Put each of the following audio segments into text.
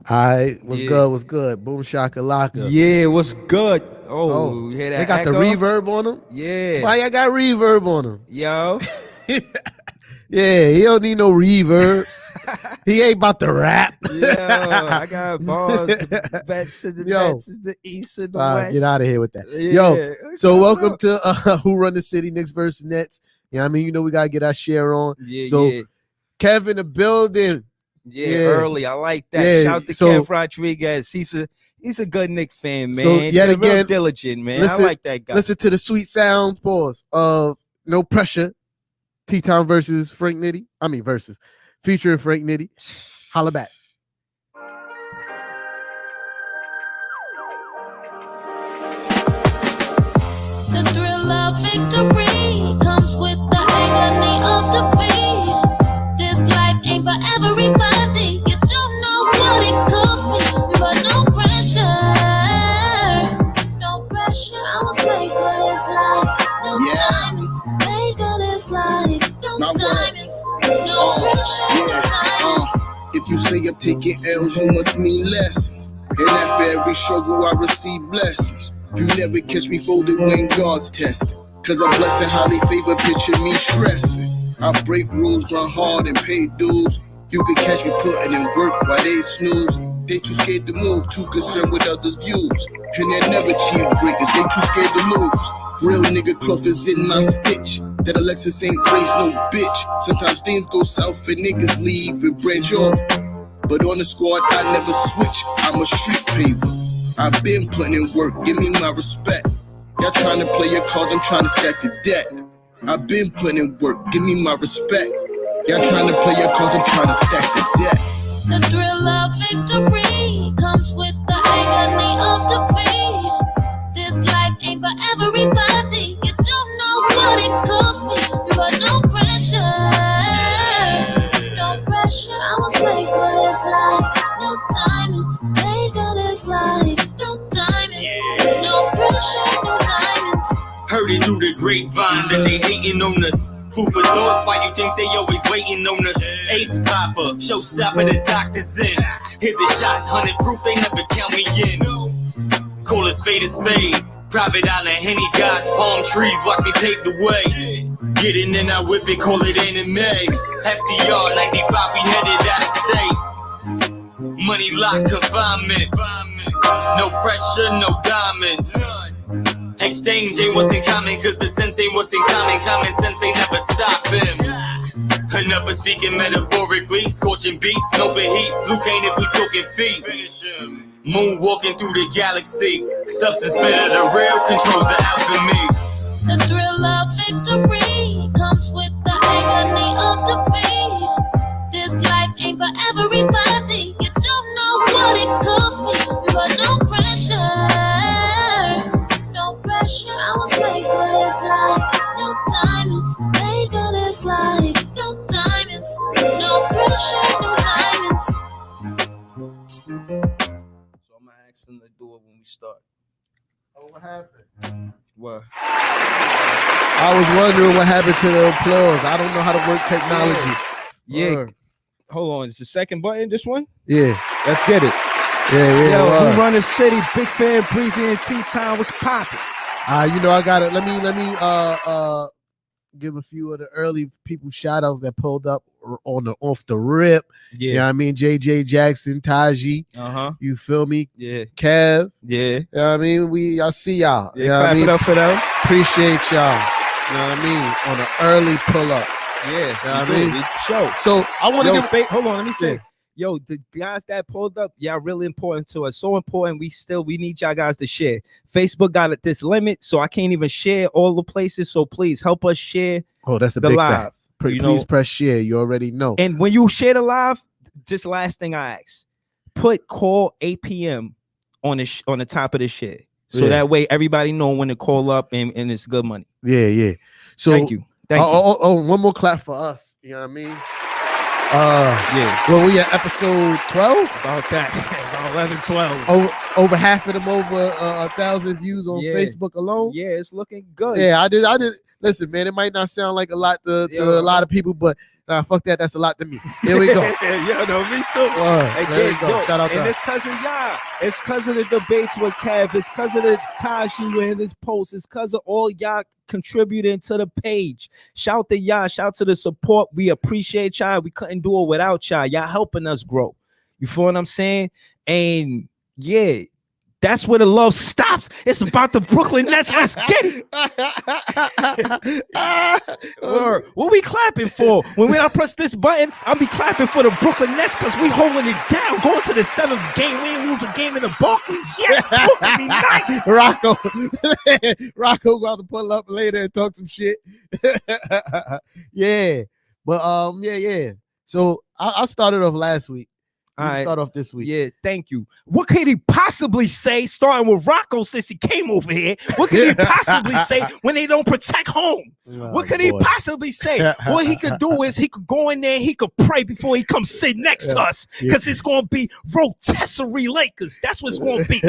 Alright, what's Yeah. good? What's good? Boom shakalaka. Yeah, what's good? Oh, Oh, you hear that they got the echo? reverb on them. Yeah. Why y'all got reverb on them? Yo. Yeah, he don't need no reverb. He ain't about to rap. Yo, I got balls. The best of the Yo. Nets is the East and the West. Get out of here with that. Yeah. Yo, so welcome to Who Run the City, Knicks versus Nets. You know what I mean? You know we gotta get our share on. Yeah, So yeah. Kev in the building. Yeah, Yeah. early. I like that. Yeah, Shout out to so- Kev Rodriguez. He's a good Knicks fan, man. So, yet Real again, diligent, man. listen- I like that guy. Listen to the sweet sound pause of No Pressure, T-Town versus Frank Nitty. Versus featuring Frank Nitty. Holla back. The thrill of victory comes with the agony of defeat. This life ain't for everybody. You don't know what it cost me, but no pressure. No pressure. I was made for this life. No diamonds. Made for this life. No diamonds. No pressure. No diamonds. If you say I'm taking L's, you must mean lessons. And that for every struggle I receive blessings. You never catch me folded when God's testing. Cause I'm blessing highly favored, picture me stressing. I break rules, run hard and pay dues. You can catch me putting in work while they snooze. They too scared to move, too concerned with others' views. And they never achieve greatness, they too scared to lose. Real nigga cloth is in my stitch. That Alexis ain't raised no bitch. Sometimes things go south and niggas leave and branch off. But on the squad, I never switch. I'm a street paver. I've been putting in work, give me my respect. Y'all trying to play your cards, I'm trying to stack the deck. I've been putting in work, give me my respect. Y'all trying to play your cards, I'm trying to stack the deck. The thrill of victory comes with the agony of defeat. This life ain't for everybody. You don't know what it cost me, but no pressure. No pressure. I was made for this life. No diamonds. Made for this life. No diamonds. No pressure. No diamonds. Heard it through the grapevine that they hating on us. Food for thought, why you think they always waiting on us? Ace popper, showstopper, the doctor's in. Here's a shot, 100 proof, they never count me in. Call a spade a spade. Private island, Henny gods, palm trees, watch me pave the way. Get in and I whip it, call it anime. FDR, 95, we headed out of state. Money lock confinement. No pressure, no diamonds. Exchange ain't what's in common, cause the sense ain't what's in common. Common sense ain't never stop him. Another speaking metaphorically, scorching beats, Nova heat, blue cane if we talking feet. Moon walking through the galaxy, substance better, the real controls the alchemy. The thrill of victory comes with the agony of defeat. This life ain't for everybody. You don't know what it cost me, but no pressure. No pressure. I was made for this life. No diamonds. Made for this life. No diamonds. No pressure. No diamonds. So I'm gonna ask them to do it when we start. Oh, what happened? What? I was wondering what happened to the applause. I don't know how to work technology. Yeah. Word. Hold on. It's the second button, this one? Yeah. Let's get it. Yeah. Yo, word. Who Run the City, big fan, Breezy and T-Town was popping. You know, I got it. Let me give a few of the early people shout outs that pulled up off the rip. Yeah. You know what I mean? JJ Jackson, Taji. Uh-huh. You feel me? Yeah. Kev. Yeah. You know what I mean? I see y'all. Yeah, You know what I clap mean? it up for them. Appreciate y'all. You know what I mean? On an early pull up. Yeah. You know what I we mean? did. Show. So I want to Yo, give hold on, let me say. Yeah. Yo, the guys that pulled up, y'all really important to us. So important. We need y'all guys to share. Facebook got this limit, so I can't even share all the places. So please help us share that's a the big live. fact. Please press share. You already know. And when you share the live, just last thing I ask, put call 8 p.m. on the top of the share. So that way everybody know when to call up and it's good money. Yeah. So thank you. One more clap for us. You know what I mean? Well, we at episode 12. About that. About 11, 12. Over half of them over 1,000 views on Facebook alone. Yeah, it's looking good. Yeah, I did. Listen, man, it might not sound like a lot to a lot of people, but Nah, fuck that. That's a lot to me. Here we go. Yeah, no, me too. There you go. Shout out to and it's cousin y'all. It's cause of the debates with Kev. It's cause of the Taji with his posts. It's cause of all y'all contributing to the page. Shout to y'all. Shout to the support. We appreciate y'all. We couldn't do it without y'all. Y'all helping us grow. You feel what I'm saying? And yeah, that's where the love stops. It's about the Brooklyn Nets. Let's get it. What we clapping for? When I press this button, I'll be clapping for the Brooklyn Nets because we holding it down. Going to the 7th game. We ain't lose a game in the Barclays yet. Brooklyn be nice. Rocco about to pull up later and talk some shit. Yeah. But yeah. So I started off last week. All right. Start off this week. Yeah, thank you. What could he possibly say, starting with Rocco since he came over here? What could he possibly say when they don't protect home? What could he possibly say? What he could do is he could go in there, he could pray before he comes sit next to us, because it's going to be rotisserie Lakers. That's what it's going to be.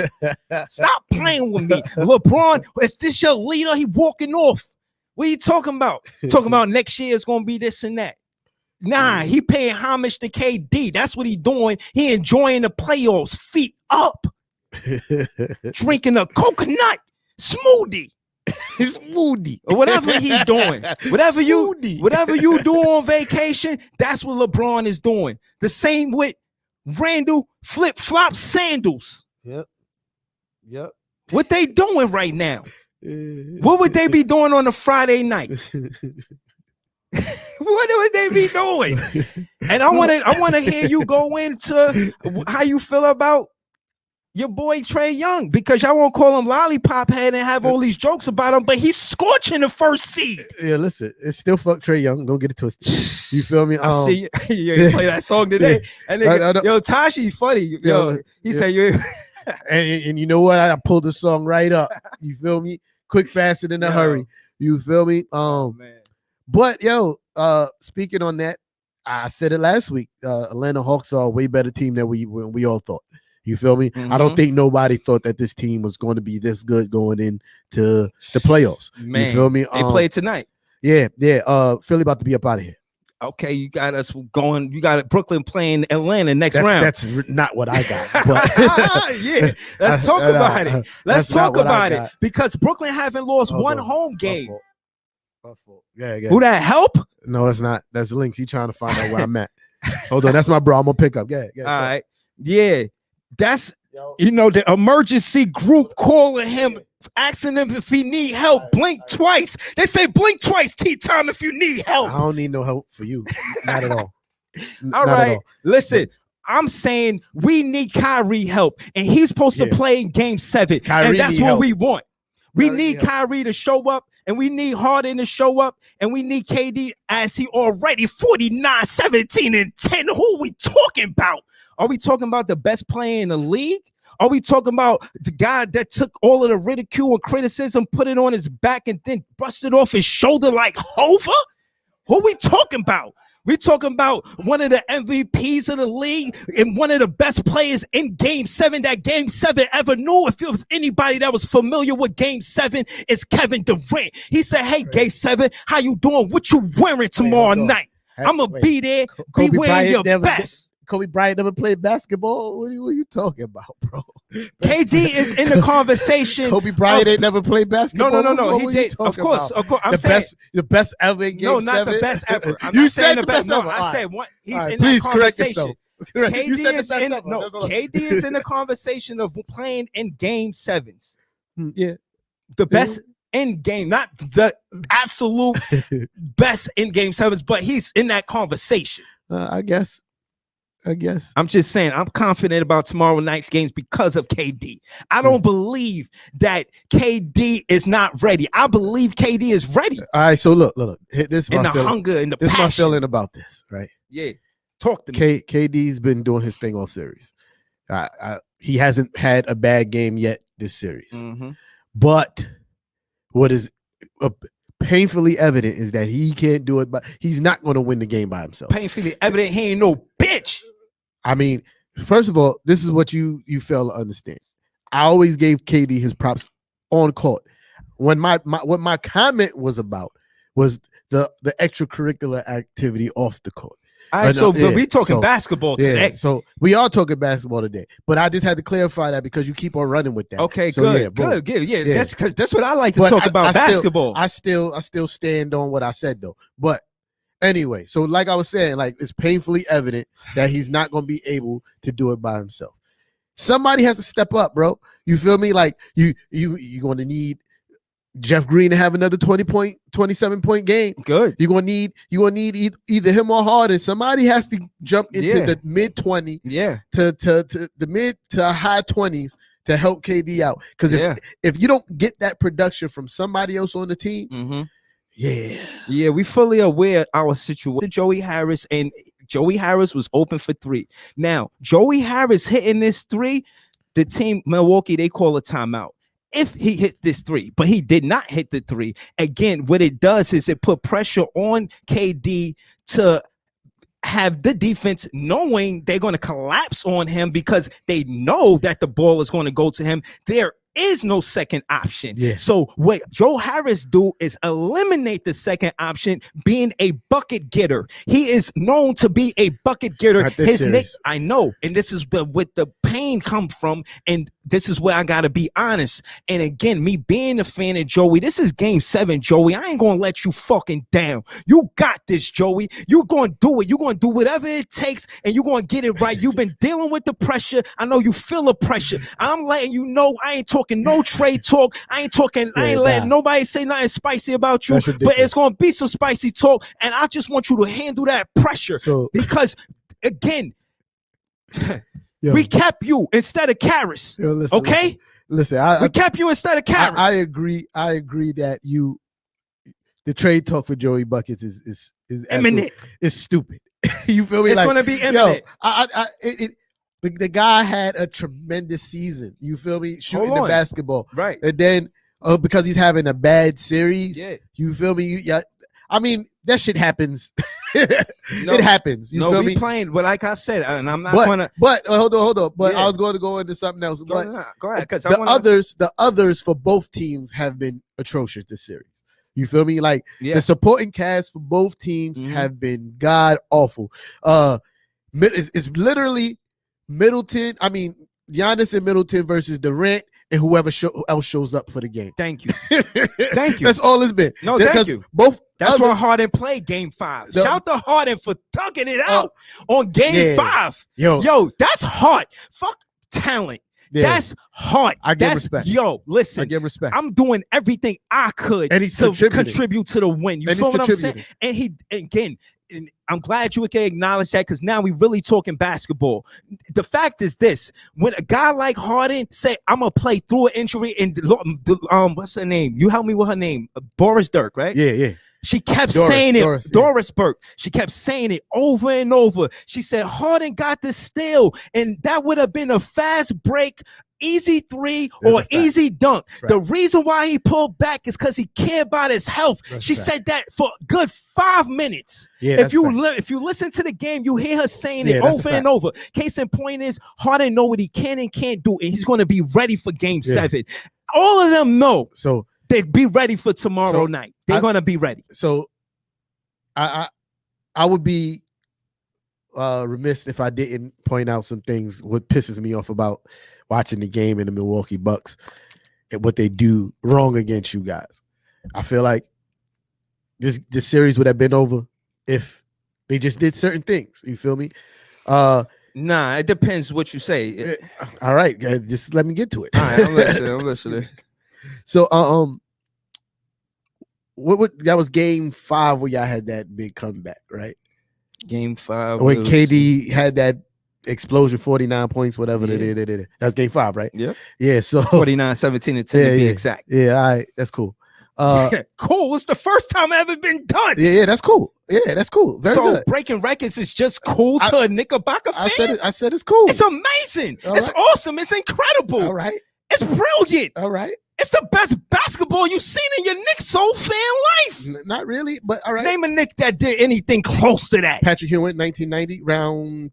Stop playing with me. LeBron, is this your leader? He walking off. What are you talking about? Talking about next year is going to be this and that. Nah, he paying homage to KD. That's what he doing. He enjoying the playoffs, feet up, drinking a coconut smoothie, or whatever he doing. Whatever you do on vacation, that's what LeBron is doing. The same with Randall flip-flop sandals. Yep. What they doing right now? What would they be doing on a Friday night? What would they be doing? And I want to hear you go into how you feel about your boy Trae Young, because y'all won't call him lollipop head and have all these jokes about him, but he's scorching the first seed. Yeah, listen, it's still fuck Trae Young. Don't get it twisted. You feel me? I see you play that song today. And yo, Tashi funny. Yo, he said you. And you know what? I pulled the song right up. You feel me? Quick, fast, and in a hurry. You feel me? Man. But yo, speaking on that, I said it last week. Atlanta Hawks are a way better team than we all thought. You feel me? Mm-hmm. I don't think nobody thought that this team was going to be this good going into the playoffs. Man, you feel me? They play tonight. Yeah. Philly about to be up out of here. Okay, you got us going. You got Brooklyn playing Atlanta next round. That's not what I got. But yeah, let's talk about it. Let's talk about it, because Brooklyn haven't lost one home game. Yeah. Who that help? No, it's not. That's Links. He trying to find out where I'm at. Hold on, that's my bro. I'm gonna pick up. Yeah. All right. Yeah, that's the emergency group calling him, asking him if he need help. Blink twice. They say blink twice. T-time if you need help. I don't need no help for you. Not at all. All right. Listen. I'm saying we need Kyrie help, and he's supposed to play in Game 7, Kyrie, and that's what we want. We need help. Kyrie to show up, and we need Harden to show up, and we need KD as he already 49, 17, and 10. Who are we talking about? Are we talking about the best player in the league? Are we talking about the guy that took all of the ridicule and criticism, put it on his back, and then brushed it off his shoulder like Hova? Who are we talking about? We talking about one of the MVPs of the league and one of the best players in Game 7 that Game 7 ever knew. If it was anybody that was familiar with Game 7, it's Kevin Durant. He said, hey, Game 7, how you doing? What you wearing tomorrow night? I'm going to be there. Be wearing your best. Kobe Bryant never played basketball. What are you talking about, bro? KD is in the conversation. Kobe Bryant ain't never played basketball. No. He did. Of course. I'm saying the best ever in Game 7. No, not the best ever. You said the best ever. I said what? He's in please that correct conversation. yourself. KD you said the is best in, ever. no, KD is in the conversation of playing in Game 7s. Yeah, the best in game, not the absolute best in Game 7s, but he's in that conversation. I guess. I'm just saying, I'm confident about tomorrow night's games because of KD. I don't believe that KD is not ready. I believe KD is ready. All right, so look. This is in my the feeling. Hunger and the this passion. is my feeling about this, right? Yeah, talk to me. KD's been doing his thing all series. He hasn't had a bad game yet this series. Mm-hmm. But what is painfully evident is that he can't do it, but he's not going to win the game by himself. Painfully evident he ain't no bitch. I mean, first of all, this is what you fail to understand. I always gave KD his props on court. When what my comment was about was the extracurricular activity off the court. All right, so yeah, we talking so, basketball today. Yeah, so we are talking basketball today, but I just had to clarify that because you keep on running with that. Okay, so, good. That's what I like to talk about, basketball. I still stand on what I said though. But anyway, so like I was saying, like it's painfully evident that he's not going to be able to do it by himself. Somebody has to step up, bro. You feel me? Like you're going to need Jeff Green to have another 27-point game. Good. You're gonna need either him or Harden. Somebody has to jump into the mid-20, to the mid to high 20s to help KD out. Because if you don't get that production from somebody else on the team, we fully aware our situation. Joey Harris was open for 3. Now Joey Harris hitting this 3, the team Milwaukee, they call a timeout. If he hit this 3, but he did not hit the 3, again, what it does is it put pressure on KD to have the defense knowing they're going to collapse on him because they know that the ball is going to go to him. There is no second option. So what Joe Harris do is eliminate the second option, being a bucket getter. He is known to be a bucket getter. I know, and this is what the pain come from, and this is where I gotta be honest. And again, me being a fan of Joey, this is game 7, Joey. I ain't gonna let you fucking down. You got this, Joey. You're gonna do it. You're gonna do whatever it takes, and you're gonna get it right. You've been dealing with the pressure. I know you feel the pressure. I'm letting you know I ain't talking no trade talk. I ain't letting nobody say nothing spicy about you, but it's gonna be some spicy talk, and I just want you to handle that pressure because again, we kept you instead of Karras. Okay? Listen, we kept you instead of Karras. I agree that the trade talk for Joey Buckets is imminent. It's stupid. You feel me? It's gonna be imminent. The guy had a tremendous season. You feel me? Shooting the basketball. Right. And then because he's having a bad series, you feel me? I mean, that shit happens. It happens. You feel me? Playing, but like I said, and I'm not gonna. But hold on. But I was going to go into something else. Go ahead. Because the others for both teams have been atrocious this series. You feel me? Like the supporting cast for both teams have been god awful. It's literally Middleton. I mean, Giannis and Middleton versus Durant and whoever else shows up for the game. Thank you. Thank you. That's all it's been. No, thank you. That's why Harden played game 5. Shout to Harden for thugging it out on game 5. Yo, that's hard. Fuck talent. That's hard. I give respect. Yo, listen. I give respect. I'm doing everything I could to contribute to the win. You feel what I'm saying? And he, again, and I'm glad you can acknowledge that because now we really talking basketball. The fact is this: when a guy like Harden say, "I'm gonna play through an injury," and what's her name? You help me with her name, Boris Dirk, right? Yeah. She kept saying it, Doris Burke. She kept saying it over and over. She said, Harden got the steal, and that would have been a fast break, easy 3 or easy dunk. Right. The reason why he pulled back is because he cared about his health. She said that for a good 5 minutes. Yeah, if you listen to the game, you hear her saying it over and over. Case in point is Harden know what he can and can't do, and he's going to be ready for game 7. All of them know. So they'd be ready for tomorrow night. They're gonna be ready. So, I would be remiss if I didn't point out some things. What pisses me off about watching the game in the Milwaukee Bucks and what they do wrong against you guys. I feel like this series would have been over if they just did certain things. You feel me? Nah, it depends what you say. All right, just let me get to it. All right, I'm listening. So, that was game 5 where y'all had that big comeback, right? Game 5 when KD had that explosion, 49 points, whatever they did. That's game 5, right? Yeah. So 49, 17, and 10 to be exact. Yeah, all right, that's cool. Cool. It's the first time ever been done. Yeah, that's cool. Yeah, that's cool. Very good. Breaking records is just cool to a Knickerbocker fan. I said it's cool. It's amazing. It's awesome. It's incredible. All right. It's brilliant. All right. It's the best basketball you've seen in your Knicks soul fan life. Not really, but all right. Name a Knick that did anything close to that. Patrick Ewing, 1990, round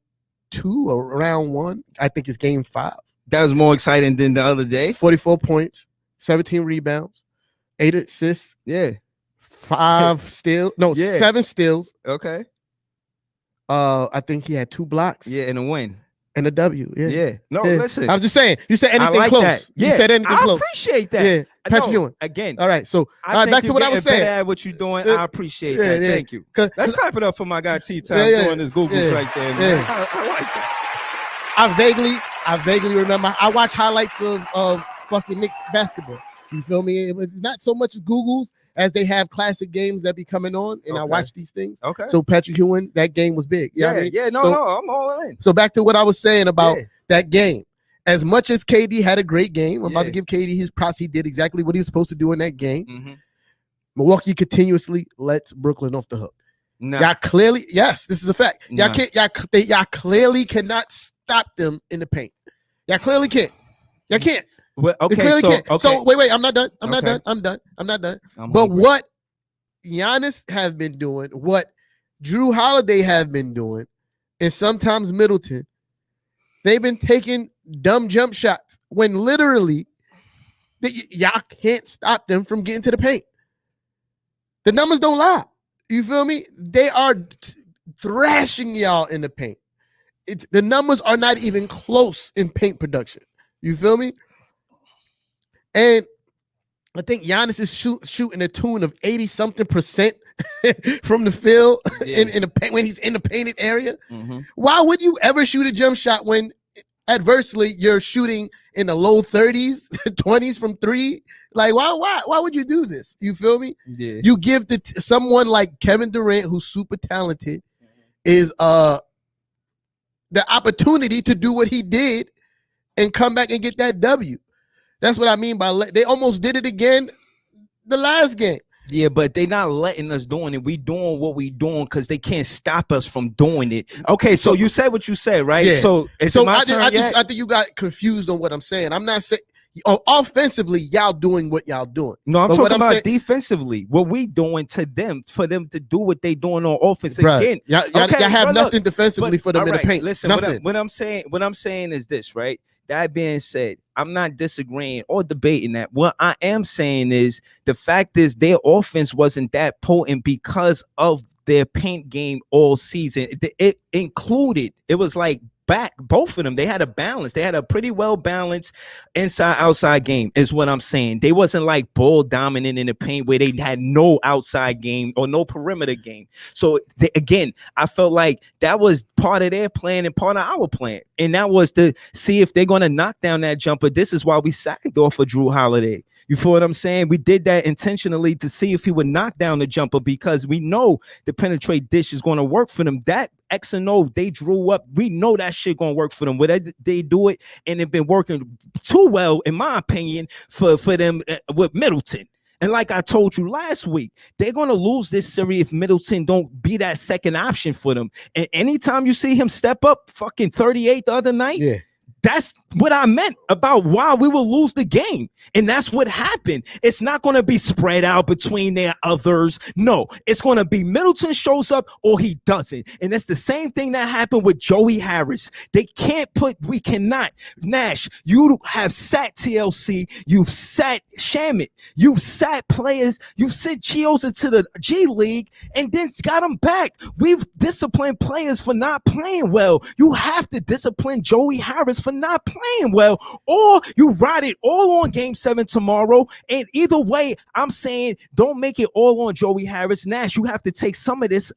2 or round 1. I think it's game 5. That was more exciting than the other day. 44 points, 17 rebounds, 8 assists. Yeah. 7 steals. Okay. I think he had 2 blocks. Yeah, and a win. And a W. Yeah. No, Yeah. listen. I was just saying. You said anything like close. That. Yeah. You said anything close. I appreciate that. Yeah. Patrick No, Ewing. Again. All right. So I back to what I was saying. better at what you're doing. I appreciate that. Yeah. Thank you. Let's clap it up for my guy T-Time doing his Googles right there. Man. Yeah. I like that. I vaguely remember. I watch highlights of fucking Knicks basketball. You feel me? It's not so much Googles as they have classic games that be coming on, and I watch these things. Okay. So Patrick Ewing, that game was big. You know what I mean? Yeah. No, I'm all in. So back to what I was saying about that game. As much as KD had a great game, I'm about to give KD his props. He did exactly what he was supposed to do in that game. Mm-hmm. Milwaukee continuously lets Brooklyn off the hook. Nah. Y'all clearly, yes, this is a fact. Y'all y'all clearly cannot stop them in the paint. Y'all clearly can't. Y'all can't. Well, okay, can't. Okay. So wait, I'm not done. I'm not done. But what Giannis have been doing, what Drew Holiday have been doing, and sometimes Middleton, they've been taking dumb jump shots when literally y'all can't stop them from getting to the paint. The numbers don't lie. You feel me? They are thrashing y'all in the paint. The numbers are not even close in paint production. You feel me? And I think Giannis is shooting a tune of 80-something% from the field in the paint when he's in the painted area. Mm-hmm. Why would you ever shoot a jump shot when adversely you're shooting in the low 30s, 20s from 3? Like, why would you do this? You feel me? Yeah. You give someone like Kevin Durant, who's super talented, is the opportunity to do what he did and come back and get that W. That's what I mean by they almost did it again the last game. Yeah, but they not letting us doing it. We doing what we doing because they can't stop us from doing it. Okay, so you said what you said, right? Yeah. So I think you got confused on what I'm saying. I'm not saying offensively, y'all doing what y'all doing. No, I'm talking about defensively. What we doing to them for them to do what they doing on offense again. Y'all have nothing defensively for them in the paint. Listen, what I'm saying is this, right? That being said, I'm not disagreeing or debating that. What I am saying is the fact is their offense wasn't that potent because of their paint game all season. It included, it was like both of them. They had a balance. They had a pretty well balanced inside outside game is what I'm saying. They wasn't like ball dominant in the paint where they had no outside game or no perimeter game. So again, I felt like that was part of their plan and part of our plan. And that was to see if they're going to knock down that jumper. This is why we sacked off of Drew Holiday. You feel what I'm saying? We did that intentionally to see if he would knock down the jumper because we know the penetrate dish is going to work for them. That X and O they drew up, we know that shit going to work for them. Whether they do it, and it's been working too well, in my opinion, for them with Middleton. And like I told you last week, they're going to lose this series if Middleton don't be that second option for them. And anytime you see him step up fucking 38 the other night, that's what I meant about why we will lose the game. And that's what happened. It's not going to be spread out between their others. No, it's going to be Middleton shows up or he doesn't. And that's the same thing that happened with Joey Harris. We cannot. Nash, you have sat TLC. You've sat Shamit. You've sat players. You've sent Chioza to the G League and then got them back. We've disciplined players for not playing well. You have to discipline Joey Harris for not playing well, or you ride it all on game 7 tomorrow. And either way, I'm saying don't make it all on Joey Harris. Nash, you have to take some of this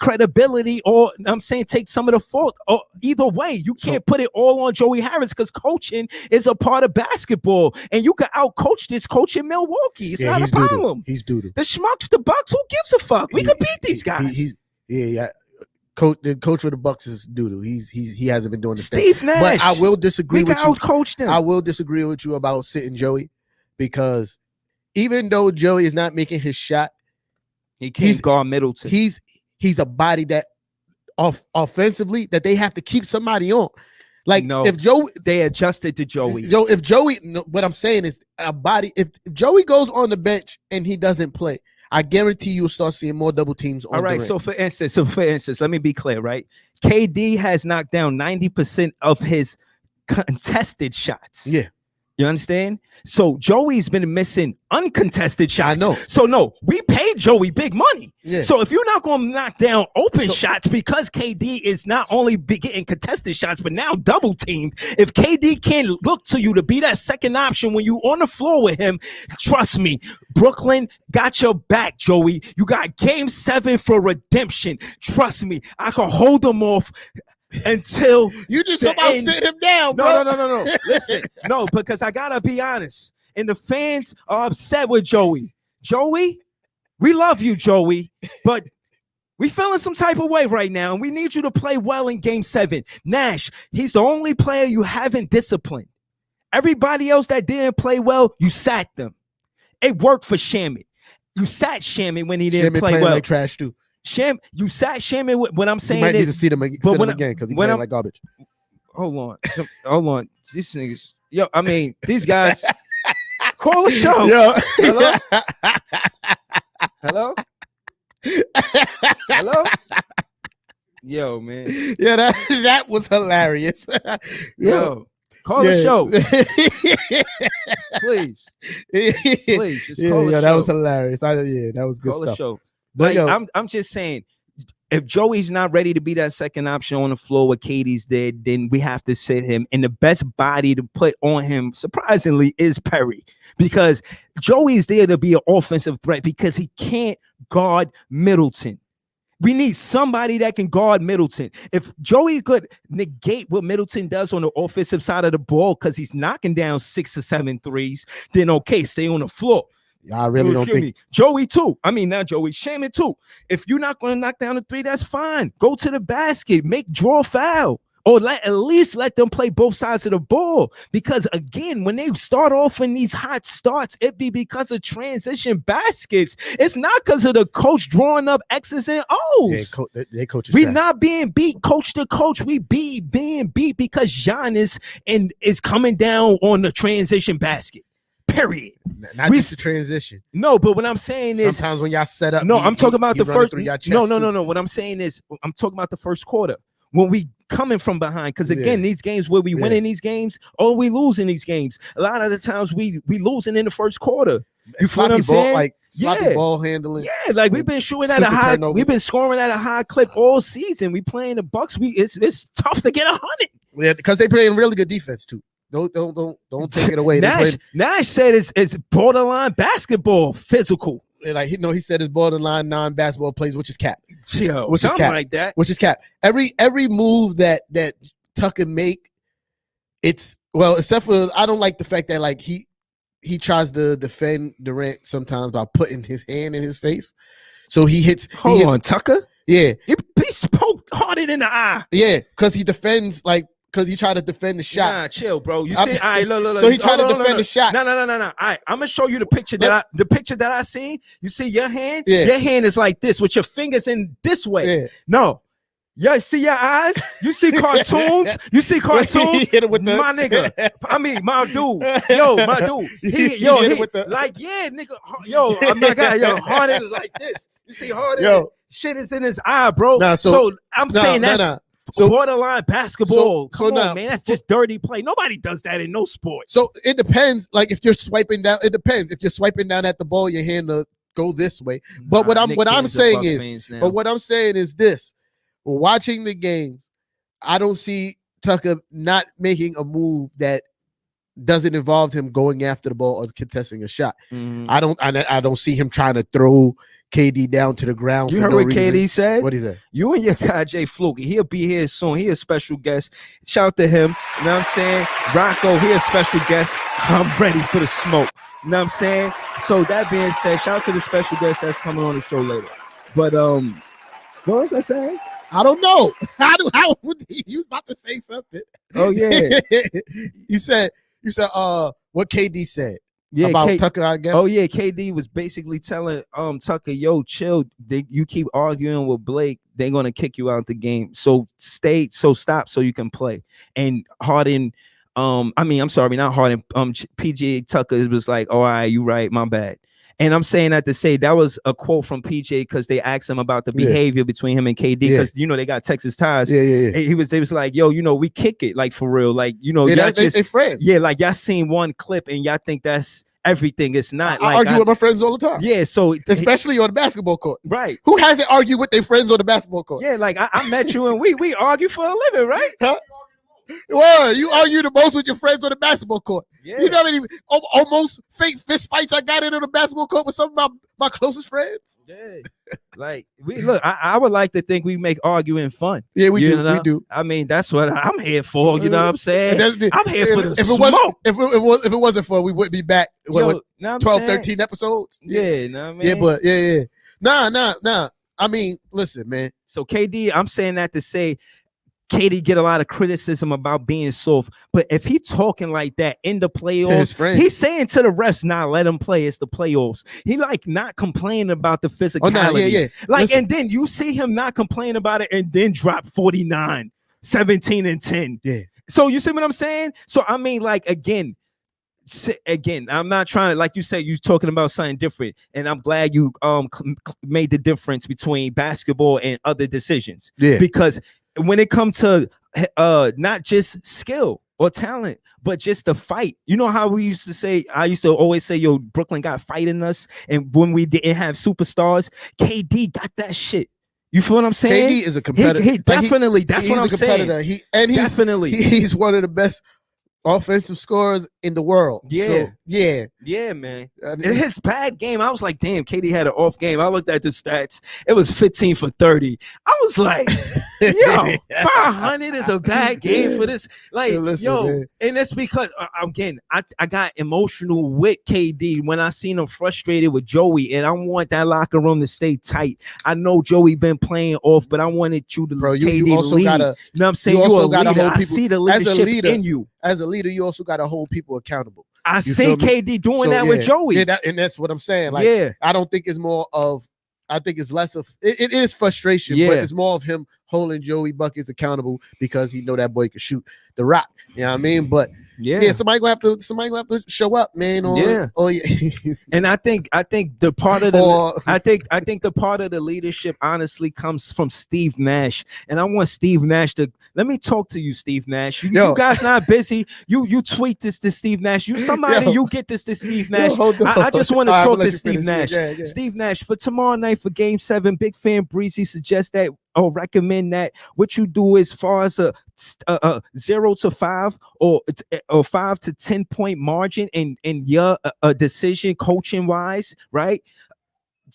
credibility, or I'm saying take some of the fault. Or either way, you can't put it all on Joey Harris because coaching is a part of basketball, and you can out-coach this coach in Milwaukee. It's not a problem. He's doodle. The Schmucks, the Bucks, who gives a fuck? We could beat these guys. The coach for the Bucks is doodle. He hasn't been doing the Steve Nash. But I will disagree with you. Out-coach them. I will disagree with you about sitting Joey because even though Joey is not making his shot, he can't guard Middleton. He's a body that offensively that they have to keep somebody on. Like if Joey, they adjusted to Joey. If Joey, what I'm saying is a body. If Joey goes on the bench and he doesn't play, I guarantee you'll start seeing more double teams on. All right. Durant. So for instance, let me be clear, right? KD has knocked down 90% of his contested shots. Yeah. You understand? So Joey's been missing uncontested shots. I know. So no, we paid Joey big money. Yeah. So if you're not going to knock down open shots because KD is not only getting contested shots, but now double teamed. If KD can't look to you to be that second option when you on the floor with him, trust me, Brooklyn got your back, Joey. You got game 7 for redemption. Trust me, I can hold them off until you just about sit him down, bro. No. Listen, no, because I gotta be honest. And the fans are upset with Joey. Joey, we love you, Joey, but we feeling some type of way right now, and we need you to play well in game 7. Nash, he's the only player you haven't disciplined. Everybody else that didn't play well, you sat them. It worked for Shamit. You sat Shamit when he didn't play well. Like trash too. You sat Shamit. What I'm saying you might is, need to see them again because he played like garbage. Hold on. These niggas, yo, I mean, these guys. Call the show. Yo. Hello. Yo, man. Yeah, that was hilarious. Yo. Call the show. Please, just call the show. That was hilarious. That was good call stuff. The show. But like, I'm just saying, if Joey's not ready to be that second option on the floor what Katie's did, then we have to sit him. And the best body to put on him, surprisingly, is Perry, because Joey's there to be an offensive threat because he can't guard Middleton. We need somebody that can guard Middleton. If Joey could negate what Middleton does on the offensive side of the ball because he's knocking down 6 or 7 threes, then okay, stay on the floor. I really don't think Joey too. I mean, not Joey, Shaman too. If you're not going to knock down a 3, that's fine. Go to the basket, draw foul, or at least let them play both sides of the ball. Because again, when they start off in these hot starts, it be because of transition baskets. It's not because of the coach drawing up X's and O's. They coach. We not being beat coach to coach. We being beat because Giannis is coming down on the transition basket. Period. Not just the transition. No, but what I'm saying is sometimes when y'all set up. No, I'm talking about the first. No. What I'm saying is I'm talking about the first quarter when we coming from behind. Because again, these games where we win in these games or we lose in these games. A lot of the times we losing in the first quarter. You feel what I'm saying? Like sloppy ball handling. Yeah, like we've been shooting at a high. Turnovers. We've been scoring at a high clip all season. We playing the Bucks. It's tough to get 100. Yeah, because they playing really good defense too. Don't take it away. Nash said it's borderline basketball, physical. Like he said it's borderline non-basketball plays, which is cap. Yo, which is cap. Like that. Which is cap. Every move that Tucker make, it's except for I don't like the fact that like he tries to defend Durant sometimes by putting his hand in his face. So he hits. Hold on, Tucker. Yeah, he poked Harden in the eye. Yeah, because he defends like. Because he tried to defend the shot. Nah, chill, bro. You see, all right, look. So he tried to defend the shot. No. All right, I'm gonna show you the picture that I seen. You see your hand? Yeah. Your hand is like this with your fingers in this way. Yeah. No. Yeah, see your eyes? You see cartoons? You see cartoons? He hit it with my nigga. I mean, my dude. My dude. Nigga. Yo, oh my God. Yo, Harden like this. You see Harden? Shit is in his eye, bro. So I'm saying that's borderline basketball. Come on, man. That's just dirty play. Nobody does that in no sport. So it depends. Like if you're swiping down, it depends. If you're swiping down at the ball, your hand to go this way. But what I'm saying is this. Watching the games, I don't see Tucker not making a move that doesn't involve him going after the ball or contesting a shot. Mm-hmm. I don't see him trying to throw KD down to the ground. You heard what KD said? What he said? You and your guy Jay Fluke, he'll be here soon. He a special guest. Shout out to him. You know what I'm saying? Rocco, he a special guest. I'm ready for the smoke. You know what I'm saying? So that being said, shout out to the special guest that's coming on the show later. But what was I saying? I don't know. How you about to say something? Oh yeah. you said what KD said. Yeah, about Tucker, I guess. Oh yeah, KD was basically telling Tucker, yo, chill. You keep arguing with Blake, they're gonna kick you out the game. So stop so you can play. And Harden, I'm sorry, not Harden. PJ Tucker was like, all right, you right, my bad. And I'm saying that to say that was a quote from PJ because they asked him about the behavior between him and KD because they got Texas ties. And he was like, yo, we kick it like for real, like y'all just they friends. Yeah, like y'all seen one clip and y'all think that's everything. It's not. I argue with my friends all the time. Yeah, so especially on the basketball court. Right. Who hasn't argued with their friends on the basketball court? Yeah, like I met you and we argue for a living, right? Huh? Word, you argue the most with your friends on the basketball court. Yeah. You know how many almost fake fist fights I got in on the basketball court with some of my closest friends? Yeah. Like I would like to think we make arguing fun. Yeah, we do. We do. I mean, that's what I'm here for. You know what I'm saying? I'm here for the smoke. If it wasn't fun, we wouldn't be back. What 12, 13 episodes? Yeah, know what I mean? Yeah, but yeah. Nah. I mean, listen, man. So KD, I'm saying that to say KD get a lot of criticism about being soft, but if he talking like that in the playoffs, he's saying to the refs, "Nah, let him play. It's the playoffs." He like not complaining about the physicality. Oh, nah, yeah. Like, listen. And then you see him not complain about it, and then drop 49, 17, and 10. Yeah. So you see what I'm saying? So I mean, like again, I'm not trying to, like you said, you're talking about something different, and I'm glad you made the difference between basketball and other decisions. Yeah. Because when it comes to not just skill or talent, but just the fight. You know how we used to say, I used to always say, yo, Brooklyn got fight in us. And when we didn't have superstars, KD got that shit. You feel what I'm saying? KD is a competitor. He definitely, that's what I'm saying. He's one of the best offensive scorers in the world. Yeah. So, yeah, man. In his bad game, I was like, damn, KD had an off game. I looked at the stats. It was 15 for 30. I was like, yo, 500 is a bad game for this. Like, listen, man. And that's because, again, I got emotional with KD when I seen him frustrated with Joey, and I want that locker room to stay tight. I know Joey been playing off, but I wanted you to you also lead. Gotta, you know what I'm saying? You're a leader. I see the leadership in you. As a leader, you also got to hold people accountable. I see KD doing that with Joey. Yeah, and that's what I'm saying. Like, I don't think it's more of, I think it's less of, it is frustration, but it's more of him holding Joey Buckets accountable because he know that boy can shoot the rock. You know what I mean? But somebody gonna have to show up, man. And I think the part of the I think the part of the leadership honestly comes from Steve Nash. And I want Steve Nash to let me talk to you, Steve Nash. You guys not busy. You tweet this to Steve Nash. You get this to Steve Nash. I just want to talk to Steve Nash. Steve Nash, for tomorrow night for Game 7, Big Fan Breezy suggests that or recommend that what you do as far as a 0 to 5 or 5 to 10 point margin in your decision coaching wise, right?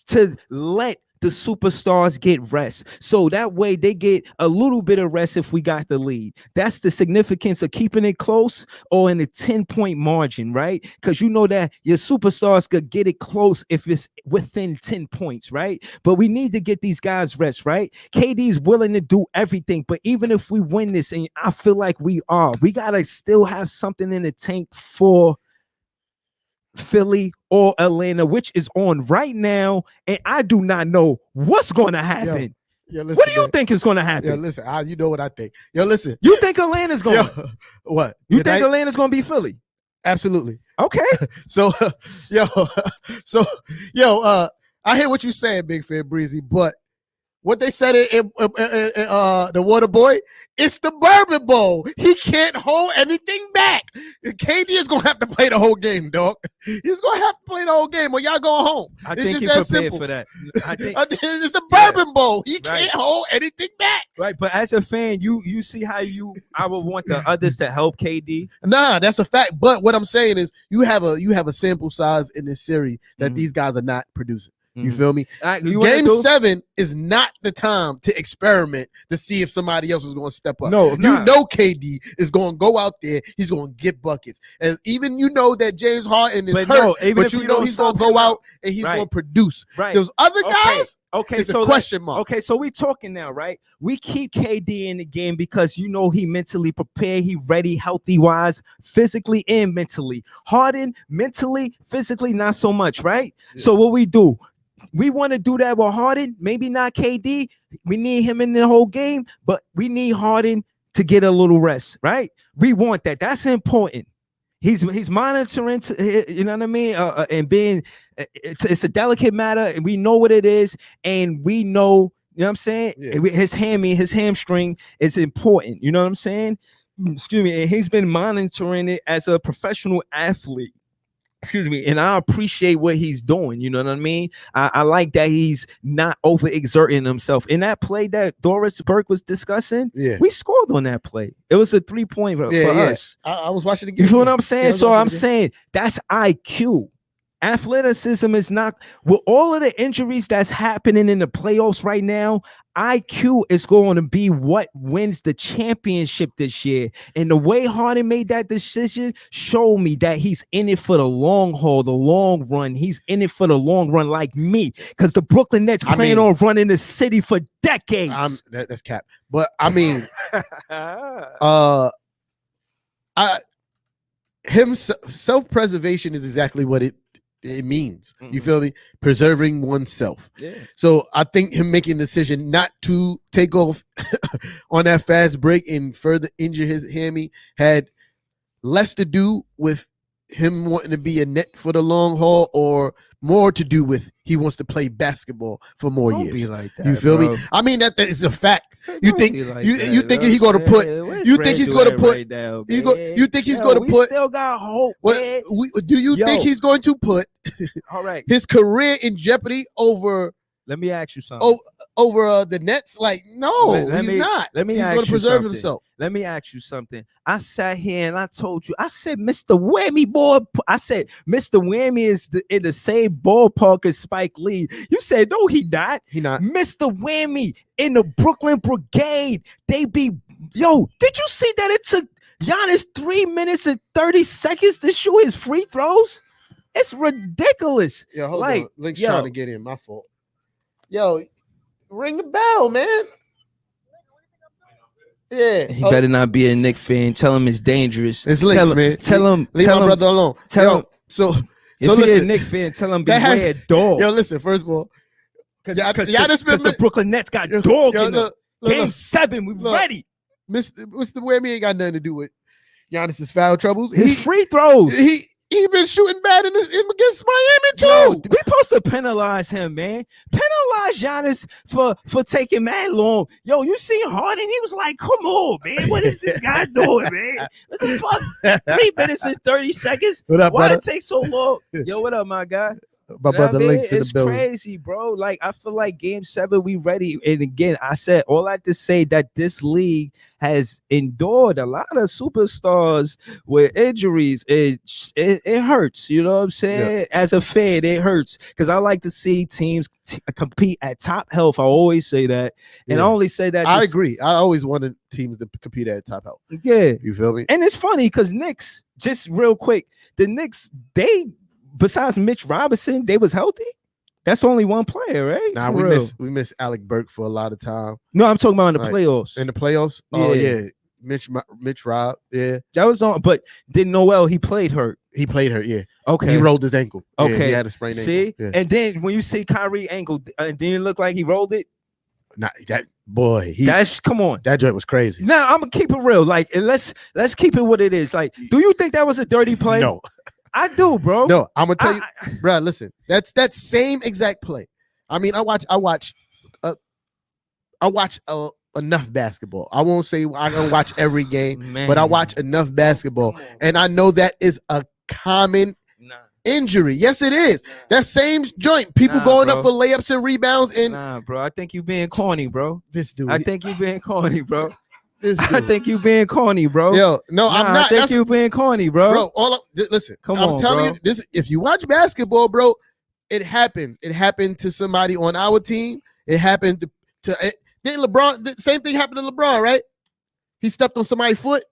To let the superstars get rest. So that way they get a little bit of rest if we got the lead. That's the significance of keeping it close or in a 10-point margin, right? Because you know that your superstars could get it close if it's within 10 points, right? But we need to get these guys rest, right? KD's willing to do everything, but even if we win this, and I feel like we got to still have something in the tank for Philly or Atlanta, which is on right now, and I do not know what's going to happen. Listen, what do you think is going to happen? Yo, listen, you know what I think. Yo, listen. You think Atlanta's going? What? You think Atlanta's going to be Philly? Absolutely. Okay. I hear what you're saying, Big Fan Breezy, but what they said in the Water Boy, it's the Bourbon Bowl. He can't hold anything back. KD is gonna have to play the whole game, dog. He's gonna have to play the whole game, or y'all going home. I think he's prepared for that. I think it's the Bourbon Bowl. He can't hold anything back. Right, but as a fan, you see how I would want the others to help KD. Nah, that's a fact. But what I'm saying is, you have a sample size in this series that these guys are not producing. You feel me? Game 7 is not the time to experiment to see if somebody else is going to step up. No, you know KD is going to go out there. He's going to get buckets. And even you know that James Harden is hurt, but you know he's going to go out and he's going to produce. Right. Those other guys, it's a question mark. Okay, so we talking now, right? We keep KD in the game because you know he mentally prepared, he ready, healthy-wise, physically and mentally. Harden, mentally, physically, not so much, right? Yeah. So what we do? We want to do that with Harden, maybe not KD. We need him in the whole game, but we need Harden to get a little rest, right? We want that. That's important. He's monitoring, you know what I mean, and being it's a delicate matter, and we know what it is, and we know, you know what I'm saying. Yeah. His hamstring is important. You know what I'm saying. Excuse me, and he's been monitoring it as a professional athlete. Excuse me, and I appreciate what he's doing. You know what I mean? I like that he's not overexerting himself. In that play that Doris Burke was discussing, we scored on that play. It was a 3-point for us. I was watching the game. You know what I'm saying? Yeah, so I'm saying that's IQ. Athleticism is not, with all of the injuries that's happening in the playoffs right now, IQ is going to be what wins the championship this year. And the way Harden made that decision showed me that he's in it for the long haul, the long run. He's in it for the long run, like me, because the Brooklyn Nets plan on running the city for decades. That's cap. But I mean, self-preservation is exactly what it means. You feel me? Preserving oneself. Yeah. So I think him making the decision not to take off on that fast break and further injure his hammy had less to do with him wanting to be a net for the long haul, or more to do with he wants to play basketball for more years. Be like that, you feel me? I mean, that is a fact. You think you think he's going to put? You think he's going to put? You think he's going to put? Still got hope. Do you think he's going to put? All right, his career in jeopardy over? Let me ask you something. Over the Nets? Like, no, he's not. He's going to preserve himself. Let me ask you something. I sat here and I told you, I said, Mr. Whammy boy. I said, Mr. Whammy is in the same ballpark as Spike Lee. You said, no, he not. He not. Mr. Whammy in the Brooklyn Brigade. Did you see that it took Giannis 3 minutes and 30 seconds to shoot his free throws? It's ridiculous. Yeah, hold on. Link's trying to get in. My fault. Yo, ring the bell, man. Yeah. He better not be a Knick fan. Tell him it's dangerous. It's Links, man. Leave my brother alone. Tell him. So if listen, you're a Knick fan, tell him beware dog. Yo, listen, first of all, because the Brooklyn Nets got dog in them. Game 7, we ready. Mr. Whammy ain't got nothing to do with Giannis's foul troubles. His free throws. He been shooting bad in against Miami too. Yo, we supposed to penalize him, man. Penalize Giannis for taking mad long. Yo, you see Harden? He was like, "Come on, man. What is this guy doing, man? What the fuck? 3 minutes and 30 seconds. What up, Why brother? it take so long? Yo, what up, my guy? My brother Links in the building. It's crazy, bro. Like, I feel like Game 7, we ready. And again, I said all I had to say that this league has endured a lot of superstars with injuries. It hurts, you know what I'm saying? Yeah. As a fan, it hurts because I like to see teams compete at top health. I always say that, and I only say that. I agree. I always wanted teams to compete at top health. Yeah, you feel me? And it's funny because Knicks, just real quick, the Knicks, besides Mitch Robinson, they was healthy. That's only one player, right? Nah, we miss Alec Burke for a lot of time. No, I'm talking about in the playoffs. In the playoffs? Oh yeah. Mitch Rob, yeah. That was on, but didn't Noel, he played hurt. He played hurt, yeah. Okay. He rolled his ankle. Okay. Yeah, he had a sprained ankle. See? Yeah. And then when you see Kyrie ankle, didn't it look like he rolled it? Nah, that boy, come on. That joint was crazy. Now I'm gonna keep it real. Like, and let's keep it what it is. Like, do you think that was a dirty play? No. I do, bro. No, I'm gonna tell you, bro. Listen, that's that same exact play. I mean, I watch enough basketball. I won't say I don't watch every game, but I watch enough basketball, and I know that is a common injury. Yes, it is. That same joint, people going up for layups and rebounds. And bro, I think you being corny, bro. This dude. I think you being corny, bro. I think you being corny, bro. Yo, no, I'm not. I think you being corny, bro. Bro, listen. I'm telling you this. If you watch basketball, bro, it happens. It happened to somebody on our team. It happened to then LeBron. The same thing happened to LeBron, right? He stepped on somebody's foot.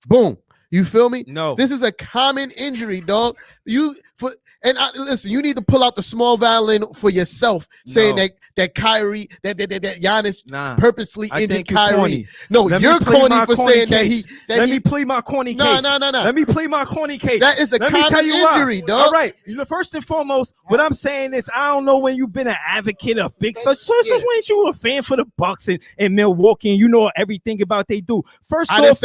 Boom. You feel me? No. This is a common injury, dog. Listen, you need to pull out the small violin for yourself, saying that Kyrie, that Giannis purposely injured Kyrie. Corny. No, you're corny for saying case. that Let me plead my corny case. No. Let me plead my corny case. That is a common injury, dog. All right. First and foremost, what I'm saying is I don't know when you've been an advocate of big such when you were a fan for the Bucks and Milwaukee and you know everything about they do. First off,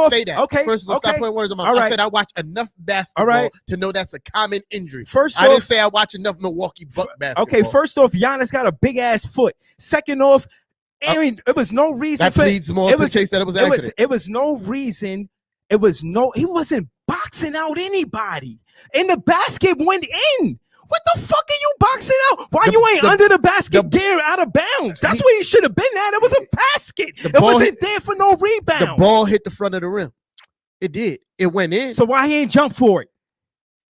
off, say that. okay, First of all, stop putting words in my mouth. I said I watch enough basketball to know that's a common injury. I didn't say I watch enough Milwaukee Bucks basketball. Okay, first off, Giannis got a big ass foot. Second off, I mean, it was no reason. That pleads more to the case that it was an accident. It was no reason. He wasn't boxing out anybody. And the basket went in. What the fuck are you boxing out? Why you ain't under the basket gear out of bounds? That's where you should have been at. It was a basket. It wasn't there for no rebound. The ball hit the front of the rim. It did. It went in. So why he ain't jump for it?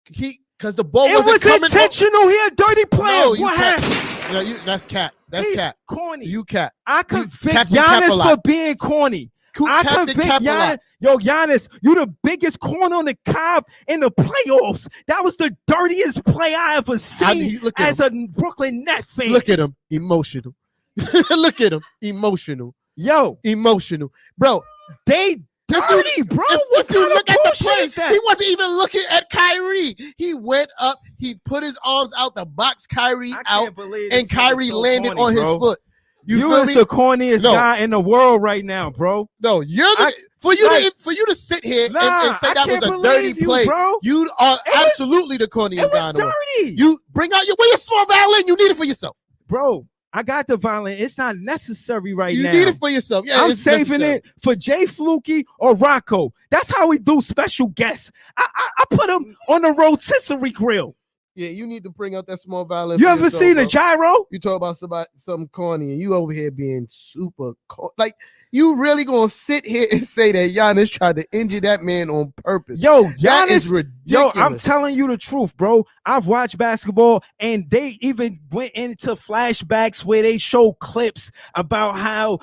Because the ball wasn't coming. It was intentional. He a dirty player. No, what happened? No, that's cap. That's cap. Corny. You cap. I convict Giannis for being corny. I convict Giannis. Yo, Giannis, you the biggest corner on the cob in the playoffs. That was the dirtiest play I ever seen as a Brooklyn Net fan. Look at him, emotional. Look at him, emotional. Yo, emotional, bro. They dirty, bro. If you look at the play, he wasn't even looking at Kyrie. He went up, he put his arms out to box Kyrie out, and Kyrie landed on his foot. You is the corniest guy in the world right now, bro. No, you're for you to sit here and say that was a dirty play, bro. You are absolutely the corniest guy in the world. You bring out your small violin. You need it for yourself, bro. I got the violin. It's not necessary right now. You need it for yourself. Yeah, I'm saving it for Jay Fluky or Rocco. That's how we do special guests. I put them on the rotisserie grill. Yeah, you need to bring out that small violin. You ever seen a gyro? You talk about something corny, and you over here being super like you really gonna sit here and say that Giannis tried to injure that man on purpose? Yo, Giannis, that is ridiculous. Yo, I'm telling you the truth, bro. I've watched basketball, and they even went into flashbacks where they show clips about how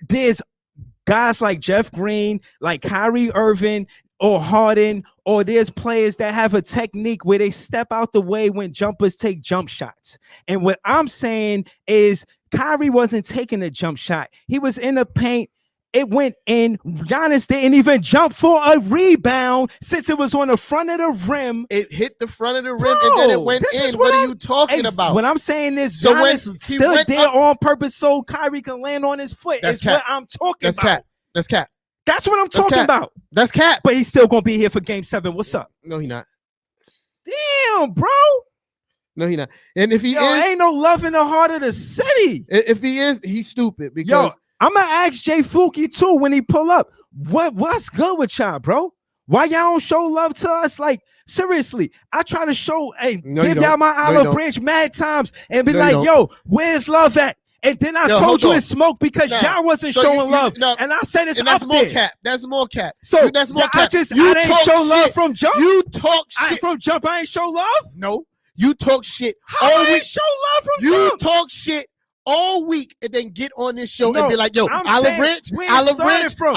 there's guys like Jeff Green, like Kyrie Irving, or Harden, or there's players that have a technique where they step out the way when jumpers take jump shots. And what I'm saying is Kyrie wasn't taking a jump shot. He was in the paint. It went in. Giannis didn't even jump for a rebound since it was on the front of the rim. It hit the front of the rim and then it went in. What are you talking about? What I'm saying is Giannis still there on purpose so Kyrie can land on his foot. That's what I'm talking about. That's cap. That's what I'm talking about. That's cap. But he's still gonna be here for Game 7. What's up? No, he's not. Damn, bro. No, he's not. And if he is, ain't no love in the heart of the city. If he is, he's stupid. Because I'm gonna ask Jay Fluky too when he pull up. What's good with y'all, bro? Why y'all don't show love to us? Like seriously, I try to show, give y'all my olive branch mad times and be like, yo, where's love at? And then I told you it's smoke because y'all wasn't showing love. And I said it's that's up more there. cap. That's more cap. So that's more cap. I didn't show love from jump. You talk shit from jump. I ain't show love. No, you talk shit all week. I ain't show love from jump. You talk shit all week and then get on this show and be like, yo, olive branch. You started from,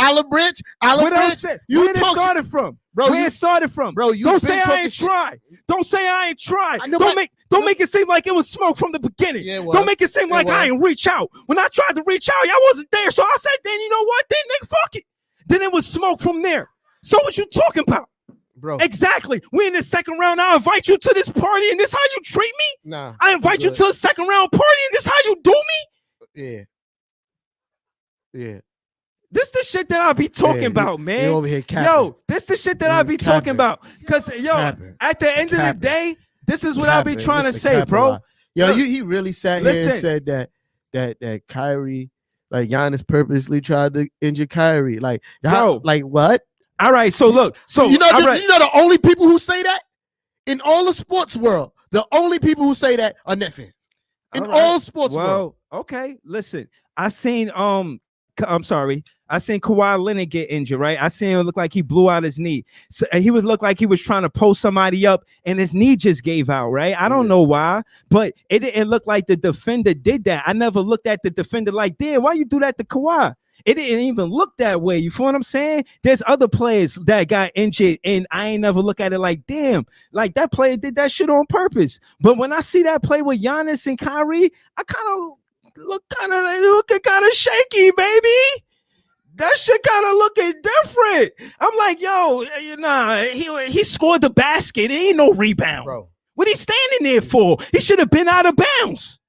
bro. Where it started from, bro. Don't say I ain't tried. Don't say I ain't tried. Don't make it seem like it was smoke from the beginning. Yeah, don't make it seem like I ain't reach out. When I tried to reach out, y'all wasn't there. So I said, then you know what? Then nigga, fuck it. Then it was smoke from there. So what you talking about? Bro. Exactly. We in the second round. I invite you to this party and this how you treat me? Nah. I invite you to a second round party and this how you do me? Yeah. This the shit that I be talking about, man. Over here yo, this the shit that I be talking about. Because, at the end of the day, this is what I be trying to say, bro. Yo, he really sat here and said that Kyrie, like Giannis purposely tried to injure Kyrie. Like, bro, like what? All right, so look, you know the only people who say that in all the sports world, the only people who say that are net fans. In all sports world. Okay, listen. I seen Kawhi Leonard get injured, right? I seen him look like he blew out his knee. So he would look like he was trying to post somebody up and his knee just gave out, right? I don't know why, but it didn't look like the defender did that. I never looked at the defender like, damn, why you do that to Kawhi? It didn't even look that way. You feel what I'm saying? There's other players that got injured, and I ain't never look at it like, damn, like that player did that shit on purpose. But when I see that play with Giannis and Kyrie, I kind of looking kind of shaky, baby. That shit kind of looking different. I'm like, yo, he scored the basket. It ain't no rebound. Bro. What he standing there for? He should have been out of bounds.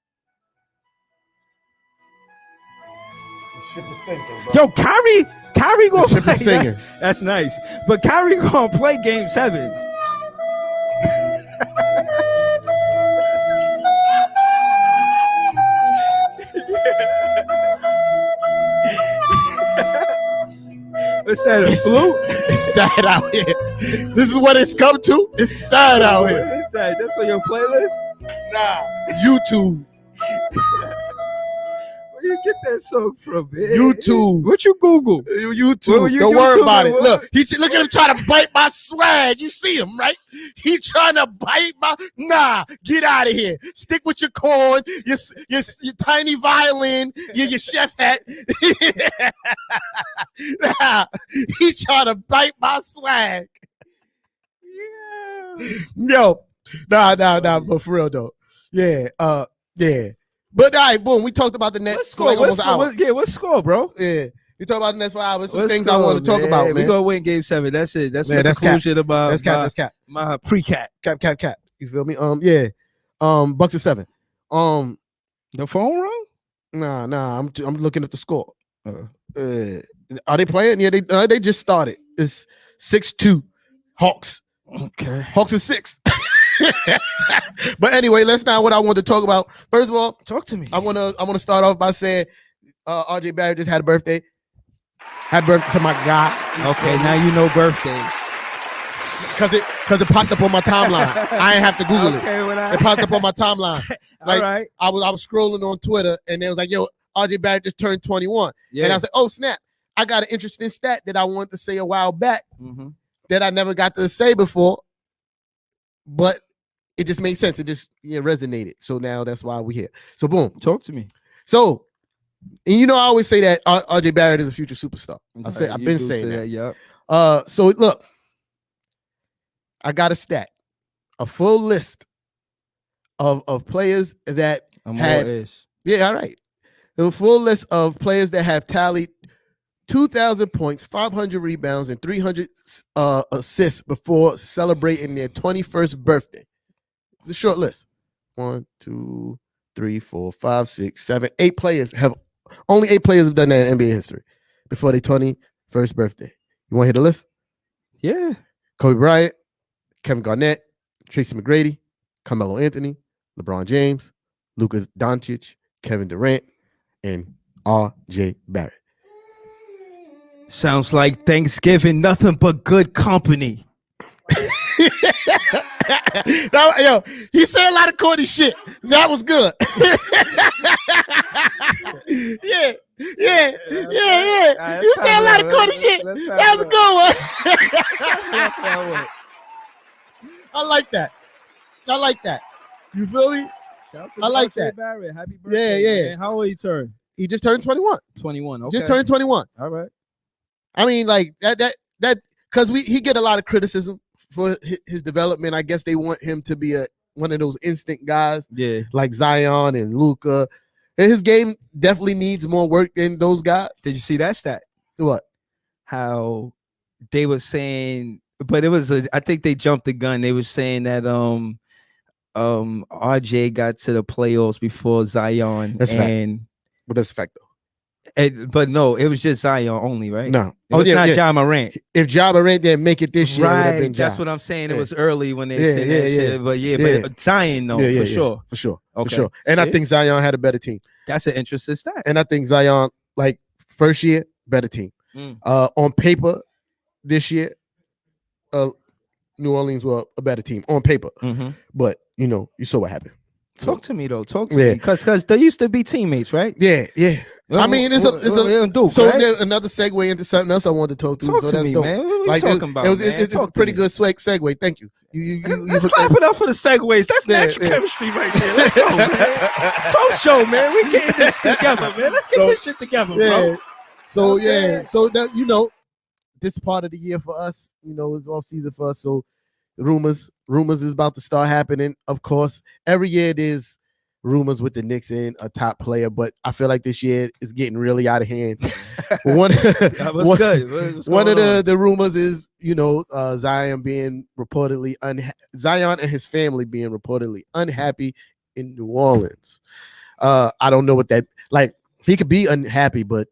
Ship is sinking, bro. Yo, Kyrie, Kyrie gonna ship play. is singing. That's nice. But Kyrie gonna play Game 7. What's that? A flute? It's sad out here. This is what it's come to. It's sad out here. What is that? That's on your playlist? Nah, YouTube. Where you get that song from, man? YouTube. What you Google? YouTube. Well, you Don't worry YouTube about it. it, what? Look, look at him trying to bite my swag. You see him, right? He trying to bite my. Nah, get out of here. Stick with your corn, your tiny violin, your chef hat. Nah, he trying to bite my swag. Yeah. Yo, nah. But for real though, yeah. But all right, boom. We talked about the Nets for like almost an hour. What's score, bro? Yeah. We talked about the Nets for hours. Some What's things score, I want to talk about, man. We gonna win Game 7. That's it. That's Man, my that's conclusion about That's cap. my pre-cat. Cap. You feel me? Yeah. Bucks are 7. The phone rung? Nah. I'm looking at the score. Are they playing? Yeah, they just started. It's 6-2 Hawks. Okay. Hawks is 6. But anyway, that's not what I wanted to talk about. First of all, Talk to me. I wanna start off by saying RJ Barrett just had a birthday. Happy birthday to my guy. Okay, now you know birthdays. Cause it popped up on my timeline. I ain't have to Google it. It popped up on my timeline. Like, all right. I was scrolling on Twitter and it was like, yo, RJ Barrett just turned 21. Yeah. And I was like, oh snap. I got an interesting stat that I wanted to say a while back that I never got to say before. But it just made sense. It just resonated. So now that's why we're here. So boom. Talk to me. So, and you know, I always say that RJ Barrett is a future superstar. I've been saying that. Yeah. So look, I got a stat, a full list of players that had. Yeah, all right. A full list of players that have tallied 2,000 points, 500 rebounds, and 300 assists before celebrating their 21st birthday. It's a short list. 1, 2, 3, 4, 5, 6, 7, 8 players only 8 players have done that in NBA history before their 21st birthday. You want to hear the list? Yeah. Kobe Bryant, Kevin Garnett, Tracy McGrady, Carmelo Anthony, LeBron James, Luka Doncic, Kevin Durant, and RJ Barrett. Sounds like Thanksgiving, nothing but good company. Yo, he said a lot of corny shit. That was good. Yeah. You said a lot of corny shit. That was a good one. I like that. You feel me? I like that. Barrett. Happy birthday. Yeah. Man. How old he turned? He just turned 21. 21. Okay. Just turned 21. All right. I mean, like that because he get a lot of criticism for his development. I guess they want him to be one of those instinct guys, like Zion and Luka. And his game definitely needs more work than those guys. Did you see that stat? What? How they were saying, but it was I think they jumped the gun. They were saying that RJ got to the playoffs before Zion. That's fact. But that's a fact though. But no, it was just Zion only, right? No. It was not Ja Morant. If Ja Morant didn't make it this year, it would have been Ja. That's what I'm saying. It was early when they said that shit. But Zion, though, for sure. For sure. And I think Zion had a better team. That's an interesting stat. And I think Zion, like first year, better team. On paper, this year, New Orleans were a better team on paper. But you saw what happened. Talk to me though. Talk to me, because they used to be teammates, right? Yeah. I mean, there's another segue into something else I wanted to talk to. Talk so to that's me, dope. man. What are you talking about? It's a pretty good segue. Thank you. Let's clap it up for the segues. That's natural chemistry right there. Let's go, man. Talk show, man. We getting this together, man. Let's get this shit together, bro. So that this part of the year for us, is off season for us. So rumors is about to start happening. Of course, every year there's rumors with the Knicks in a top player, but I feel like this year is getting really out of hand. One of the rumors is Zion being reportedly Zion and his family being reportedly unhappy in New Orleans. I don't know what that like. He could be unhappy, but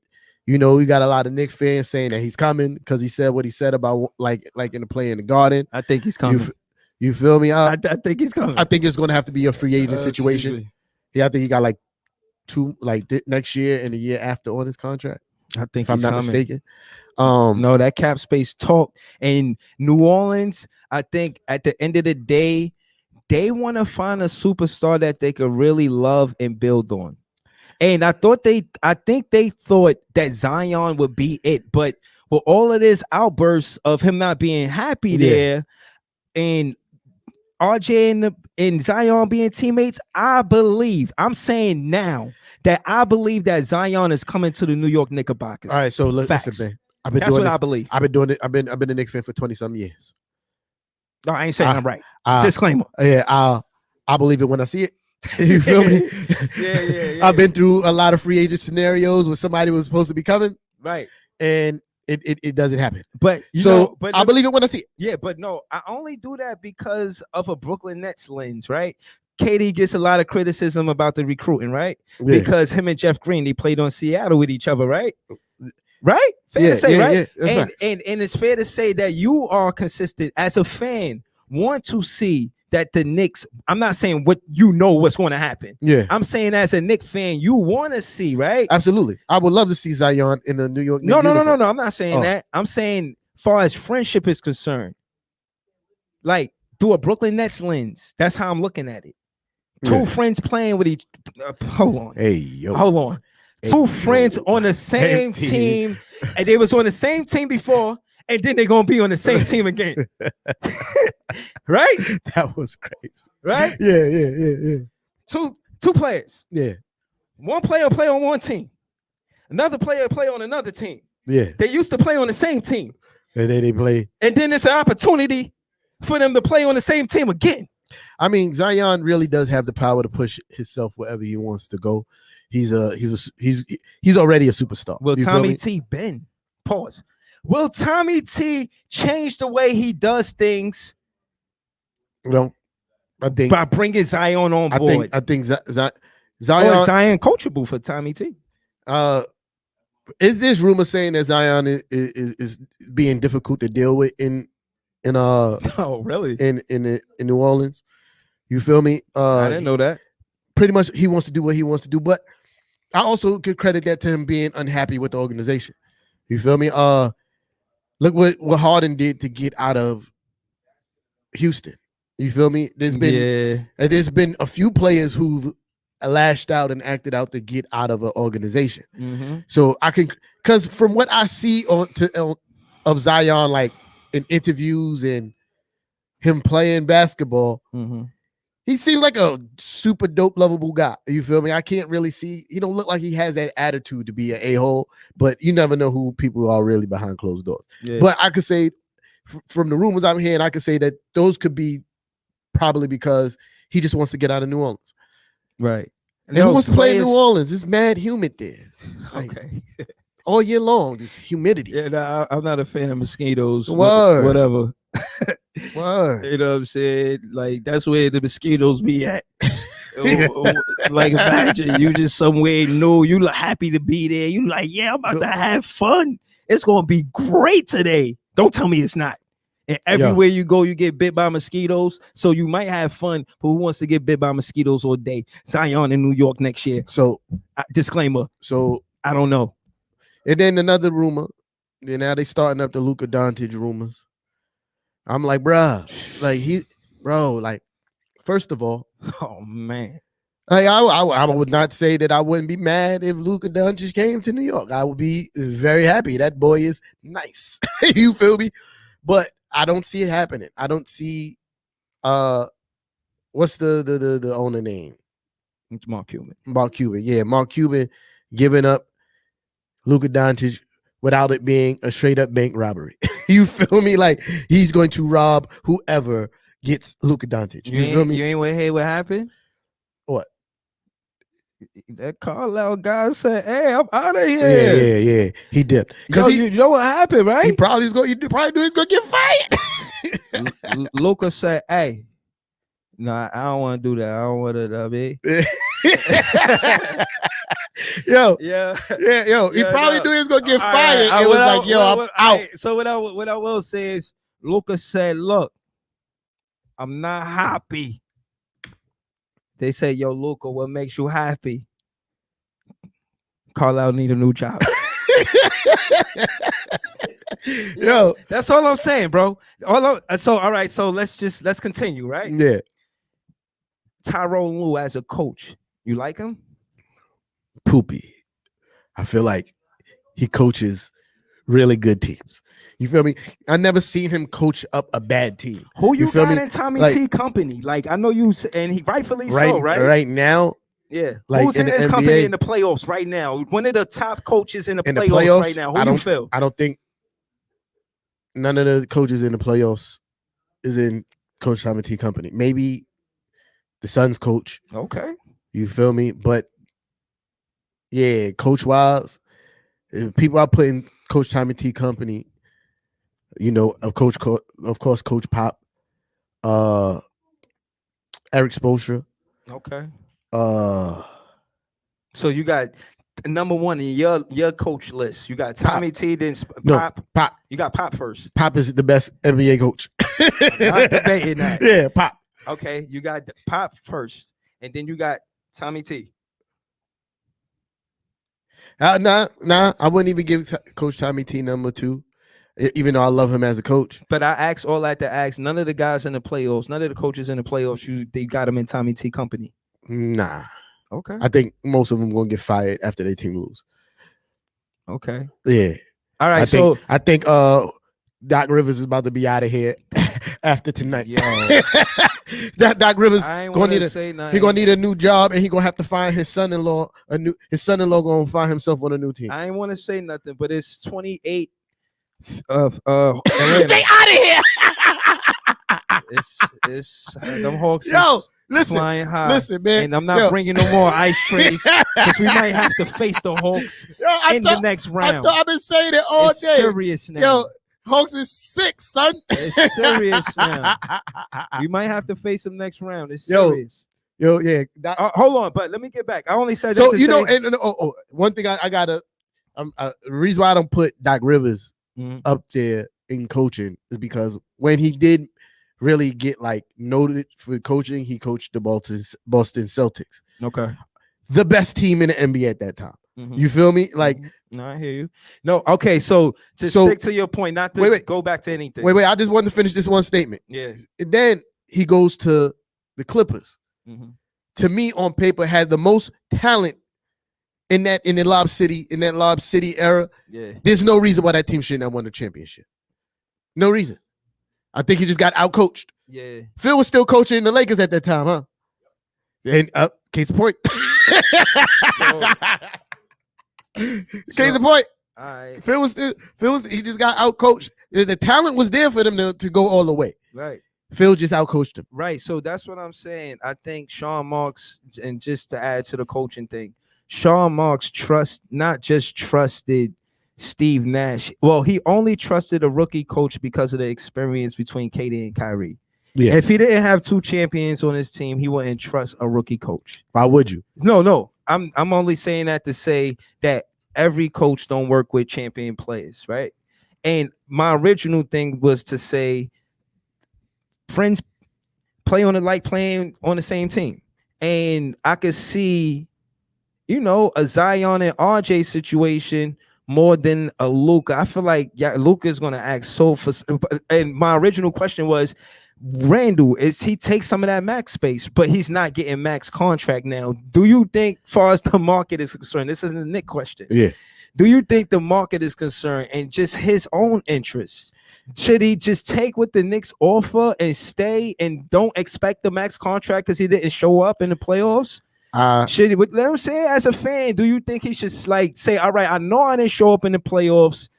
You know, we got a lot of Knicks fans saying that he's coming because he said what he said about like in the play in the Garden. I think he's coming. You feel me? I think he's coming. I think it's going to have to be a free agent situation. Yeah, I think he got like next year and the year after on his contract. I think if I'm not mistaken. No, that cap space talk in New Orleans. I think at the end of the day, they want to find a superstar that they could really love and build on. And I think they thought that Zion would be it, but with all of this outbursts of him not being happy there, and RJ and Zion being teammates, I'm saying now that I believe that Zion is coming to the New York Knickerbockers. All right, so listen, man. That's what I believe. I've been doing it. I've been a Knicks fan for 20-some years. No, I ain't saying I'm right. Disclaimer. Yeah, I believe it when I see it. You feel me? Yeah. I've been through a lot of free agent scenarios where somebody was supposed to be coming, right? And it doesn't happen. But I believe it when I see it. Yeah, but no, I only do that because of a Brooklyn Nets lens, right? KD gets a lot of criticism about the recruiting, right? Yeah. Because him and Jeff Green, they played on Seattle with each other, right? Right? Fair to say, right? Yeah, and it's fair to say that you are consistent as a fan, want to see that the Knicks, I'm not saying what's going to happen. Yeah. I'm saying as a Knicks fan, you want to see, right? Absolutely. I would love to see Zion in the New York Knicks. No. I'm not saying that. I'm saying far as friendship is concerned, like through a Brooklyn Nets lens, that's how I'm looking at it. Two friends playing with each hold on. Hold on. Two friends on the same team, and they was on the same team before, and then they're gonna be on the same team again. Right? That was crazy. Right? Yeah. Two players. Yeah. One player play on one team. Another player play on another team. Yeah. They used to play on the same team. And then they play. And then it's an opportunity for them to play on the same team again. I mean, Zion really does have the power to push himself wherever he wants to go. He's already a superstar. Will Tommy T bend? Pause. Will Tommy T change the way he does things? Well, I think by bringing Zion on board. I think Zion coachable for Tommy T. Is this rumor saying that Zion is being difficult to deal with in oh really in New Orleans? You feel me? I didn't know that. Pretty much, he wants to do what he wants to do, but I also could credit that to him being unhappy with the organization. You feel me? Look what Harden did to get out of Houston. You feel me? There's been a few players who've lashed out and acted out to get out of an organization. Mm-hmm. So I can, because from what I see of Zion, like in interviews and him playing basketball, mm-hmm. he seems like a super dope, lovable guy. You feel me? I can't really see. He don't look like he has that attitude to be an a-hole, but you never know who people are really behind closed doors. Yeah. But I could say from the rumors I'm hearing, I could say that those could be probably because he just wants to get out of New Orleans. Right. And who wants to play in New Orleans? It's mad humid there. Like, okay. All year long, just humidity. Yeah, no, I'm not a fan of mosquitoes. Word. Whatever. Word. You know what I'm saying? Like, that's where the mosquitoes be at. Like, imagine you just somewhere new. You look happy to be there. You like, yeah, I'm about to have fun. It's going to be great today. Don't tell me it's not. And everywhere you go, you get bit by mosquitoes. So you might have fun, but who wants to get bit by mosquitoes all day? Zion in New York next year. So, disclaimer. So, I don't know. And then another rumor. Now they starting up the Luka Doncic rumors. I'm like, bruh, like first of all, oh man, like I would not say that I wouldn't be mad if Luka Doncic came to New York. I would be very happy. That boy is nice. You feel me? But I don't see it happening. I don't see what's the owner name? It's Mark Cuban. Mark Cuban, yeah, Mark Cuban giving up Luka Doncic without it being a straight up bank robbery. You feel me? Like he's going to rob whoever gets Luka Doncic. You feel me? You ain't want to hear what happened? What? That Carlisle guy said, "Hey, I'm out of here." Yeah. He dipped. Because you know what happened, right? He probably is going. You probably knew he's going to get fired. Luka said, "Hey, no, I don't want to do that. I don't want to be." Yo, Yeah. yo, he Yeah, probably no. knew he was gonna get All fired. right, It was what I- like, yo, what- I'm what- out. all right, so what I will say is, Lucas said, "Look, I'm not happy." They say, "Yo, Luca, what makes you happy?" Carlisle need a new job. Yo, That's all I'm saying, bro. So all right, so let's continue, right? yeah, Tyrone Lue as a coach, you like him? poopy. I feel like he coaches really good teams. You feel me? I never seen him coach up a bad team. Who you feel got me? in Tommy Like, T company? Like I know you, and he rightfully so, right? Right now, Yeah. like Who's in in the his company NBA in the playoffs right now? One of the top coaches in the in the playoffs right playoffs, now. Who you feel? I don't think none of the coaches in the playoffs is in Coach Simon T company. Maybe the Suns coach. Okay. You feel me? But yeah, coach wise, people are putting Coach Simon T company. You know, of course, Coach Pop, Eric Spoelstra. Okay. Uh, So you got number one in your coach list. You got Tommy T, then no, Pop. Pop. You got Pop first. Pop is the best NBA coach. Not debating that. Yeah, Pop. Okay, you got Pop first, and then you got Tommy T. Nah, I wouldn't even give Coach Tommy T number 2, even though I love him as a coach. But I asked all that to ask. None of the guys in the playoffs, none of the coaches in the playoffs, they got him in Tommy T company. Nah. Okay. I think most of them gonna get fired after their team lose. Okay. Yeah. All right. I think Doc Rivers is about to be out of here after tonight. Yo. That Doc Rivers gonna need a new job, and he gonna have to find his son-in-law his son-in-law gonna find himself on a new team. I ain't want to say nothing, but it's 28 of Stay out of here. it's them Hawks. Yo, listen, flying high. Listen, man. And I'm not bringing no more ice trays because we might have to face the Hawks in the next round. I've been saying it all day. Serious now. Yo, Hawks is sick, son. It's serious now. We might have to face them next round. It's serious. Yo, yeah. Hold on, but let me get back. I only said so. You know, one thing I gotta. The reason why I don't put Doc Rivers up there in coaching is because when he did really get like noted for coaching, he coached the Boston Celtics. Okay. The best team in the NBA at that time. You feel me? Like, no, I hear you. No, okay. So stick to your point, not to go back to anything. Wait. I just wanted to finish this one statement. Yeah. And then he goes to the Clippers. To me, on paper, had the most talent in that Lob City era. Yeah. There's no reason why that team shouldn't have won the championship. No reason. I think he just got outcoached. Yeah. Phil was still coaching the Lakers at that time, huh? And case in point. Case in point. All right. Phil was he just got outcoached. The talent was there for them to go all the way. Right. Phil just outcoached him. Right. So that's what I'm saying. I think Sean Marks, and just to add to the coaching thing, Sean Marks not just trusted Steve Nash. Well, he only trusted a rookie coach because of the experience between KD and Kyrie. Yeah. If he didn't have 2 champions on his team, he wouldn't trust a rookie coach. Why would you? No. I'm only saying that to say that every coach don't work with champion players, right? And my original thing was to say friends play on playing on the same team. And I could see, a Zion and RJ situation more than a Luka. I feel like Luka is going to act so for. And my original question was, Randall, is he take some of that max space, but he's not getting max contract now. Do you think, far as the market is concerned, this isn't a Nick question. Yeah. Do you think the market is concerned and just his own interests? Should he just take what the Knicks offer and stay and don't expect the max contract because he didn't show up in the playoffs? Should he, let him say, as a fan, do you think he should say, all right, I know I didn't show up in the playoffs,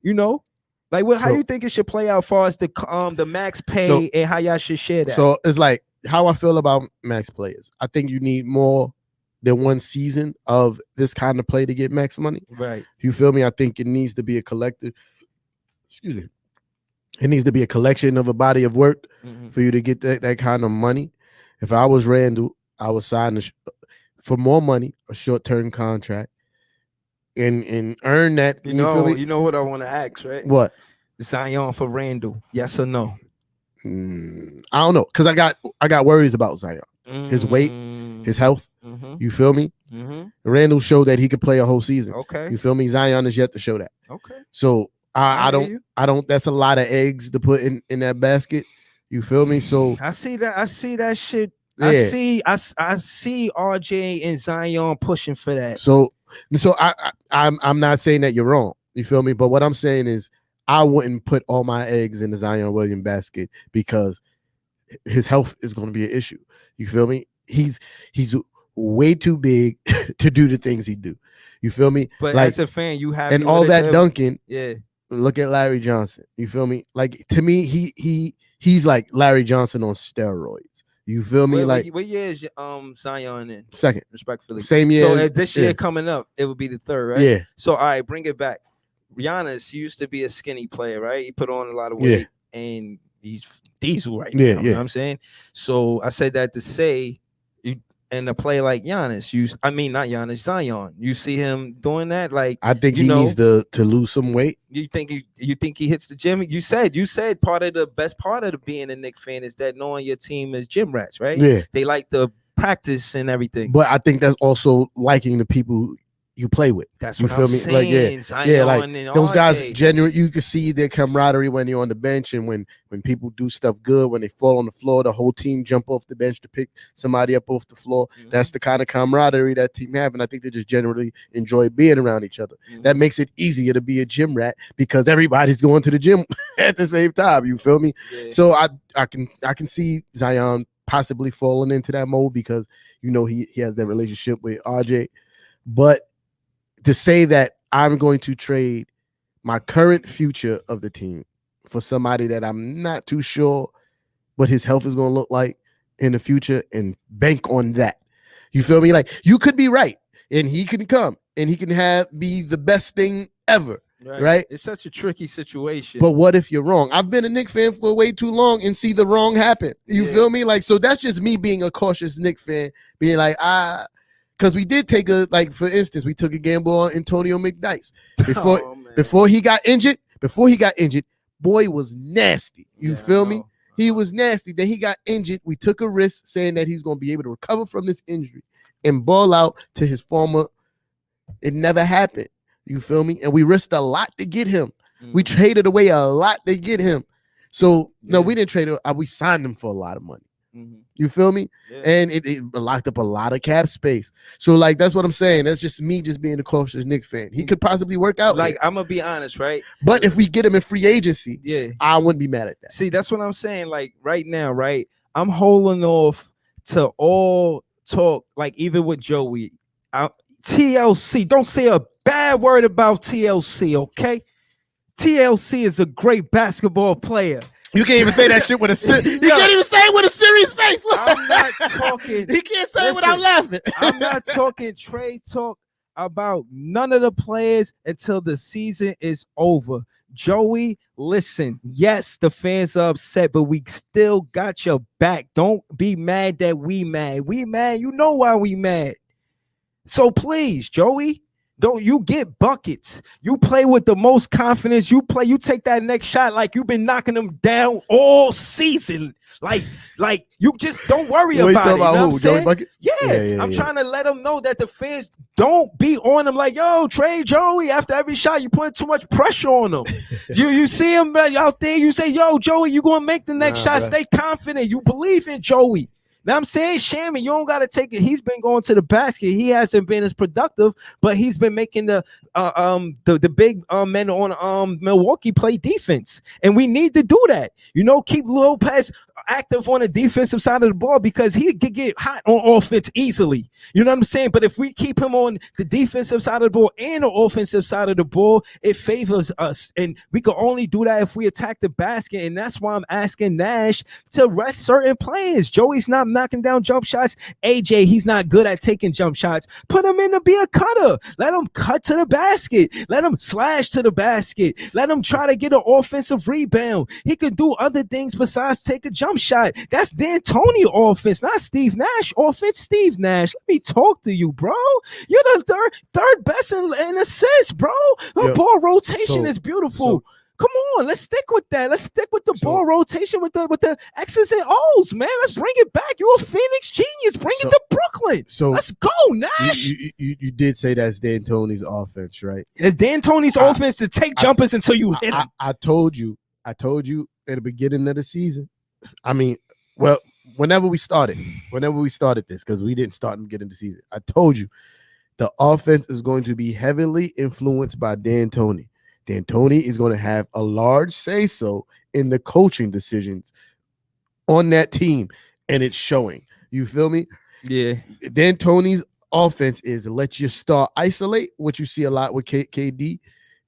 how do you think it should play out as far as the max pay and how y'all should share that? So it's like how I feel about max players. I think you need more than one season of this kind of play to get max money. Right. You feel me? I think it needs to be a collective. Excuse me. It needs to be a collection of a body of work for you to get that kind of money. If I was Randall, I would sign for more money, a short-term contract, and earn that. You feel me? know what I want to ask, right? What? Zion for Randall, yes or no? I don't know, because I got worries about Zion, his weight, his health. You feel me? Randall showed that he could play a whole season. Okay. You feel me? Zion is yet to show that. Okay. So I don't. That's a lot of eggs to put in that basket. You feel me? So I see that shit. Yeah. I see RJ and Zion pushing for that. So I'm not saying that you're wrong. You feel me? But what I'm saying is I wouldn't put all my eggs in the Zion Williams basket because his health is going to be an issue. You feel me? He's way too big to do the things he do. You feel me? But like, as a fan, you have and all that dunking. Yeah. Look at Larry Johnson. You feel me? Like, to me, he's like Larry Johnson on steroids. You feel me? What year is Zion in? Second, respectfully. Same year. So this year coming up, it would be the third, right? Yeah. So all right, bring it back. Giannis used to be a skinny player, right? He put on a lot of weight, and he's diesel right now. You know what I'm saying? So I said that to say, and a player like Giannis, not Giannis, Zion. You see him doing that? Like, I think he needs to lose some weight. You think he hits the gym? You said part of the best part of being a Knicks fan is that knowing your team is gym rats, right? Yeah. They like the practice and everything. But I think that's also liking the people you play with. That's you what feel I'm me? saying. Like, Zion like and those guys RJ. genuine. You can see their camaraderie when you're on the bench, and when people do stuff good, when they fall on the floor, the whole team jump off the bench to pick somebody up off the floor. That's the kind of camaraderie that team have, and I think they just generally enjoy being around each other. That makes it easier to be a gym rat because everybody's going to the gym at the same time. You feel me? Yeah. So I can see Zion possibly falling into that mold because he has that relationship with RJ, but to say that I'm going to trade my current future of the team for somebody that I'm not too sure what his health is going to look like in the future and bank on that. You feel me? Like, you could be right, and he can come and he can be the best thing ever. Right? It's such a tricky situation. But what if you're wrong? I've been a Knicks fan for way too long and see the wrong happen. You feel me? Like, so that's just me being a cautious Knicks fan, being like, because we did take for instance, we took a gamble on Antonio McDyess before he got injured. Boy was nasty. You feel me? He was nasty. Then he got injured. We took a risk saying that he's going to be able to recover from this injury and ball out to his former. It never happened. You feel me? And we risked a lot to get him. We traded away a lot to get him. So no, we didn't trade him. We signed him for a lot of money. You feel me? Yeah. And it locked up a lot of cap space. So like, that's what I'm saying. That's just me just being a cautious Knicks fan. He could possibly work out. Like, I'm gonna be honest, right? But if we get him in free agency, I wouldn't be mad at that. See, that's what I'm saying. Like right now, right? I'm holding off to all talk, like even with Joey. TLC, don't say a bad word about TLC, okay? TLC is a great basketball player. You can't even say that shit with a can't even say it with a serious face. I'm not talking. He can't say it without laughing. I'm not talking trade talk about none of the players until the season is over. Joey, listen, yes, the fans are upset, but we still got your back. Don't be mad that we mad. We mad. You know why we mad. So please, Joey, don't you get buckets. You play with the most confidence. You take that next shot like you've been knocking them down all season. Like you just don't worry about it. You know what I'm saying? Buckets? Yeah, I'm trying to let them know that the fans don't be on them like, yo, trade Joey. After every shot, you put too much pressure on them. you see him out there, you say, yo, Joey, you gonna make the next shot. Bro. Stay confident. You believe in Joey. Now I'm saying, Shammy, you don't gotta take it. He's been going to the basket. He hasn't been as productive, but he's been making the big men on Milwaukee play defense, and we need to do that. Keep Lopez active on the defensive side of the ball because he could get hot on offense easily. You know what I'm saying? But if we keep him on the defensive side of the ball and the offensive side of the ball, it favors us, and we can only do that if we attack the basket. And that's why I'm asking Nash to rest certain players. Joey's not knocking down jump shots. AJ, he's not good at taking jump shots. Put him in to be a cutter. Let him cut to the basket. Let him slash to the basket. Let him try to get an offensive rebound. He could do other things besides take a jump shot. That's D'Antoni offense, not Steve Nash offense. Steve Nash, let me talk to you, bro. You're the third best in assists, bro. The ball rotation is beautiful. Come on, let's stick with that. Let's stick with the ball rotation with the X's and O's, man. Let's bring it back. You're a Phoenix genius. Bring it to Brooklyn. So let's go, Nash. You did say that's D'Antoni's offense, right? It's D'Antoni's offense to take jumpers until you hit him. I told you at the beginning of the season. I mean, well, whenever we started this, because we didn't start in the beginning of the season, I told you the offense is going to be heavily influenced by D'Antoni. D'Antoni is going to have a large say-so in the coaching decisions on that team, and it's showing. You feel me? Yeah. D'Antoni's offense is let your star isolate, which you see a lot with KD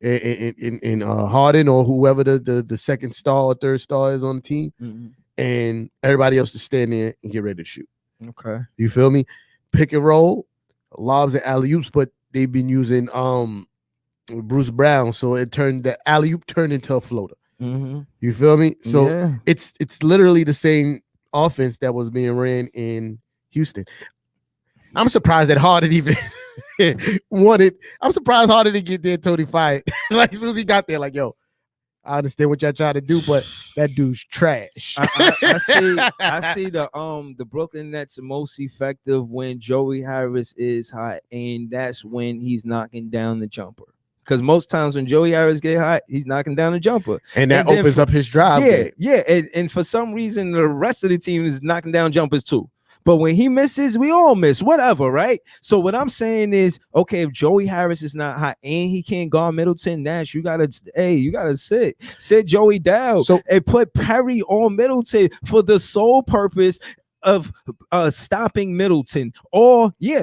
and Harden or whoever the second star or third star is on the team, and everybody else to stand there and get ready to shoot. Okay. You feel me? Pick and roll, lobs and alley-oops, but they've been using Bruce Brown, so the alley-oop turned into a floater. You feel me? So it's literally the same offense that was being ran in Houston. I'm surprised that Harden even wanted. I'm surprised Harden didn't get D'Antoni fired. Like as soon as he got there, like, yo, I understand what y'all trying to do, but that dude's trash. I see the Brooklyn Nets most effective when Joey Harris is hot, and that's when he's knocking down the jumper. Because most times when Joey Harris get hot, he's knocking down the jumper. And that opens up his drive. And for some reason, the rest of the team is knocking down jumpers too. But when he misses, we all miss, whatever, right? So what I'm saying is, okay, if Joey Harris is not hot and he can't guard Middleton, Nash, you gotta sit Joey down and put Perry on Middleton for the sole purpose of stopping Middleton,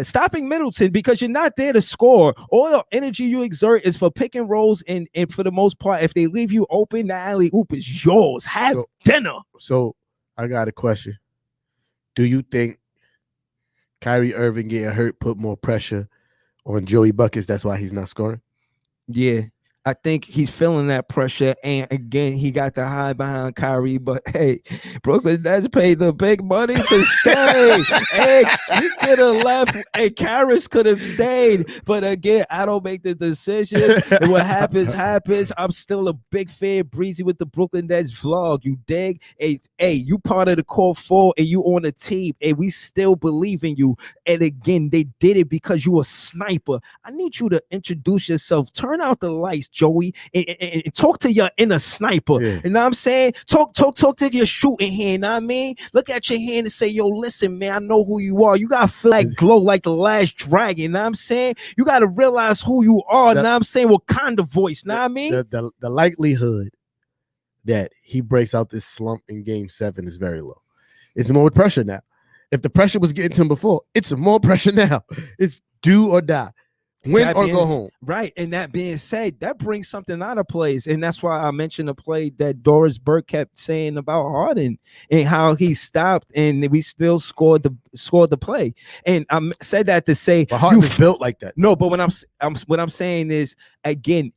stopping Middleton, because you're not there to score. All the energy you exert is for pick and rolls, and for the most part, if they leave you open, the alley-oop is yours. Have dinner. So I got a question. Do you think Kyrie Irving getting hurt put more pressure on Joey Buckets? That's why he's not scoring? Yeah. I think he's feeling that pressure, and again, he got to hide behind Kyrie. But hey, Brooklyn Nets paid the big money to stay. Hey, he could have left. Hey, Karras could have stayed. But again, I don't make the decision. And what happens. I'm still a big fan, Breezy, with the Brooklyn Nets vlog. You dig? Hey, you part of the core four, and you on the team, and we still believe in you. And again, they did it because you a sniper. I need you to introduce yourself. Turn out the lights, Joey, and talk to your inner sniper. You know what I'm saying? Talk to your shooting hand. You know what I mean? Look at your hand and say, yo, listen, man, I know who you are. You got to feel like glow like the last dragon. You know what I'm saying? You got to realize who you are. You know what I'm saying? What kind of voice? You know what I mean? The likelihood that he breaks out this slump in game 7 is very low. It's more pressure now. If the pressure was getting to him before, it's more pressure now. It's do or die. Win or go home. Right. And that being said, that brings something out of plays. And that's why I mentioned a play that Doris Burke kept saying about Harden and how he stopped and we still scored the play. And I said that to say, but Harden is built like that. No, but what I'm saying is, again,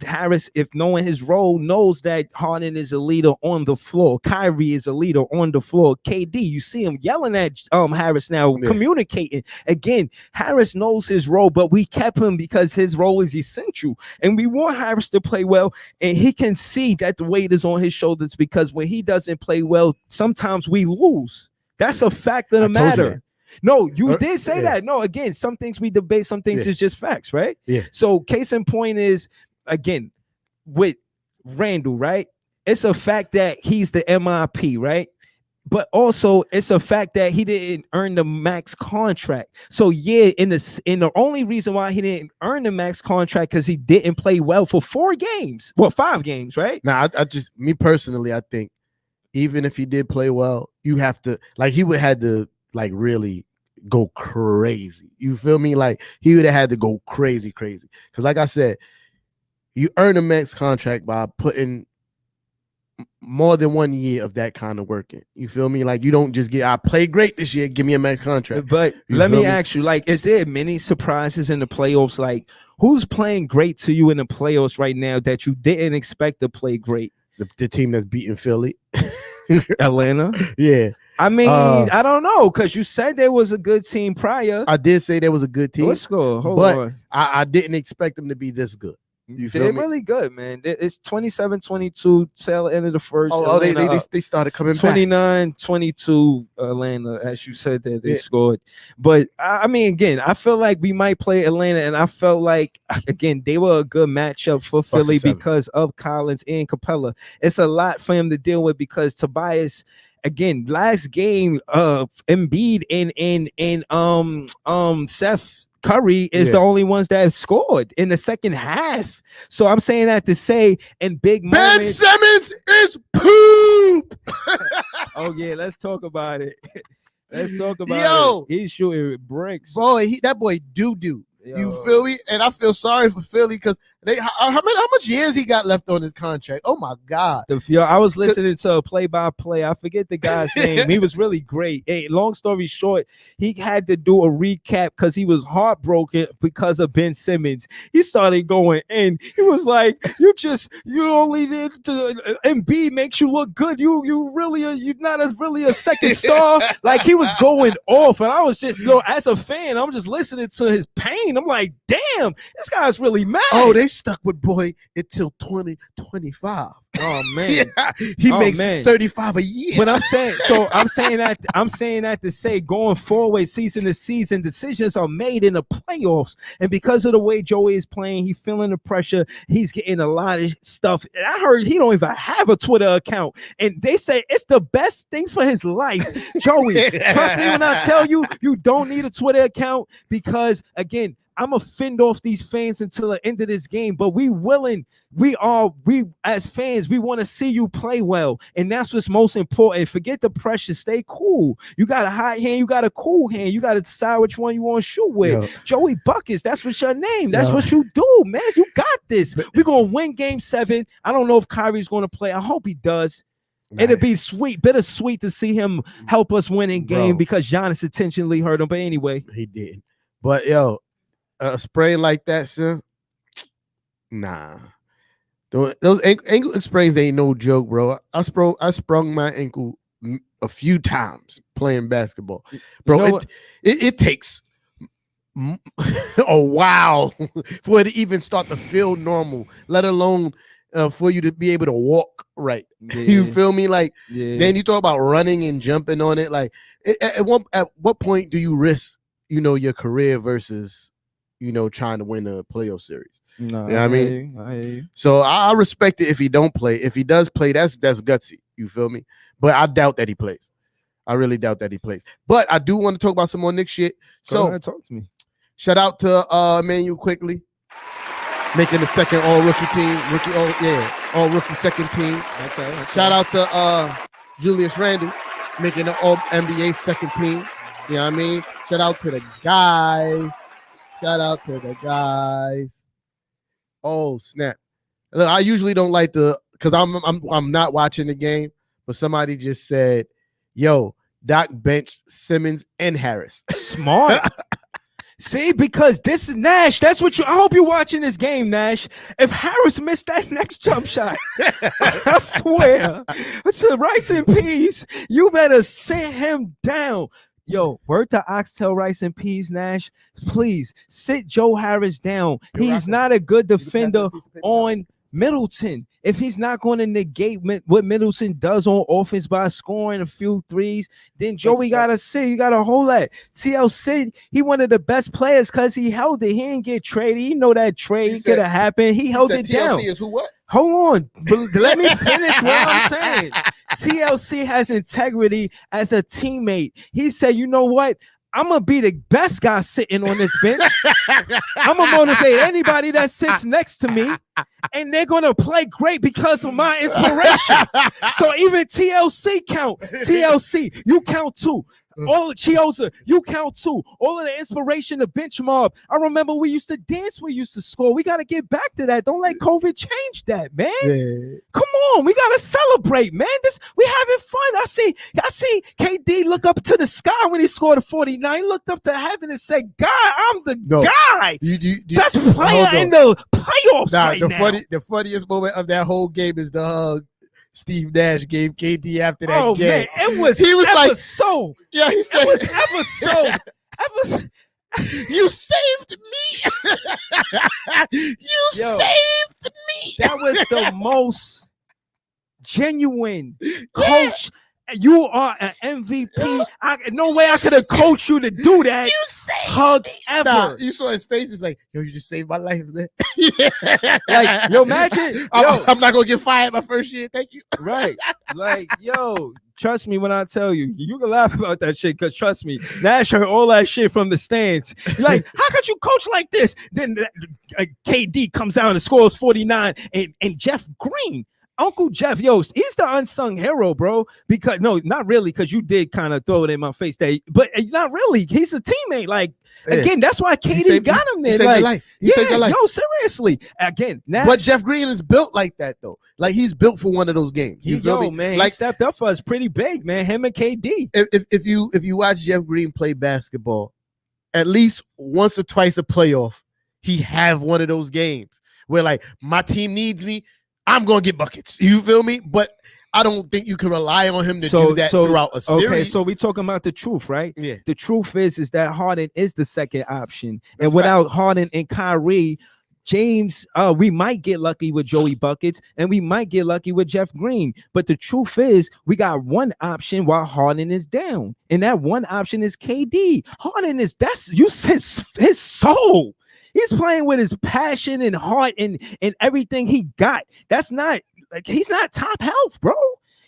Harris, if knowing his role, knows that Harden is a leader on the floor. Kyrie is a leader on the floor. KD, you see him yelling at Harris now, communicating. Again, Harris knows his role, but we kept him because his role is essential. And we want Harris to play well, and he can see that the weight is on his shoulders, because when he doesn't play well, sometimes we lose. That's a fact of the matter. No, you did say that. No, again, some things we debate, some things is just facts, right? Yeah. So case in point is, again, with Randall, right? It's a fact that he's the MIP, right? But also it's a fact that he didn't earn the max contract. So yeah, in the only reason why he didn't earn the max contract because he didn't play well for 5 games, right? Now, I just, me personally, I think even if he did play well, you have to, like, he would have to like really go crazy. You feel me? Like he would have had to go crazy. Because like I said, you earn a max contract by putting more than 1 year of that kind of work in. You feel me? Like you don't just get, I played great this year, give me a max contract. But let me ask you, like, is there many surprises in the playoffs? Like, who's playing great to you in the playoffs right now that you didn't expect to play great? The team that's beating Philly. Atlanta. Yeah. I mean, I don't know, because you said there was a good team prior. I did say there was a good team. Let's go. Hold but on. I didn't expect them to be this good. You feel They're me? really good, man. It's 27-22 tail end of the first. Oh, they started coming back. 29-22 Atlanta, as you said that they scored. But I mean, again, I feel like we might play Atlanta, and I felt like, again, they were a good matchup for Philly because of Collins and Capella. It's a lot for him to deal with because Tobias, again, last game, Embiid and Seth Curry is the only ones that have scored in the second half. So I'm saying that to say in big Ben moments. Simmons is poop. Oh yeah, let's talk about it. Let's talk about it. He's shooting bricks. Boy, that boy doo-doo. You feel me? And I feel sorry for Philly because how much years he got left on his contract? Oh my God. I was listening to a play-by-play. I forget the guy's name. He was really great. Hey, long story short, he had to do a recap because he was heartbroken because of Ben Simmons. He started going in. He was like, you only did to Embiid makes you look good. You're not really a second star. Like he was going off. And I was just, as a fan, I'm just listening to his pain. I'm like, damn, this guy's really mad. Oh, they stuck with boy until 2025. Oh man, he makes 35 a year. But I'm saying that to say, going forward, season to season, decisions are made in the playoffs, and because of the way Joey is playing, he's feeling the pressure. He's getting a lot of stuff. And I heard he don't even have a Twitter account, and they say it's the best thing for his life. Joey, trust me when I tell you, you don't need a Twitter account because, again, I'm gonna fend off these fans until the end of this game, but we as fans, we want to see you play well, and that's what's most important. Forget the pressure, stay cool. You got a hot hand, you got a cool hand, you got to decide which one you want to shoot with. Joey Buckets, that's what's your name. That's what you do, man. You got this. We're gonna win game 7. I don't know if Kyrie's gonna play. I hope he does. It'd be bittersweet to see him help us win in game because Giannis intentionally hurt him. But anyway, he did. But a sprain like that, son. Nah, those ankle sprains ain't no joke, bro. I sprung my ankle a few times playing basketball, bro. It takes a while for it to even start to feel normal, let alone for you to be able to walk right. You feel me? Like then you talk about running and jumping on it. Like at what point do you risk your career versus trying to win a playoff series? No, you know what I mean? I hear you. So I respect it if he don't play. If he does play, that's gutsy. You feel me? But I doubt that he plays. I really doubt that he plays. But I do want to talk about some more Knicks shit. Go ahead, talk to me. Shout out to Emmanuel quickly, making the second all-rookie team. All-rookie second team. Okay. Shout out to Julius Randle, making the all-NBA second team. You know what I mean? Shout out to the guys. Oh snap! Look, I usually don't like because I'm not watching the game, but somebody just said, "Yo, Doc benched Simmons and Harris." Smart. See, because this is Nash. That's what I hope you're watching this game, Nash. If Harris missed that next jump shot, I swear, to rice and peas, you better sit him down. Yo, word to Oxtail, rice and peas, Nash. Please sit Joe Harris down. He's not a good defender on Middleton. If he's not going to negate what Middleton does on offense by scoring a few threes, then Joey got to sit. You got to hold that. TLC, he one of the best players because he held it. He didn't get traded. You know that trade could have happened. He held it down. TLC is who what? Hold on. Let me finish what I'm saying. TLC has integrity as a teammate. He said, you know what? I'm going to be the best guy sitting on this bench. I'm going to motivate anybody that sits next to me, and they're going to play great because of my inspiration. So even TLC count. TLC, you count too. All of Chioza, you count too. All of the inspiration, the bench mob. I remember we used to dance, we used to score. We got to get back to that. Don't let COVID change that, man. Yeah. Come on, we got to celebrate, man. We having fun. I see KD look up to the sky when he scored a 49. He looked up to heaven and said, God, I'm the guy. Best player in the playoffs right now. The funniest moment of that whole game is the hug. Steve Nash gave KD after that Oh game. man, it was. He was ever like, so. yeah, he said, It was ever so. Ever. you saved me. You Yo, saved me. That was the most genuine coach. You are an MVP. No way I could have coached you to do that. You saved hug me. ever. Nah, you saw his face. It's like, yo, you just saved my life, man. Like, yo, imagine. I'm not gonna get fired my first year. Thank you. Right. Like, yo, trust me when I tell you, you can laugh about that shit, because trust me, Nash heard all that shit from the stands. Like, how could you coach like this? Then KD comes out and scores 49, and Jeff Green, Uncle Jeff, yo, he's the unsung hero, bro. Because no, not really, because you did kind of throw it in my face, but not really. He's a teammate. Like, again, that's why KD got him there. He saved your life. He saved your life. No, seriously. Again, Nash, but Jeff Green is built like that, though. Like, he's built for one of those games. You feel me? Man, like, he stepped up for us pretty big, man. Him and KD. If you watch Jeff Green play basketball, at least once or twice a playoff, he have one of those games where, like, my team needs me, I'm gonna get buckets. You feel me? But I don't think you can rely on him to do that throughout a series. Okay, so we talking about the truth, right? Yeah. The truth is that Harden is the second option, and without Harden and Kyrie, James, we might get lucky with Joey Buckets, and we might get lucky with Jeff Green. But the truth is, we got one option while Harden is down, and that one option is KD. Harden is his soul. He's playing with his passion and heart and everything he got. That's not like he's not top health, bro.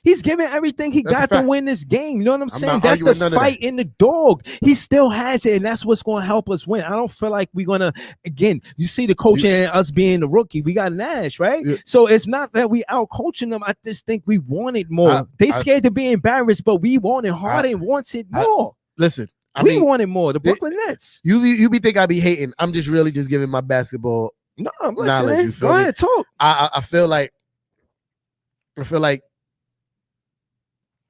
He's giving everything he got to win this game. You know what I'm saying? That's the fight in the dog. He still has it, and that's what's going to help us win. I don't feel like we're going to, again, you see the coaching and us being the rookie. We got Nash, right? Yeah. So it's not that we out coaching them. I just think we wanted more. They scared to be embarrassed, but we wanted. Harden wants it more. Listen. We wanted more. The Brooklyn Nets. You be think I be hating. I'm just really just giving my basketball knowledge. You feel Go me? ahead, talk. I feel like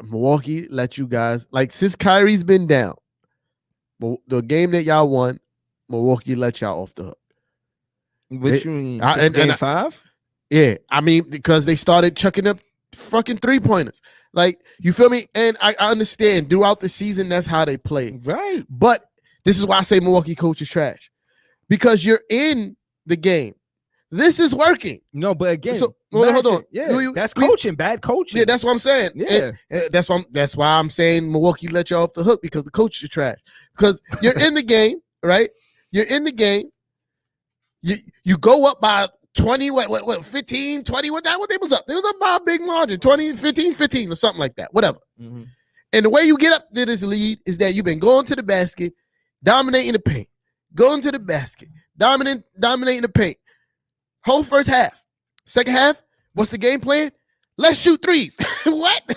Milwaukee let you guys, like, since Kyrie's been down, the game that y'all won, Milwaukee let y'all off the hook. What you mean? Game 5? Yeah, I mean, because they started chucking up fucking 3-pointers. Like, you feel me? And I understand throughout the season that's how they play. Right. But this is why I say Milwaukee coach is trash. Because you're in the game. This is working. No, but again, so, hold on. Yeah, that's coaching, bad coaching. Yeah, that's what I'm saying. Yeah. And that's why I'm saying Milwaukee let you off the hook, because the coach is trash. Because you're in the game, right? You're in the game. You go up by 20, 15, 20, what they was up? They was up by a big margin, 20, 15 or something like that, whatever. Mm-hmm. And the way you get up to this lead is that you've been going to the basket, dominating the paint, going to the basket, dominating the paint. Whole first half. Second half, what's the game plan? Let's shoot threes. What?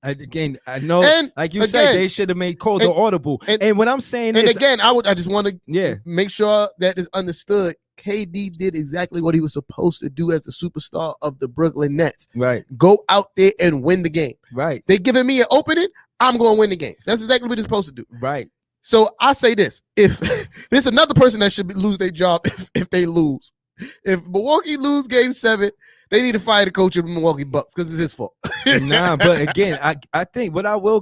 Again, I know, like you said, they should have made Calder audible. And what I'm saying is, again, I just want to make sure that is understood. KD did exactly what he was supposed to do as the superstar of the Brooklyn Nets. Right. Go out there and win the game. Right. They giving me an opening, I'm going to win the game. That's exactly what they're supposed to do. Right. So I say this: if there's another person that should lose their job if they lose, if Milwaukee lose Game 7, they need to fire the coach of the Milwaukee Bucks because it's his fault. Nah, but again, I think what I will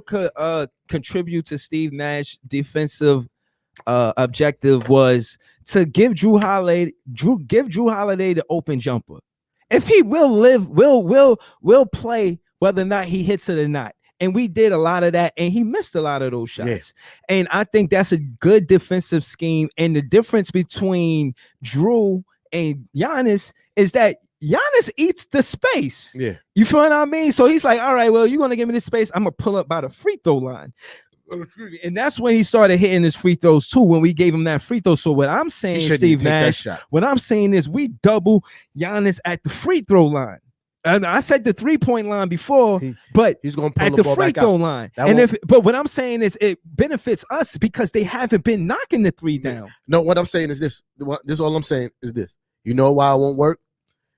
contribute to Steve Nash's defensive objective was to give Drew Holiday the open jumper. If he will play whether or not he hits it or not. And we did a lot of that, and he missed a lot of those shots. Yes. And I think that's a good defensive scheme. And the difference between Drew and Giannis is that Giannis eats the space. Yeah. You feel what I mean? So he's like, all right, well, you're going to give me this space. I'm going to pull up by the free throw line. And that's when he started hitting his free throws too, when we gave him that free throw. So what I'm saying, Steve Nash, what I'm saying is we double Giannis at the free throw line. And I said the 3-point line before, but he's going to pull at the free throw line. But what I'm saying is it benefits us because they haven't been knocking the three down. No, what I'm saying is this. This all I'm saying is this. You know why it won't work?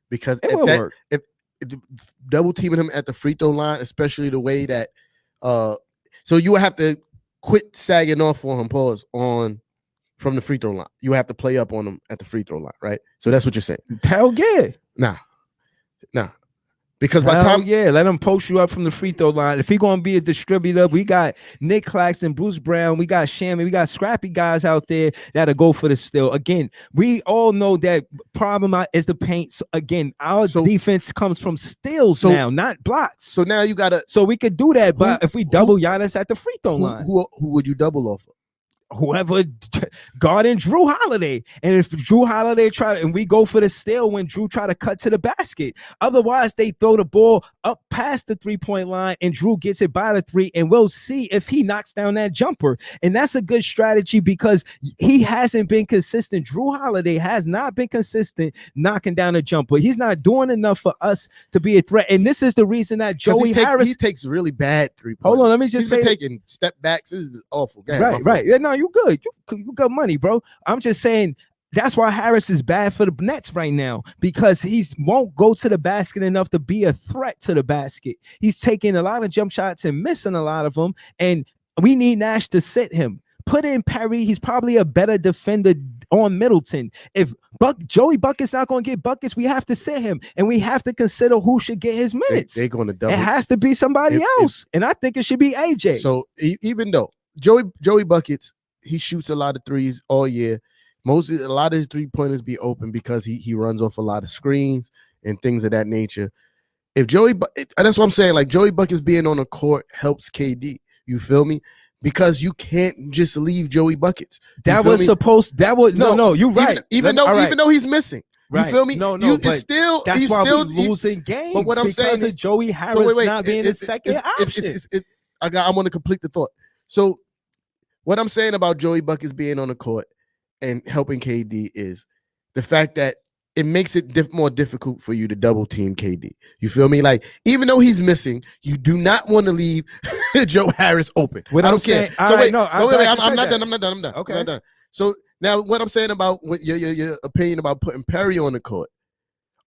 Because if double teaming him at the free throw line, especially the way that so you would have to quit sagging off for him, from the free throw line. You have to play up on him at the free throw line, right? So that's what you're saying. Hell yeah. Nah. Because by the time let him post you up from the free throw line. If he gonna be a distributor, we got Nick Claxton, Bruce Brown, we got Shammy, we got scrappy guys out there that'll go for the steal. Again, we all know that problem is the paint. So again, our defense comes from steals now, not blocks. So now you gotta. So we could do that, but if we double Giannis at the free throw line, who would you double off of? Whoever guarding Drew Holiday. And if Drew Holiday and we go for the steal when Drew try to cut to the basket. Otherwise, they throw the ball up past the 3-point line and Drew gets it by the 3, and we'll see if he knocks down that jumper. And that's a good strategy because he hasn't been consistent. Drew Holiday has not been consistent knocking down a jumper. He's not doing enough for us to be a threat. And this is the reason that Joey Harris... He takes really bad 3-pointers. Hold on, let me just say... He's been taking step backs. This is awful. Right. Yeah, no, you good. You got money, bro. I'm just saying that's why Harris is bad for the Nets right now, because he won't go to the basket enough to be a threat to the basket. He's taking a lot of jump shots and missing a lot of them, and we need Nash to sit him. Put in Perry. He's probably a better defender on Middleton. If Joey Bucket's not going to get buckets, we have to sit him, and we have to consider who should get his minutes. They're going to double. It has to be somebody else, and I think it should be AJ. So even though Joey Buckets, he shoots a lot of threes all year. A lot of his 3-pointers be open because he runs off a lot of screens and things of that nature. If that's what I'm saying. Like Joey Buckets being on the court helps KD. You feel me? Because you can't just leave Joey Buckets. No, you're right. Even though he's missing. Right. You feel me? No, he's still losing games. But what I'm saying is Joey Harris not being the second option. I want to complete the thought. So what I'm saying about Joey Buckets being on the court and helping KD is the fact that it makes it more difficult for you to double team KD. You feel me? Like, even though he's missing, you do not want to leave Joe Harris open. I don't care. So wait, I'm not done. I'm done. Okay. I'm not done. So now what I'm saying about your opinion about putting Perry on the court,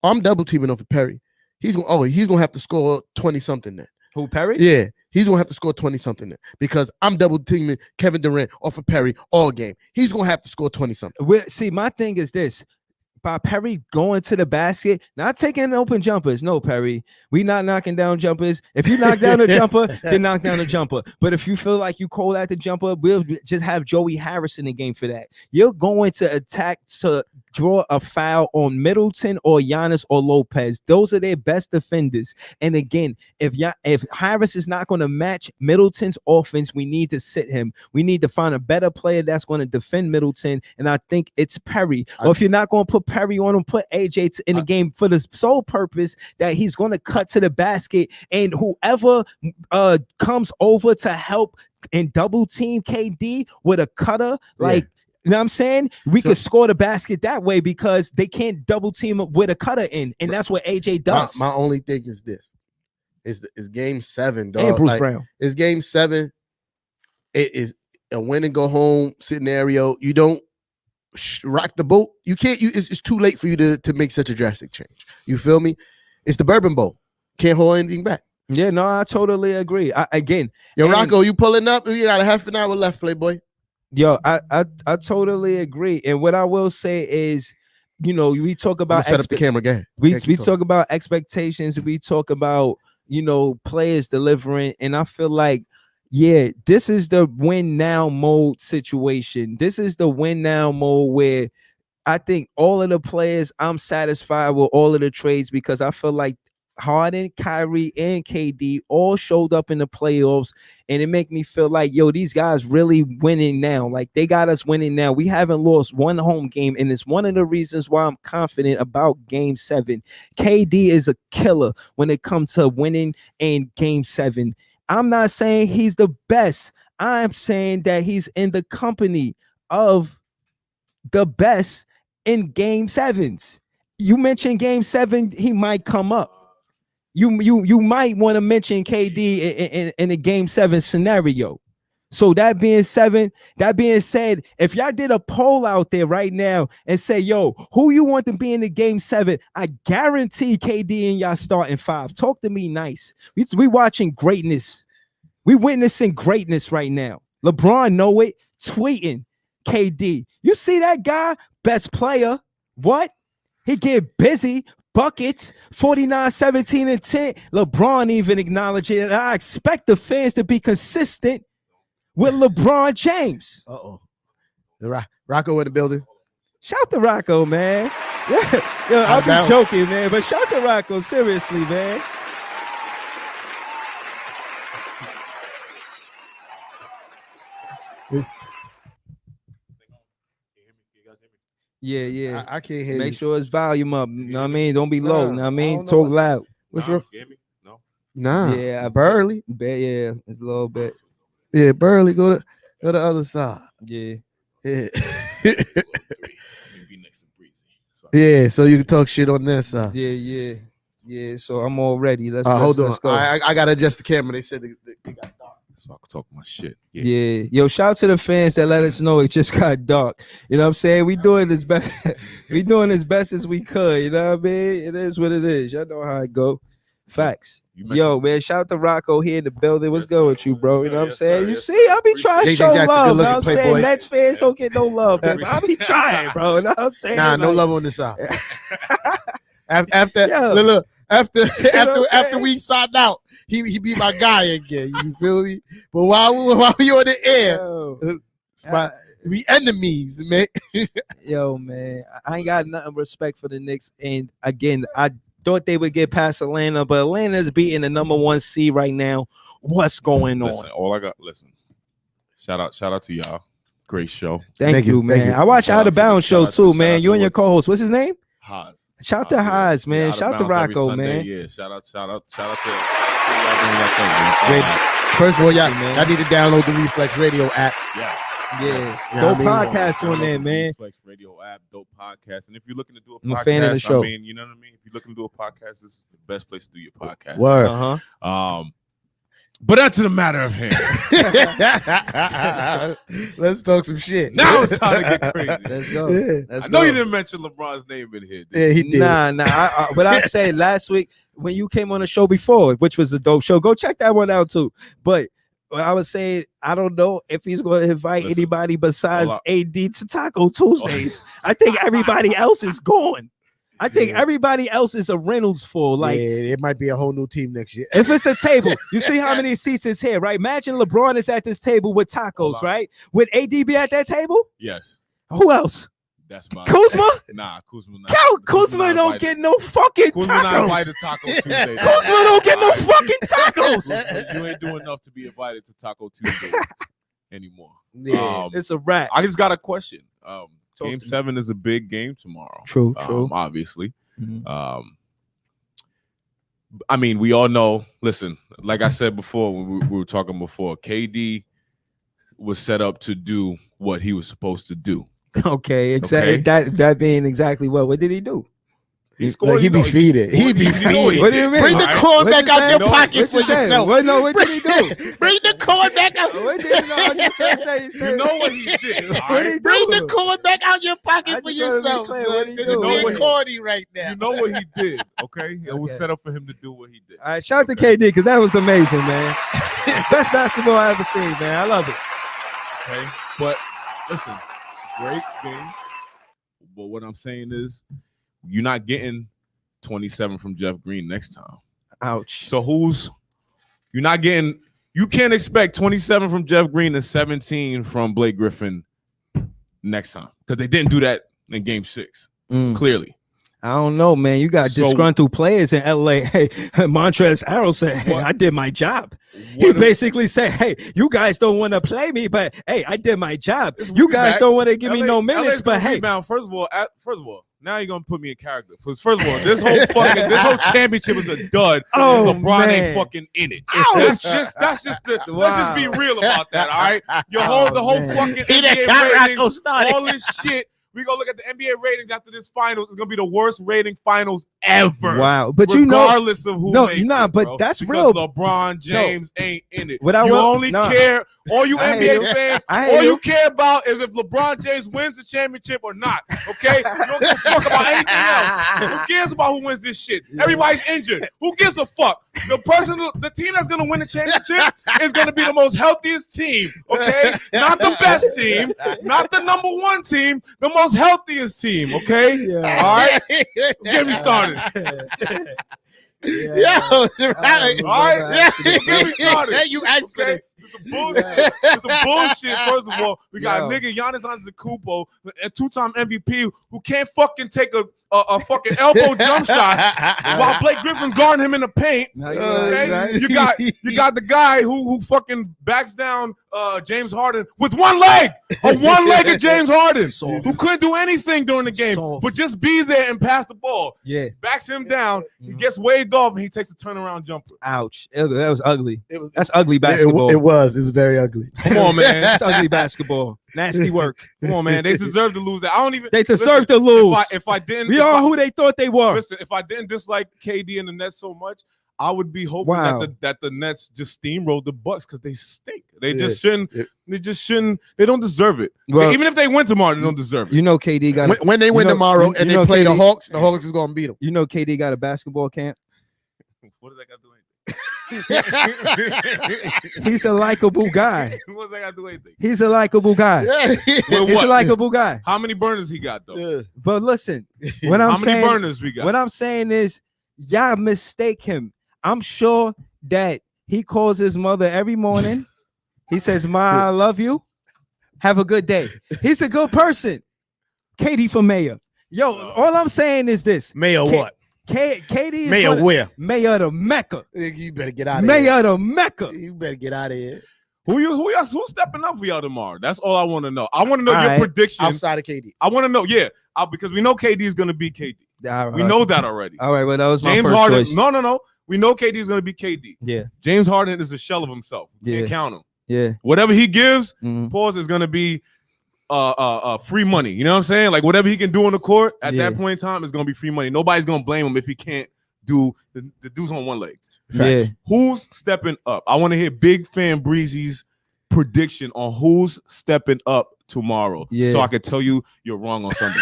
I'm double teaming off of Perry. He's gonna have to score 20 something then. Who, Perry? Yeah. He's going to have to score 20-something because I'm double teaming Kevin Durant off of Perry all game. He's going to have to score 20-something. See, my thing is this. By Perry going to the basket, not taking open jumpers. No, Perry, we not knocking down jumpers. If you knock down a jumper, then knock down a jumper. But if you feel like you call at the jumper, we'll just have Joey Harris in the game for that. You're going to attack to draw a foul on Middleton or Giannis or Lopez. Those are their best defenders. And again, if Harris is not going to match Middleton's offense, we need to sit him. We need to find a better player that's going to defend Middleton. And I think it's Perry. Or if you're not going to put Perry on him, put AJ in the game for the sole purpose that he's going to cut to the basket, and whoever comes over to help and double team KD with a cutter, you know what I'm saying? We could score the basket that way because they can't double team with a cutter in, and that's what AJ does. My only thing is this: is Game 7, dog. And Bruce Brown. It's Game 7. It is a win and go home scenario. You don't rock the boat. You can't. It's too late for you to make such a drastic change. You feel me? It's the Bourbon Bowl. Can't hold anything back. Yeah, no, I totally agree. Rocco, you pulling up? You got a half an hour left, Playboy. Yo, I totally agree. And what I will say is, we talk about set up the camera again. We talk about expectations. We talk about, players delivering. And I feel like, this is the win now mode situation. This is the win now mode where I think all of the players, I'm satisfied with all of the trades because I feel like Harden, Kyrie, and KD all showed up in the playoffs, and it make me feel like, these guys really winning now. Like, they got us winning now. We haven't lost one home game, and it's one of the reasons why I'm confident about Game 7. KD is a killer when it comes to winning in Game 7. I'm not saying he's the best. I'm saying that he's in the company of the best in Game 7s. You mentioned Game 7, he might come up. You might want to mention KD in a Game 7 scenario. So that being said, if y'all did a poll out there right now and say, who you want to be in the Game 7, I guarantee KD and y'all starting 5. Talk to me nice. We watching greatness. We witnessing greatness right now. LeBron know it, tweeting KD. You see that guy? Best player. What? He get busy. buckets, 49, 17, and 10. LeBron even acknowledged it. And I expect the fans to be consistent with LeBron James. Uh-oh. Rocco in the building. Shout to Rocco, man. Yeah, yo, I'll be joking, man, but shout to Rocco, seriously, man. Yeah. I can't hear Make you. sure it's volume up. You know what I mean? Don't be low. You know what I mean? Talk loud. What's wrong? No. Nah. Yeah, Burley. Yeah, it's a little bit. Yeah, Burley. Go to the other side. Yeah. Yeah. Yeah, so you can talk shit on this side. Yeah. So I'm all ready. Let's hold on. Let's go. I gotta adjust the camera. They said they got dark. So I can talk my shit. Yeah. Yo, shout out to the fans that let us know it just got dark. You know what I'm saying? We doing as best we doing as best as we could. You know what I mean? It is what it is. Y'all know how it go. Facts. Yo, man, shout out to Rocco here in the building. What's good with you, bro? You know what I'm saying? You see, I be trying to show love. You know what I'm saying? Nets fans don't get no love, man. I be trying, bro. You know what I'm saying? Nah, no love on this side. After we signed out, he be my guy again. You feel me? But while we on the air, we enemies, man. Yo, man, I ain't got nothing respect for the Knicks. And again, I thought they would get past Atlanta, but Atlanta's beating the number 1 seed right now. What's going on? Listen, shout out to y'all. Great show. Thank you, man. I watch Out of Bounds show too, man. You and your co-host. What's his name? Haas. Shout to Haas, man. Shout to Rocco, man. Yeah, shout out to y'all. First of all, y'all need to download the Reflex Radio app. Yeah. Dope podcast on there, man. Reflex Radio app, dope podcast. And if you're looking to do a podcast, I'm a fan of the show. I mean, you know what I mean? If you're looking to do a podcast, this is the best place to do your podcast. Word. But that's the matter of him. Let's talk some shit. Now it's time to get crazy. Let's go. Yeah. I know you didn't mention LeBron's name in here. Yeah, he did. Nah. But I said last week when you came on the show before, which was a dope show, go check that one out too. But I was saying, I don't know if he's going to invite anybody besides AD to Taco Tuesdays. I think everybody else is gone. I think everybody else is a Reynolds full. Like, it might be a whole new team next year. If it's a table, you see how many seats is here, right? Imagine LeBron is at this table with tacos, right? Would AD be at that table? Yes. Who else? That's fine. Kuzma? Nah, Kuzma. Kuzma don't get no fucking Kuzma not tacos. invited to Taco Tuesday. Kuzma don't get no fucking tacos. You ain't doing enough to be invited to Taco Tuesday anymore. Yeah, it's a wrap. I just got a question. Game 7 is a big game tomorrow. True. Obviously. Mm-hmm. I mean, we all know. Listen, like I said before, when we were talking before, KD was set up to do what he was supposed to do. Okay, exactly. That being exactly what did he do? He scored. He be feeding. He be feeding. What do you mean? Bring the corn back out your pocket for yourself. What did he do? Bring the corn back out. What did he do? You know what he did. Bring the corn back out your pocket for yourself. You're being corny right now. You know what he did. Okay, it was set up for him to do what he did. All right, shout out to KD because that was amazing, man. Best basketball I ever seen, man. I love it. Okay, but listen, great game. But what I'm saying is, you're not getting 27 from Jeff Green next time. Ouch. So you're not getting, you can't expect 27 from Jeff Green and 17 from Blake Griffin next time because they didn't do that in game 6. Clearly. I don't know, man. You got disgruntled players in LA. Hey, Montrezl Harrell said, hey, I did my job. He basically said, hey, you guys don't want to play me, but hey, I did my job. You guys don't want to give me no minutes, but hey. First of all, now you're gonna put me in character. First of all, this whole championship is a dud. LeBron ain't fucking in it. Let's just be real about that. All right, the whole fucking NBA ratings, all this shit. We gonna look at the NBA ratings after this finals. It's gonna be the worst rating finals ever. Wow, but regardless of who makes it, but bro. that's because real. LeBron James ain't in it. You only care All you I hear NBA you. fans, I hear all you. you care about is if LeBron James wins the championship or not. Okay, you don't give a fuck about anything else. Who cares about who wins this shit? Everybody's injured. Who gives a fuck? The team that's gonna win the championship is gonna be the most healthiest team. Okay, not the best team, not the number one team, the most healthiest team. Okay, Yeah. all right. Get me started. Yo, right. All right, get me started. You asked for Okay, this. it's some bullshit. It's some bullshit. First of all, we got Yo. nigga Giannis Antetokounmpo, a two-time MVP, who can't fucking take a fucking elbow jump shot while Blake Griffin's guarding him in the paint. No, Okay, right. you got the guy who fucking backs down James Harden with one leg, a one-legged James Harden Soft. who couldn't do anything during the game, Soft. but just be there and pass the ball. Yeah. Backs him down, he gets waved off, and he takes a turnaround jumper. Ouch. That was ugly. It was- That's ugly basketball. It was. It's very ugly. Come on, man. That's ugly basketball. Nasty work. Come on, man. They deserve to lose that. I don't even. They deserve to lose. If I didn't, We if are I- who they thought they were. Listen, if I didn't dislike KD and the Nets so much, I would be hoping Wow. that the Nets just steamrolled the Bucks because they stink. They Yeah. just shouldn't. Yeah. They just shouldn't. They don't deserve it. Well- Even if they win tomorrow, they don't deserve it. You know KD got When they win know- tomorrow you and know they play the KD Hawks is gonna beat them. You know KD got a basketball camp. What does that got to do He's a likable guy. anything? What does that got to do anything? He's a likable guy. With He's what? a likable guy. How many burners he got though? Yeah. But listen, when I'm How many saying burners we got? what I'm saying is y'all mistake him. I'm sure that he calls his mother every morning. He says, "Ma, I love you. Have a good day." He's a good person. Katie for mayor. Yo, all I'm saying is this. Mayor what? Katie is Mayor where? mayor of the Mecca. You better get out of Mayor here. of the Mecca. You better get out of here. Who's stepping up for y'all tomorrow? That's all I want to know. I want to know All your right. prediction. Outside of KD. I want to know, because we know KD is going to be KD. All We right. know that already. All right, well, that was my James first Harden. choice. No. We know KD is going to be KD. Yeah, James Harden is a shell of himself. You can't Yeah. count him. yeah. Whatever he gives, Mhm. pause is going to be free money. You know what I'm saying? Like whatever he can do on the court at Yeah. that point in time is going to be free money. Nobody's going to blame him if he can't do the dude's on one leg. Facts. Who's stepping up? I want to hear Big Fan Breezy's prediction on who's stepping up tomorrow, Yeah. so I can tell you you're wrong on Sunday.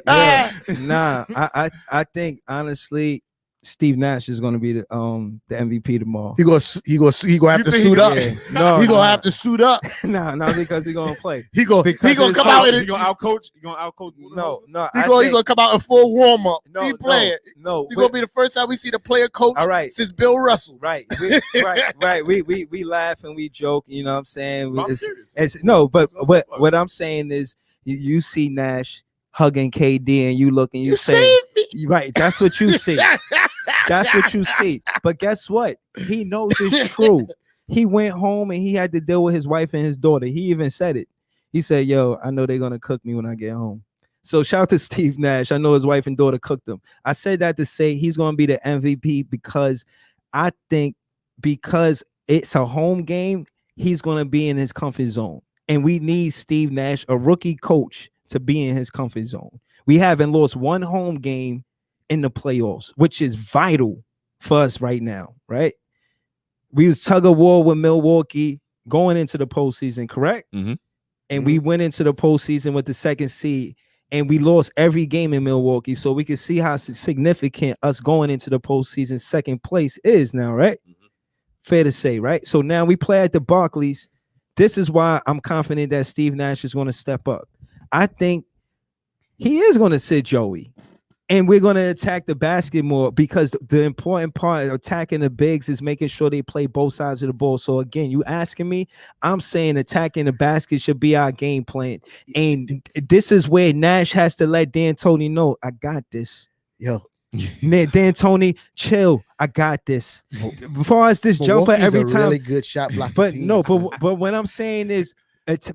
Yeah. Nah, I think honestly, Steve Nash is going to be the MVP tomorrow. He gonna have You to think suit he- up. Yeah. No, He gonna nah. have to suit up. Nah, not because he's gonna play. He gonna Because come it's- out in You it. gonna outcoach? You gonna outcoach? No. He gonna come out in full warm up. No, He playing. No. He gonna be the first time we see the player coach All right. since Bill Russell. Right. Right. We laugh and we joke. You know what I'm saying? I'm It's- serious. It's no, but That's what the fuck. what I'm saying is you see Nash hugging KD and you look and You say, saved me. right, that's what you see. That's what you see. But guess what? He knows it's true. He went home and he had to deal with his wife and his daughter. He even said it. He said, "Yo, I know they're gonna cook me when I get home." So shout out to Steve Nash. I know his wife and daughter cooked him. I said that to say he's gonna be the MVP because I think because it's a home game, he's gonna be in his comfort zone. And we need Steve Nash, a rookie coach, to be in his comfort zone. We haven't lost one home game in the playoffs, which is vital for us right now, right? We was tug of war with Milwaukee going into the postseason, correct? Mhm. And we went into the postseason with the second seed, and we lost every game in Milwaukee. So we can see how significant us going into the postseason second place is now, right? Fair to say, right? So now we play at the Barclays. This is why I'm confident that Steve Nash is going to step up. I think he is going to sit Joey. And we're going to attack the basket more because the important part of attacking the bigs is making sure they play both sides of the ball. So again, you asking me, I'm saying attacking the basket should be our game plan. And this is where Nash has to let D'Antoni know, I got this. Yo, D'Antoni, chill. I got this. As far as this jumper Milwaukee's every a time. really good shot blocking But team. no, but what I'm saying is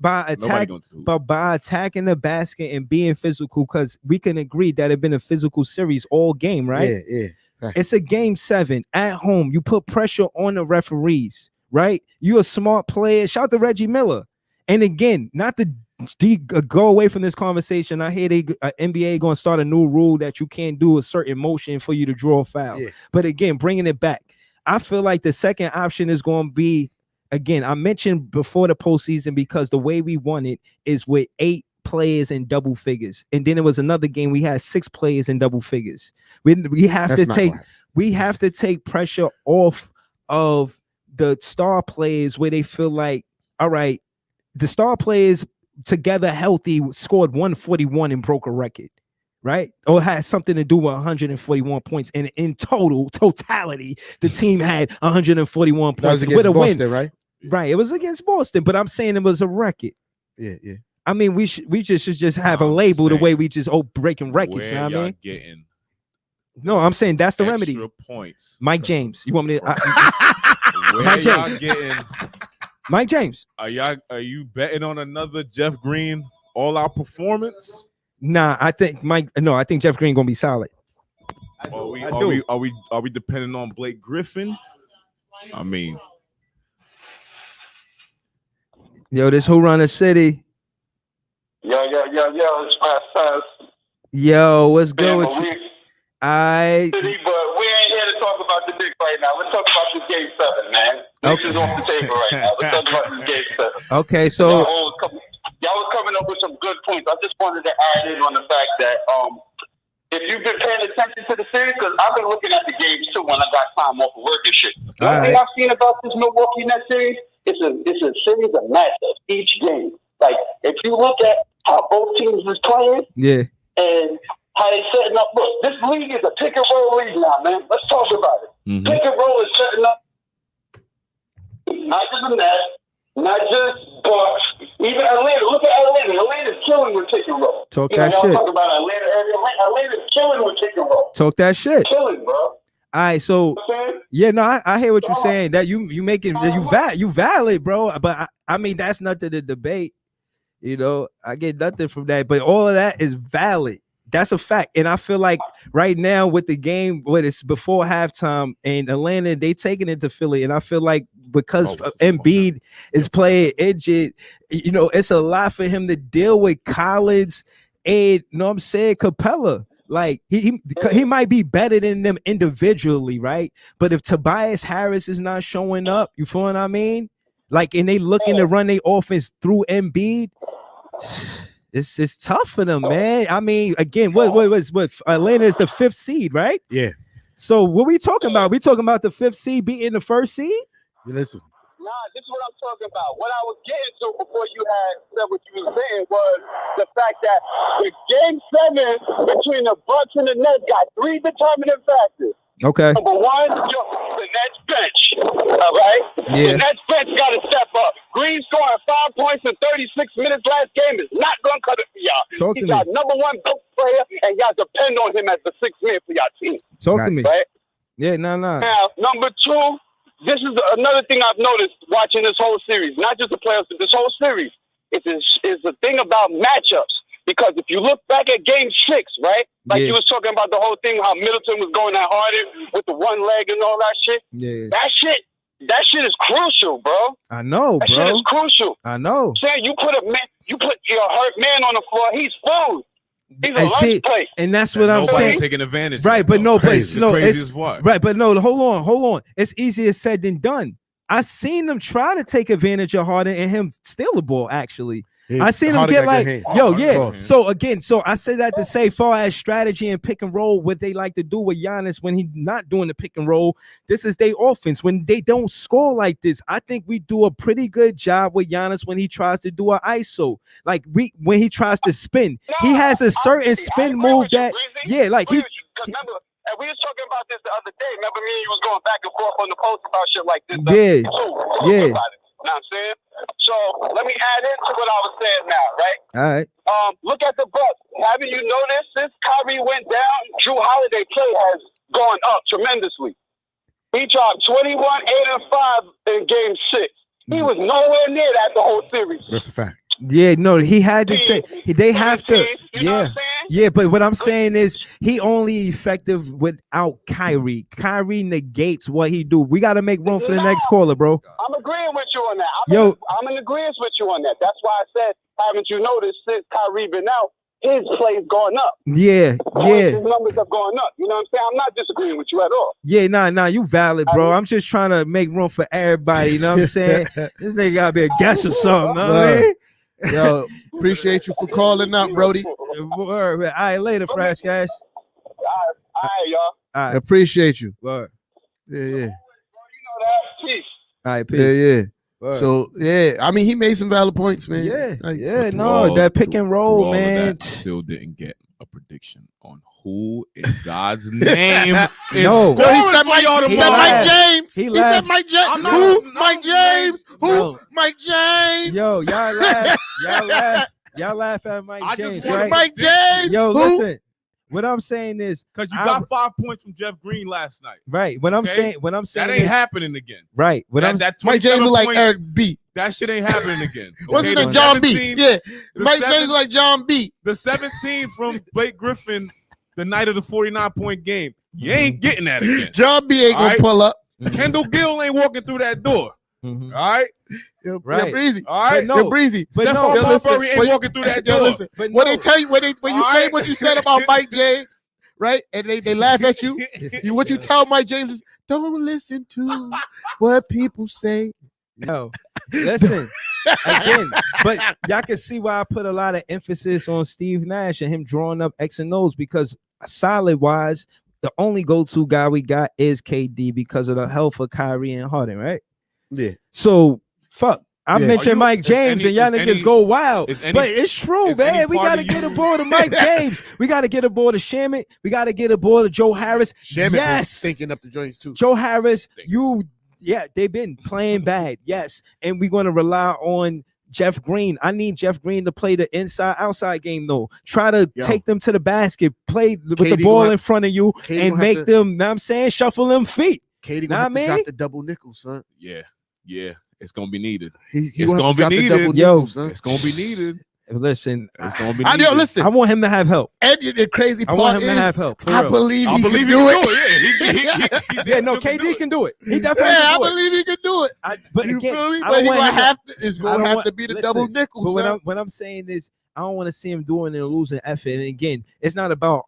by Nobody attack, going to. but by attacking the basket and being physical, because we can agree that it's been a physical series all game, right? Yeah. It's a game 7 at home. You put pressure on the referees, right? You're a smart player. Shout out to Reggie Miller. And again, not to go away from this conversation. I hear NBA going to start a new rule that you can't do a certain motion for you to draw a foul. Yeah. But again, bringing it back, I feel like the second option is going to be, again, I mentioned before the postseason, because the way we won it is with 8 players in double figures, and then it was another game we had 6 players in double figures. We have to take pressure off of the star players, where they feel like, all right, the star players together healthy scored 141 and broke a record, right? Or had something to do with 141 points, and in totality, the team had 141 points. That was against Boston, right? Right, it was against Boston, but I'm saying it was a record. Yeah. I mean, we should just have a label the way we just breaking records. You know what I mean? Getting no, I'm saying that's the remedy. Points. Mike James, you want me to? Mike James. Mike James. Are you betting on another Jeff Green all-out performance? Nah, I think Jeff Green gonna be solid. Are we depending on Blake Griffin? I mean, yo, this Who Run the City. Yo, it's Fast. Yo, what's good with you? But we ain't here to talk about the Knicks right now. Let's talk about the Game 7, man. This is off the table right now. Let's talk about the Game 7. Okay, so y'all was coming up with some good points. I just wanted to add in on the fact that if you've been paying attention to the series, because I've been looking at the games too when I got time off of work and shit. One thing I've seen about this Milwaukee Nets series, it's a series of matchups each game. Like, if you look at how both teams is playing, and how they setting up. Look, this league is a pick and roll league now, man. Let's talk about it. Mm-hmm. Pick and roll is setting up not just the Nets, not just Bucks, even Atlanta. Look at Atlanta. Atlanta's killing with pick and roll. Talk that shit. Talk about Atlanta earlier. Atlanta's killing with pick and roll. Talk that shit. Killing, bro. All right, so I hear what you're saying. That you making you valid, bro. But I mean, that's nothing to debate. You know, I get nothing from that. But all of that is valid. That's a fact. And I feel like right now with the game, when it's before halftime, and Atlanta, they taking it to Philly. And I feel like because Embiid is playing injured, you know, it's a lot for him to deal with. Collins and, you know what I'm saying, Capella. Like, he might be better than them individually, right? But if Tobias Harris is not showing up, you feel what I mean? Like, and they looking to run their offense through Embiid, it's tough for them, man. I mean, again, what Atlanta is the 5th seed, right? Yeah. So what we talking about? We talking about the 5th seed beating the 1st seed? Listen. Nah, this is what I'm talking about. What I was getting to before you had said what you were saying was the fact that the Game 7 between the Bucks and the Nets got 3 determining factors. Okay. Number one, the Nets bench. All right? Yeah. The Nets bench got to step up. Green scoring 5 points in 36 minutes last game is not going to cut it for y'all. He's our number 1 best player, and y'all depend on him as the 6th man for y'all team. Talk to me. Right? Yeah, no. Now, number 2, this is another thing I've noticed watching this whole series, not just the playoffs, but this whole series. It's a thing about matchups. Because if you look back at Game 6, right? Like you was talking about the whole thing, how Middleton was going at Harden with the one leg and all that shit. Yeah. That shit is crucial, bro. I know, that bro. That shit is crucial. I know. Saying you put your hurt man on the floor, he's food. He's a lunch plate. And that's what I'm saying. Taking advantage. Right, but no, crazy. But no, crazy as what? Right, but no, hold on. It's easier said than done. I seen them try to take advantage of Harden and him steal the ball, actually. I seen him get like, So I said that to say, far as strategy and pick and roll, what they like to do with Giannis when he's not doing the pick and roll, this is their offense. When they don't score like this, I think we do a pretty good job with Giannis when he tries to do an ISO. Like when he tries to spin, he has a certain spin move that, like he. Remember, and we was talking about this the other day. Remember me and you was going back and forth on the post about shit like this. You know what I'm saying? So let me add into what I was saying now, right? All right. Look at the Bucks. Haven't you noticed since Kyrie went down, Drew Holiday play has gone up tremendously. He dropped 21, 8, and 5 in Game 6. He was nowhere near that the whole series. That's a fact. Yeah, no, he had to take. They have to. Yeah, but what I'm saying is he only effective without Kyrie. Kyrie negates what he do. We got to make room for the next caller, bro. I'm agreeing with you on that. I'm in agreement with you on that. That's why I said, haven't you noticed since Kyrie been out, his play's gone up. Yeah, His numbers have gone up. You know what I'm saying? I'm not disagreeing with you at all. Yeah, nah, you valid, bro. I'm just trying to make room for everybody. You know what I'm saying? This nigga gotta be a guest or something. Know what I mean? Yo, appreciate you for calling out, Brody. Word. All right, later, Fresh Cash. All right, y'all. All right. Appreciate you. Word. Yeah. You know that. Peace. All right, peace. Yeah. Word. So I mean, he made some valid points, man. That pick and roll, man. Still didn't get a prediction on who in God's name is No. scoring He said for y'all Mike tomorrow. James. He He laughed. said Mike James. I'm not- Who? no, Mike James. Who? No. Mike James. Yo, y'all laugh at Mike I James, just want right? Mike James. Yo, Who? listen. What I'm saying is, Because you got 5 points from Jeff Green last night. right. What I'm saying That ain't is, happening again. right. What I'm That Mike James 27 look like points, Eric B. that shit ain't happening again. What's his the name? John B. 17 Yeah. the Mike 7 James like John B. The 17 from Blake Griffin the night of the 49-point game. You ain't getting that again. John B ain't All gonna right. pull up. Kendall Gill ain't walking through that door. Mhm. All right. Yo, Right. Breezy. All right. But no, Yo, Breezy. but Stephon no, Yo, listen, Marbury ain't when- walking through that Yo, door. listen. but When no. they tell you when you All say right. what you said about Mike James, right? And they laugh at you. What you tell Mike James is don't listen to what people say. No, listen again, but y'all can see why I put a lot of emphasis on Steve Nash and him drawing up X and O's, because solid wise, the only go-to guy we got is KD because of the health of Kyrie and Harden, right? Yeah. So fuck. I Yeah. mentioned Are you- Mike is James any- and y'all is niggas any- go wild. is any- But it's true, is man. any We part gotta of get you- aboard of Mike James. We gotta get aboard of Shamit. We gotta get aboard of Joe Harris. Shamit Yes. thinking up the joints too. Joe Harris, they've been playing bad, yes, and we're gonna rely on Jeff Green. I need Jeff Green to play the inside-outside game though. Try to take them to the basket, play with the KD ball gonna- in front of you, KD and gonna make have to- them. Know what I'm saying, shuffle them feet. Katie Nah, gonna have to man. drop the double nickel, son. Yeah. It's gonna be needed. He It's gonna have gonna to be drop the needed. double Yo, nickel, son. It's gonna be needed. Listen, It's gonna be I needed. know. Listen, I want him to have help. and the crazy I part want him is, to have help. For I real. believe I he believe can do it. Yeah, no, KD can do it. He definitely Yeah, I can do it. believe he can do it. But You again, feel me? I But don't he want gonna him to- have to. It's I gonna don't have want- to be the listen, double nickel, But son. what I'm saying is, I don't want to see him doing and losing effort. And again, it's not about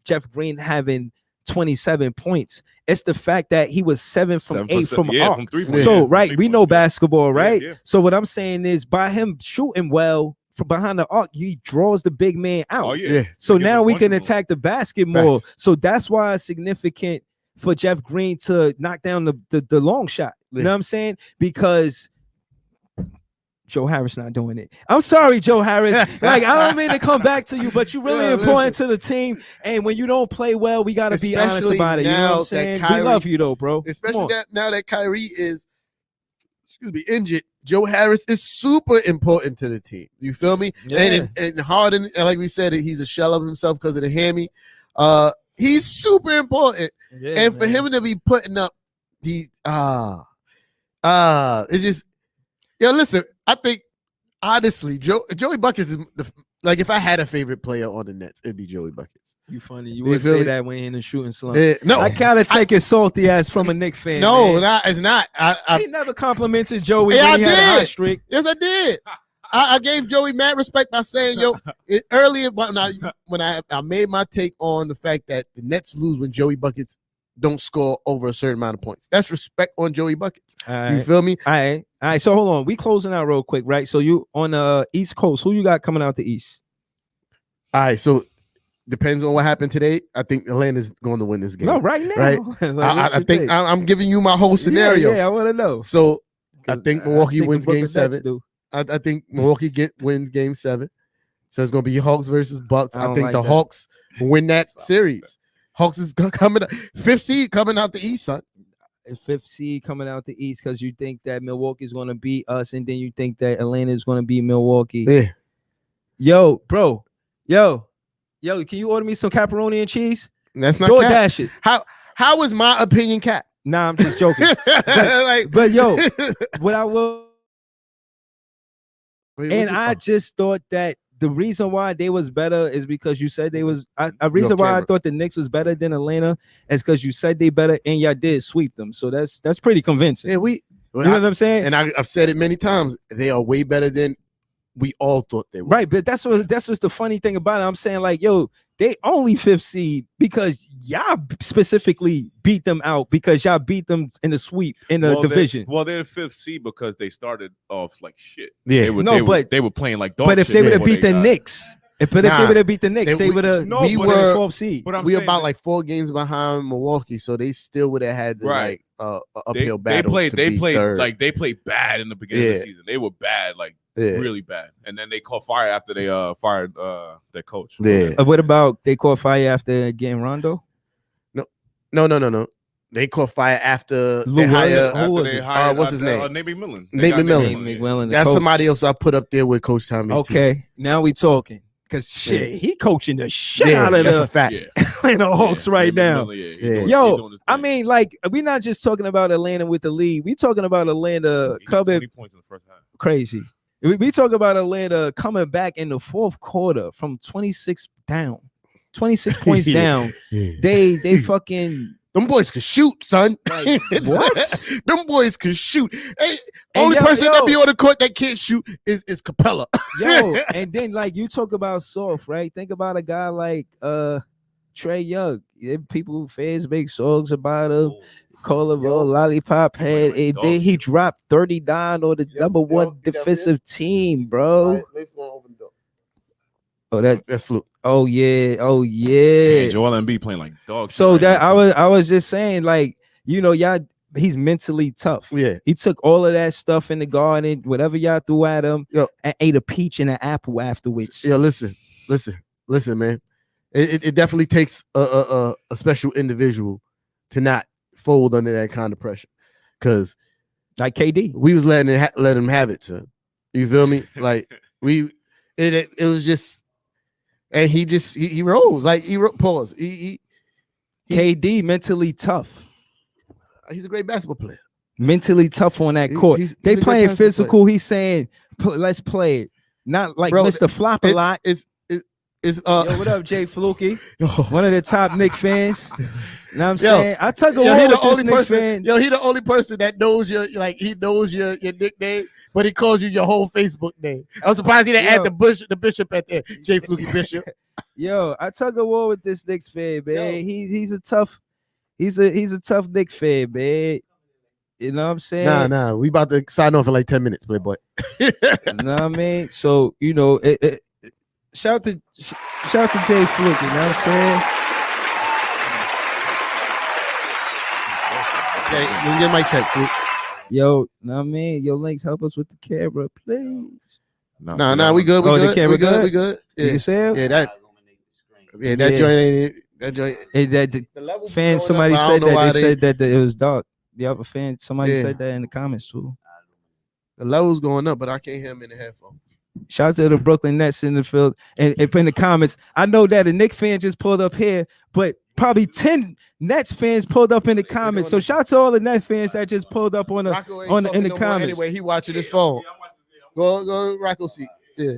Jeff Green having 27 points. It's the fact that he was 7 from 8 from arc. from 3-point. So Yeah, right, from we 3-point, know yeah. basketball, right? yeah. So what I'm saying is, by him shooting well from behind the arc, he draws the big man out. Oh yeah. Yeah. So They give now him we a bunch can of room. attack the basket more. Facts. So that's why it's significant for Jeff Green to knock down the long shot. You Yeah. know what I'm saying? Because Joe Harris not doing it. I'm sorry, Joe Harris. Like, I don't mean to come back to you, but you're really Yeah, important to the team. And when you don't play well, we gotta be honest Especially about it. You know now what I'm that saying? We Kyrie- love you though, bro. Come Especially on. that now that Kyrie is, injured. Joe Harris is super important to the team. You feel me? Yeah. And Harden, and like we said, he's a shell of himself because of the hammy. He's super important, Yeah, and for man. him to be putting up the it's just, listen. I think honestly, Joey Buckets is like, if I had a favorite player on the Nets, it'd be Joey Buckets. You funny. You You would feel say me? that when you're in the shooting slump. No, I kind of take it salty ass from a Knicks fan. no, man. it's not. He never complimented Joey Yeah, when he I had a hot did. streak. Yes, I did. I gave Joey mad respect by saying, earlier when I made my take on the fact that the Nets lose when Joey Buckets don't score over a certain amount of points. That's respect on Joey Buckets. All You right. feel me? All right. So hold on. We closing out real quick, right? So you on the East Coast. Who you got coming out the East? All right. So depends on what happened today. I think Atlanta's going to win this game. No, right now. Right. Like, what I you think I'm giving you my whole scenario. Yeah, I want to know. So I think Milwaukee think wins the Brooklyn game Nets 7. do. I think Milwaukee wins game 7. So it's going to be Hawks versus Bucks. I I don't think like the that. Hawks win that series. Hawks is coming 5th seed coming out the East, son. It's 5th seed coming out the East because you think that Milwaukee is going to beat us, and then you think that Atlanta is going to beat Milwaukee. Yeah. Yo, bro. Yo, can you order me some pepperoni and cheese? That's not Go cap. dash it. How is my opinion cap? Nah, I'm just joking. Like, But yo, what I will, and I just thought that the reason why they was better is because you said they was a reason why I camera. thought the Knicks was better than Atlanta is because you said they better and y'all did sweep them. So that's pretty convincing. yeah, you know what I'm saying? and I've said it many times. They are way better than we all thought they were. Right, but that's what's the funny thing about it. I'm saying like, yo, they only 5th seed because y'all specifically beat them out because y'all beat them in the sweep in the division. They're the 5th seed because they started off like shit. Yeah, they were playing like dog but if shit they would have beat the Knicks, if they would have beat the Knicks, they would have. We were 4th seed. We were about like 4 games behind Milwaukee, so they still would have had like uphill battle. They played bad in the beginning of the season. They were bad, like really bad, and then they caught fire after they fired their coach. Yeah. What about they caught fire after getting Rondo? No. They caught fire after they hired what's his name? Nate McMillan. Nate McMillan. That's coach. Somebody else I put up there with Coach Tommy. Okay, now we talking. Cause shit, he coaching the shit out of that's a fact. Atlanta Hawks right now. Yo, I mean, like, we're not just talking about Atlanta with the lead. We talking about Atlanta coming 20 points in the first half. Crazy. We talk about Atlanta coming back in the 4th quarter from 26 points down. They fucking. Them boys can shoot, son. Like, what? Them boys can shoot. Hey, only person that be on the court that can't shoot is Capella. Yo, and then like you talk about soft, right? Think about a guy like Trey Young. People fans make songs about him. Call him a lollipop head. And then he dropped 39 on the number 1 defensive team, bro. Right, let's go over the door. Oh, that's Fluke. Oh yeah. Man, Joel Embiid playing like dog. So that I was just saying, like, you know, y'all, he's mentally tough. Yeah, he took all of that stuff in the garden, whatever y'all threw at him, and ate a peach and an apple afterwards. Yo, listen, man. It definitely takes a special individual to not fold under that kind of pressure, because like KD, we was letting him have it, son. You feel me? Like it was just. And he rose, like pause. KD mentally tough. He's a great basketball player. Mentally tough on that court. They playing physical. He's saying, "Let's play it." Not like Mr. Flop a lot. Yo, what up, Jay Fluky? One of the top Knicks fans. You know what I'm saying? I tug a war with this Knicks fan. Yo, he the only person that knows your nickname, but he calls you your whole Facebook name. I'm surprised he didn't add the bishop at there. Jay Fluky Bishop. Yo, I tug a war with this Knicks fan, man. He's a tough Knicks fan, man. You know what I'm saying? Nah. We about to sign off in like 10 minutes, Playboy. You know what I mean? So, you know, shout to Jay Fluke, you know what I'm saying? Okay, let me get my check, please. Yo, know what I mean? Yo, Links, help us with the camera, please. Nah, we good. We good. Yeah. You see him? Yeah, that joint ain't it. That joint. The fan, somebody said that. They said that it was dark. The other fan, somebody said that in the comments too. The level's going up, but I can't hear him in the headphones. Shout out to the Brooklyn Nets in the field and in the comments. I know that a Knicks fan just pulled up here, but probably 10 Nets fans pulled up in the comments. So shout out to all the Nets fans that just pulled up in the comments. Anyway, he watching his phone. Go Rocco seat. Yeah.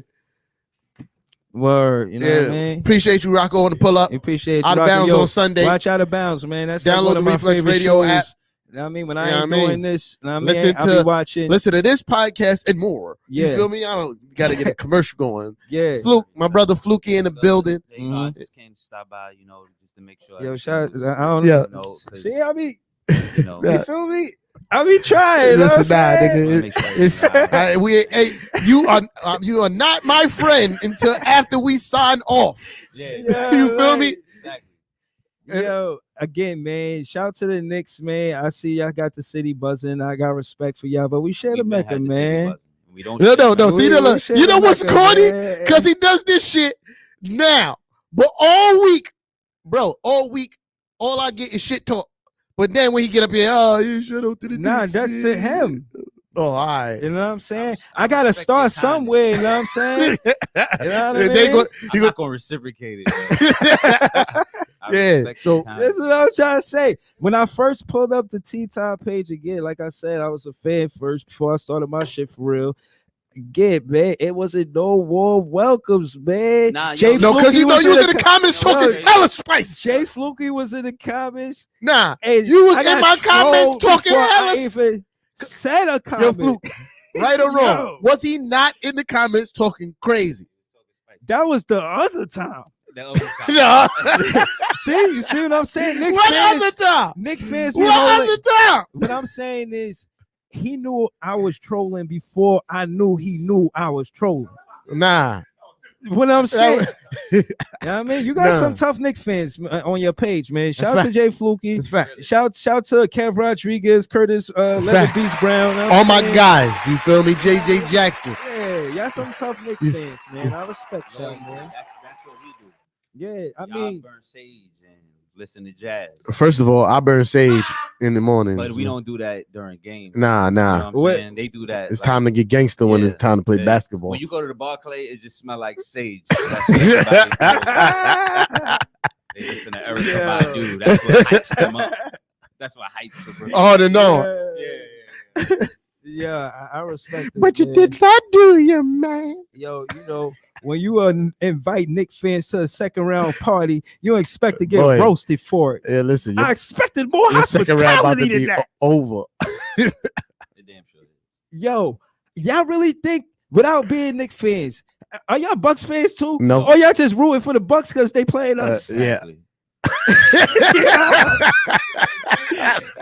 Word, you know what I mean? Appreciate you, Rocco, on the pull up. Appreciate you. Out of bounds on Sunday. Watch Out of Bounds, man. That's download one of the my Reflex favorite Radio shows. app. You know what I mean? When I ain't doing this, you know what I mean? I'll be watching. Listen to this podcast and more. Yeah. You feel me? I got to get a commercial going. Yeah. Fluke, my brother Fluky in the building. I just came to stop by, just to make sure. Yo, shout I don't know. See, I be, you feel me? I be trying. Listen, nigga. You are not my friend until after we sign off. Yeah. You feel me? Exactly. Yo, again, man, shout out to the Knicks, man. I see y'all got the city buzzing. I got respect for y'all, but we share the Mecca, man. We don't. No. See, you know what's corny? Because he does this shit now, but all week, all I get is shit talk. But then when he get up here, you should up to the Knicks. That's to him. Oh, all right. You know what I'm saying? I gotta start somewhere. You know what I'm saying? You know what I mean? I'm not gonna reciprocate it. Yeah. So this is what I'm trying to say. When I first pulled up the T-Top page again, like I said, I was a fan first before I started my shit for real. Again, man, it wasn't no warm welcomes, man. Nah, because you was in the comments talking hella spice. Jay Fluky was in the comments. Nah, and you was in my comments talking hella spice. Said a comment. Yo, Fluke, Right or wrong? Yo. Was he not in the comments talking crazy? That was the other time. No. See, you see what I'm saying? Nick What fans, other time? Nick fans. be What holding- other time? What I'm saying is, he knew I was trolling before I knew he knew I was trolling. Nah. What I'm saying, you know what I mean, you got Nah. some tough Nick fans on your page, man. That's Shout out to fact. Jay Fluky. It's fact. Shout to Kev Rodriguez, Curtis, Leather Facts. Beast Brown. You know what All I'm my saying? guys, you feel me? JJ Jackson. Yeah, y'all some tough Nick fans, man. I respect y'all, man. That's what we do. Yeah, I Y'all mean, burn sage and listen to jazz. First of all, I burn sage in the mornings. But we don't do that during games. Nah, You nah. know what I'm What- saying? They do that. It's like, time to get gangster when Yeah, it's time to play yeah. basketball. When you go to the Barclay, it just smell like sage. That's what everybody feels. They listen to Erica Yeah. Badu. That's what hypes them up. That's what hypes the brand. Oh, no. Yeah. yeah, I respect it. But you man. did not do your man. Yo, you know, when you invite Nick fans to a second round party, you don't expect to get Boy. roasted for it. Yeah, listen, I expected more your second round about to hospitality than be that. over. They damn sure. Yo, y'all really think without being Nick fans, are y'all Bucks fans too? No. Or y'all just rooting for the Bucks because they playing us? Yeah. Exactly.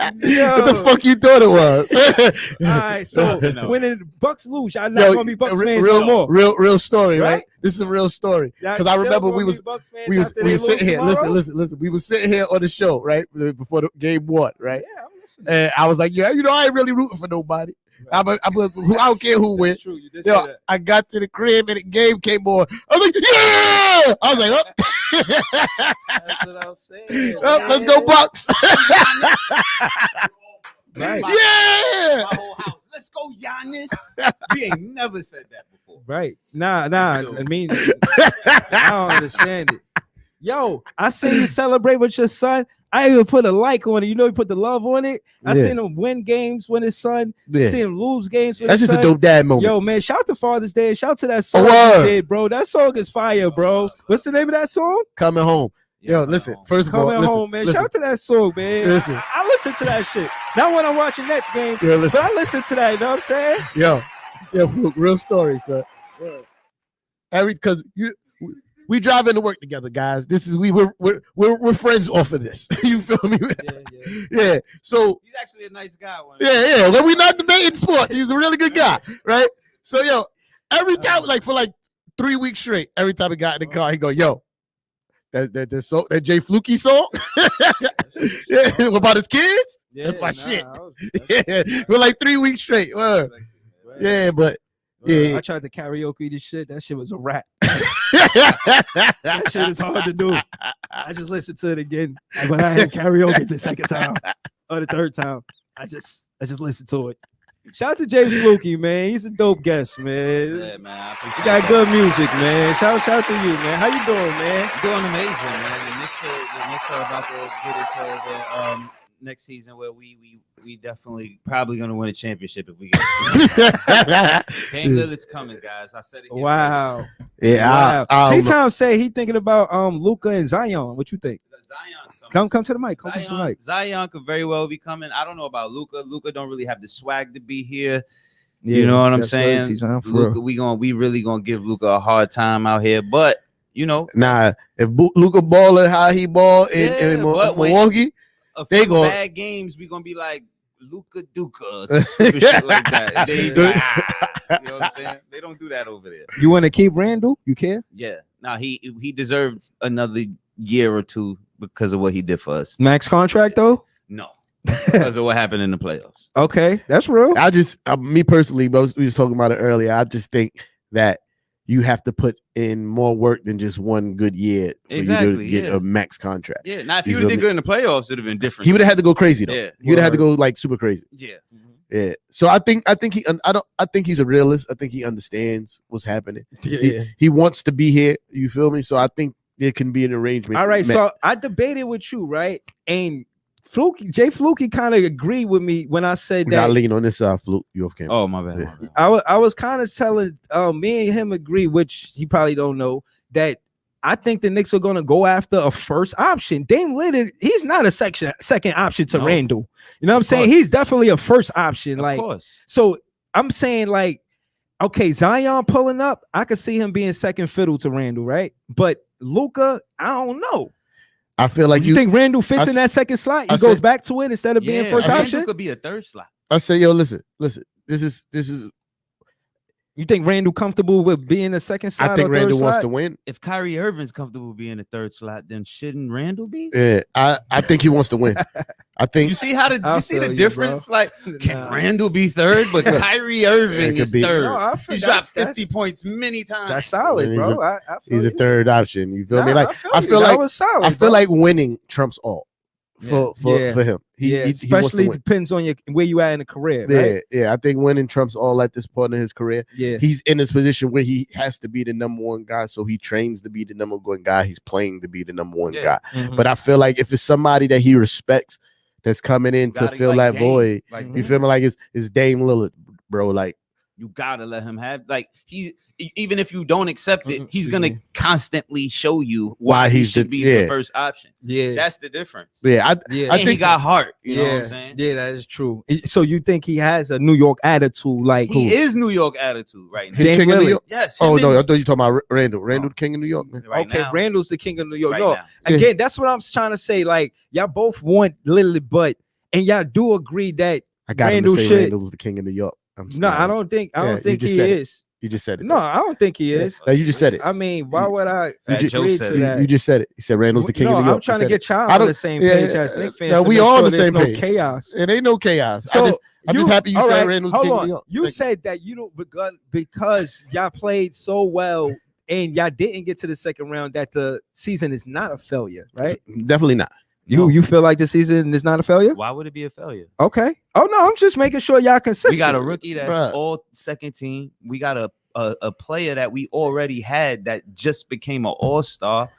What the fuck you thought it was? All right, so No. when the Bucks lose, y'all not gonna be Bucks fans real, no more. real story, right? Right? This is a real story. Y'all Because I still remember gonna we be was Bucks fans we was after we they was sitting lose here. tomorrow? Listen. We was sitting here on the show, right? Before the game one, right? Yeah, I'm listening. And I was like, yeah, you know, I ain't really I don't care who wins. True, you did Yo, say that. I got to the crib and the game came on. I was like, yeah! I was like, oh, That's what I was saying. oh, let's go Bucks. Right. Yeah! My whole house. Let's go, Giannis. We ain't never said that before. Right. Nah. So- I mean, I don't understand it. Yo, I seen you celebrate with your son. I even put a like on it. You know, you put the love on it. I Yeah. seen him win games with his son. Yeah. Seen him lose games with That's his just son. a dope dad moment. Yo, man, shout to Father's Day. Shout to that song word. you did, bro. That song is fire, bro. What's the name of that song? Coming home. Yo, Yeah, listen, no. first of all, Coming listen, home, man. listen, Shout to that song, man. listen. I listen to that shit. Not when I'm watching Nets games, Yo, but listen. I listen to that. You know what I'm saying? Yo, look, real story, sir. Because we drive into work together, guys. This is we're friends off of this. You feel me? Yeah. So He's actually a nice guy. yeah. Well, we're not debating sports. He's a really good guy, right? So yo, every time, like for like 3 weeks straight, every time he got in the car, he go, "Yo, that Jay Fluky song." Yeah, what about his kids? That's my shit. Yeah, for like 3 weeks straight. Word. Yeah, but yeah. I tried to karaoke this shit. That shit was a rap. That shit is hard to do. I just listened to it again, but I had karaoke the second time or the third time. I just listened to it. Shout out to James Fluky, man. He's a dope guest, man. Yeah, man. I You appreciate got that. good music, man. Shout out to you, man. How you doing, man? Doing amazing, man. The Knicks are about to get into their next season where we definitely probably gonna win a championship if we get Dame Lillard's coming, guys. I said it. Wow. Yeah, Wow. I don't know. T-Time say he thinking about Luca and Zion. What you think? Zion's coming. Come to the mic. Come to the mic. Zion could very well be coming. I don't know about Luca. Luca don't really have the swag to be here. You know what I'm saying? Luka, we really gonna give Luca a hard time out here, but you know, Nah, if Luka balling how he ball in but when- Milwaukee, a They few gon- bad games, we gonna be like Luka Duka or some stupid shit like that. They ain't like, you know what I'm saying? They don't do that over there. You want to keep Randall? You care? Yeah. Now he deserved another year or two because of what he did for us. Max contract though? No, because of what happened in the playoffs. Okay, that's real. I just me personally, but we was talking about it earlier. I just think that you have to put in more work than just one good year for you Exactly, to get yeah. a max contract. Yeah. Now if You he would feel have did me? good in the playoffs, it'd have been different. He would have had to go crazy though. Yeah. He would have had to go like super crazy. Yeah. Yeah. So I think he's a realist. I think he understands what's happening. He wants to be here. You feel me? So I think there can be an arrangement. All right, met. so I debated with you, right? And Jay Fluky kind of agreed with me when I said we gotta that. lean on this side, Fluke. You off camera. Oh my bad. Yeah. My bad. I was kind of telling me and him agree, which he probably don't know, that I think the Knicks are gonna go after a first option. Dame Lillard, he's not a second option to No. Randall. You know what I'm saying? course. He's definitely a first option. Of Like course. so. I'm saying like, okay, Zion pulling up, I could see him being second fiddle to Randall, right? But Luka, I don't know. I feel like you think Randall fits in that second slot? He goes back to it instead of being first option. Randall could be a third slot. I say, yo, listen. This is. You think Randall comfortable with being a second slot? I think Randall wants to win. If Kyrie Irving's comfortable being a third slot, then shouldn't Randall be? Yeah, I think he wants to win. I think you see the difference. Like, can Randall be third, but Kyrie Irving is third? No, he's dropped 50 points many times. That's solid, bro. He's a third option. You feel me? Like I feel like winning trumps all. For him, especially depends on where you at in the career. Right? Yeah. I think winning trumps all at this point in his career. Yeah, he's in this position where he has to be the number one guy, so he trains to be the number one guy. He's playing to be the number one guy. Mm-hmm. But I feel like if it's somebody that he respects that's coming in to fill that void, you feel me? Like it's Dame Lillard, bro. Like you gotta let him have. Like even if you don't accept it, he's gonna constantly show you why he should be the first option. Yeah, that's the difference. Yeah, I think he got heart. You know what I'm saying? Yeah, that is true. So you think he has a New York attitude? Like he is New York attitude right now. King of New York? Yes. Oh no, I thought you talking about Randall. Randall, the king of New York, man. Randall's the king of New York. No, again, that's what I'm trying to say. Like y'all both want Lillard, and y'all do agree that I got Randall to say Randall's the king of New York. No, I don't think he is. You just said it. No, I don't think he is. No, you just said it. I mean, why would I agree to that? You just said it. You said Randall's the king of New York. I'm trying to get y'all on the same page as Knicks fans. No, we all on the same page. Chaos. It ain't no chaos. So I'm just happy you said Randall's the king of New York. You said that you don't because y'all played so well and y'all didn't get to the second round that the season is not a failure, right? Definitely not. You feel like the season is not a failure? Why would it be a failure? Okay. Oh no, I'm just making sure y'all consistent. We got a rookie that's all second team. We got a player that we already had that just became an all-star.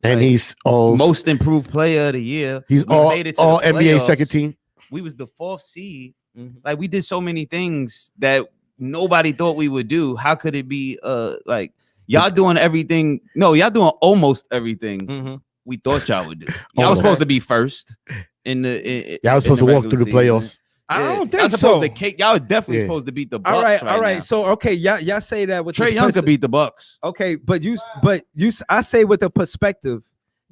And he's all most improved player of the year. He's all NBA second team. We was the 4th seed. Mm-hmm. Like we did so many things that nobody thought we would do. How could it be like y'all doing everything? No, y'all doing almost everything we thought y'all would do. Y'all was supposed to be first in the y'all was supposed to walk through the playoffs. I don't think so. Y'all were definitely supposed to beat the Bucks. All right. Now. So okay, y'all say that with Trae Young could beat the Bucks. Okay, but I say with the perspective.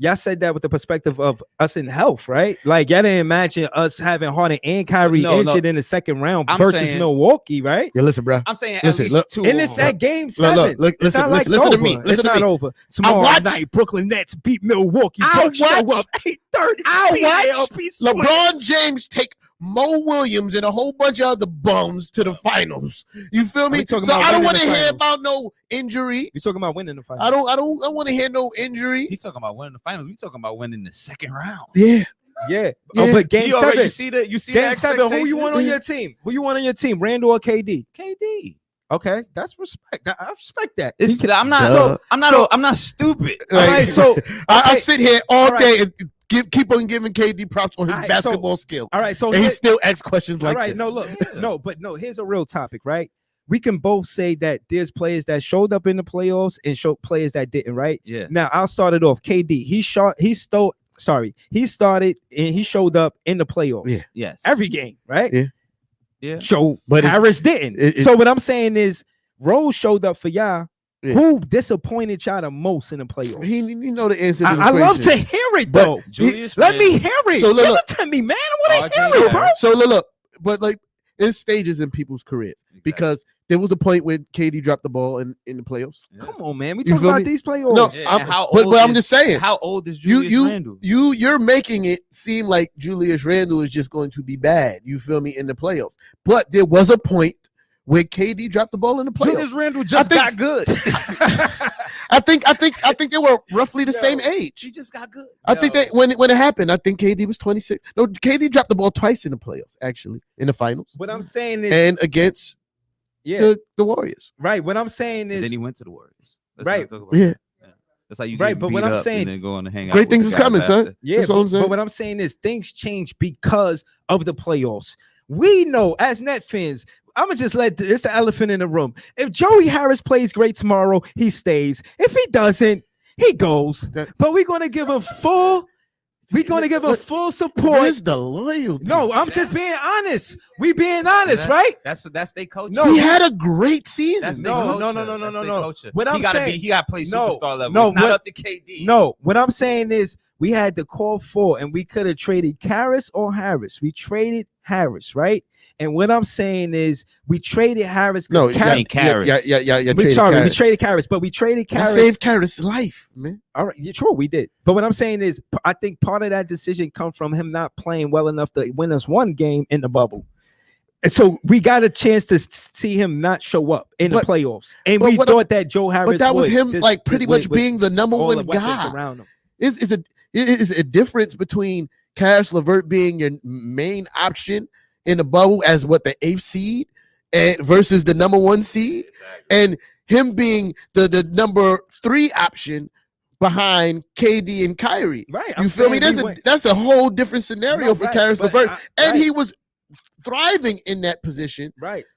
Y'all said that with the perspective of us in health, right? Like y'all didn't imagine us having Harden and Kyrie injured in the second round versus Milwaukee, right? Yeah, listen, bro. I'm saying at least 2. And it's at game 7. Look, listen to me. It's not over. Tomorrow night, Brooklyn Nets beat Milwaukee. Bucks show up 8:30. I watch LeBron James take Mo Williams and a whole bunch of other bums to the finals. You feel me? So I don't want to hear about no injury. You talking about winning the finals? I don't want to hear no injury. He's talking about winning the finals. We talking about winning the second round. Yeah. Oh, but game 7. You see game 7. Who you want on your team? Randall or KD? KD. Okay, that's respect. I respect that. I'm not stupid. All right, so I sit here all day and keep on giving KD props on his basketball skill. All right, so and he still asks questions like this. No, look, here's a real topic, right? We can both say that there's players that showed up in the playoffs and players that didn't, right? Yeah. Now I'll start it off. KD, he started and he showed up in the playoffs. Yeah. Yes. Every game, right? Yeah. But Harris didn't. So what I'm saying is Rose showed up for y'all. Yeah. Who disappointed y'all the most in the playoffs? He know the answer to the I love to hear it though. Let me hear it. So Give it to me, man. I want to hear it, bro. So look, but like it's stages in people's careers because there was a point when KD dropped the ball in the playoffs. Yeah. Come on, man. We talking about these playoffs. No, but I'm just saying. How old is Julius Randle? You're making it seem like Julius Randle is just going to be bad. You feel me in the playoffs? But there was a point where KD dropped the ball in the playoffs. Julius Randle got good. I think they were roughly the same age. He just got good. I think that when it happened, I think KD was 26. No, KD dropped the ball twice in the playoffs, actually, in the finals. What I'm saying is, and against the Warriors. Right. What I'm saying is, and then he went to the Warriors. Right. Yeah. That's how you right. But what I'm saying, and then go on to hang out. Great things is coming, son. Yeah. But what I'm saying is, things change because of the playoffs. We know as Net fans. I'm gonna just it's the elephant in the room. If Joey Harris plays great tomorrow, he stays. If he doesn't, he goes. But we're gonna give a full We're gonna give him full support. Where's the loyalty? No, I'm just being honest. We being honest, right? That's their coach. No, he had a great season. No. What I'm saying, he got to play superstar level. No, it's not up to KD. No, what I'm saying is we had to call for, and we could have traded Karras or Harris. We traded Harris, right? And what I'm saying is we traded Harris. No, Karras. Yeah. We traded Karras, but we traded Karras. Saved Karras' life, man. All right, yeah, true, we did. But what I'm saying is, I think part of that decision come from him not playing well enough to win us one game in the bubble. And so we got a chance to see him not show up in the playoffs. And we thought that Joe Harris. But that was him, like pretty much being the number one guy around him. Is a difference between Karis LeVert being your main option in the bubble as what the 8th seed and versus the number 1 seed, and him being the number 3 option behind KD and Kyrie. Right. You feel me? That's a whole different scenario for Karis LeVert. And he was thriving in that position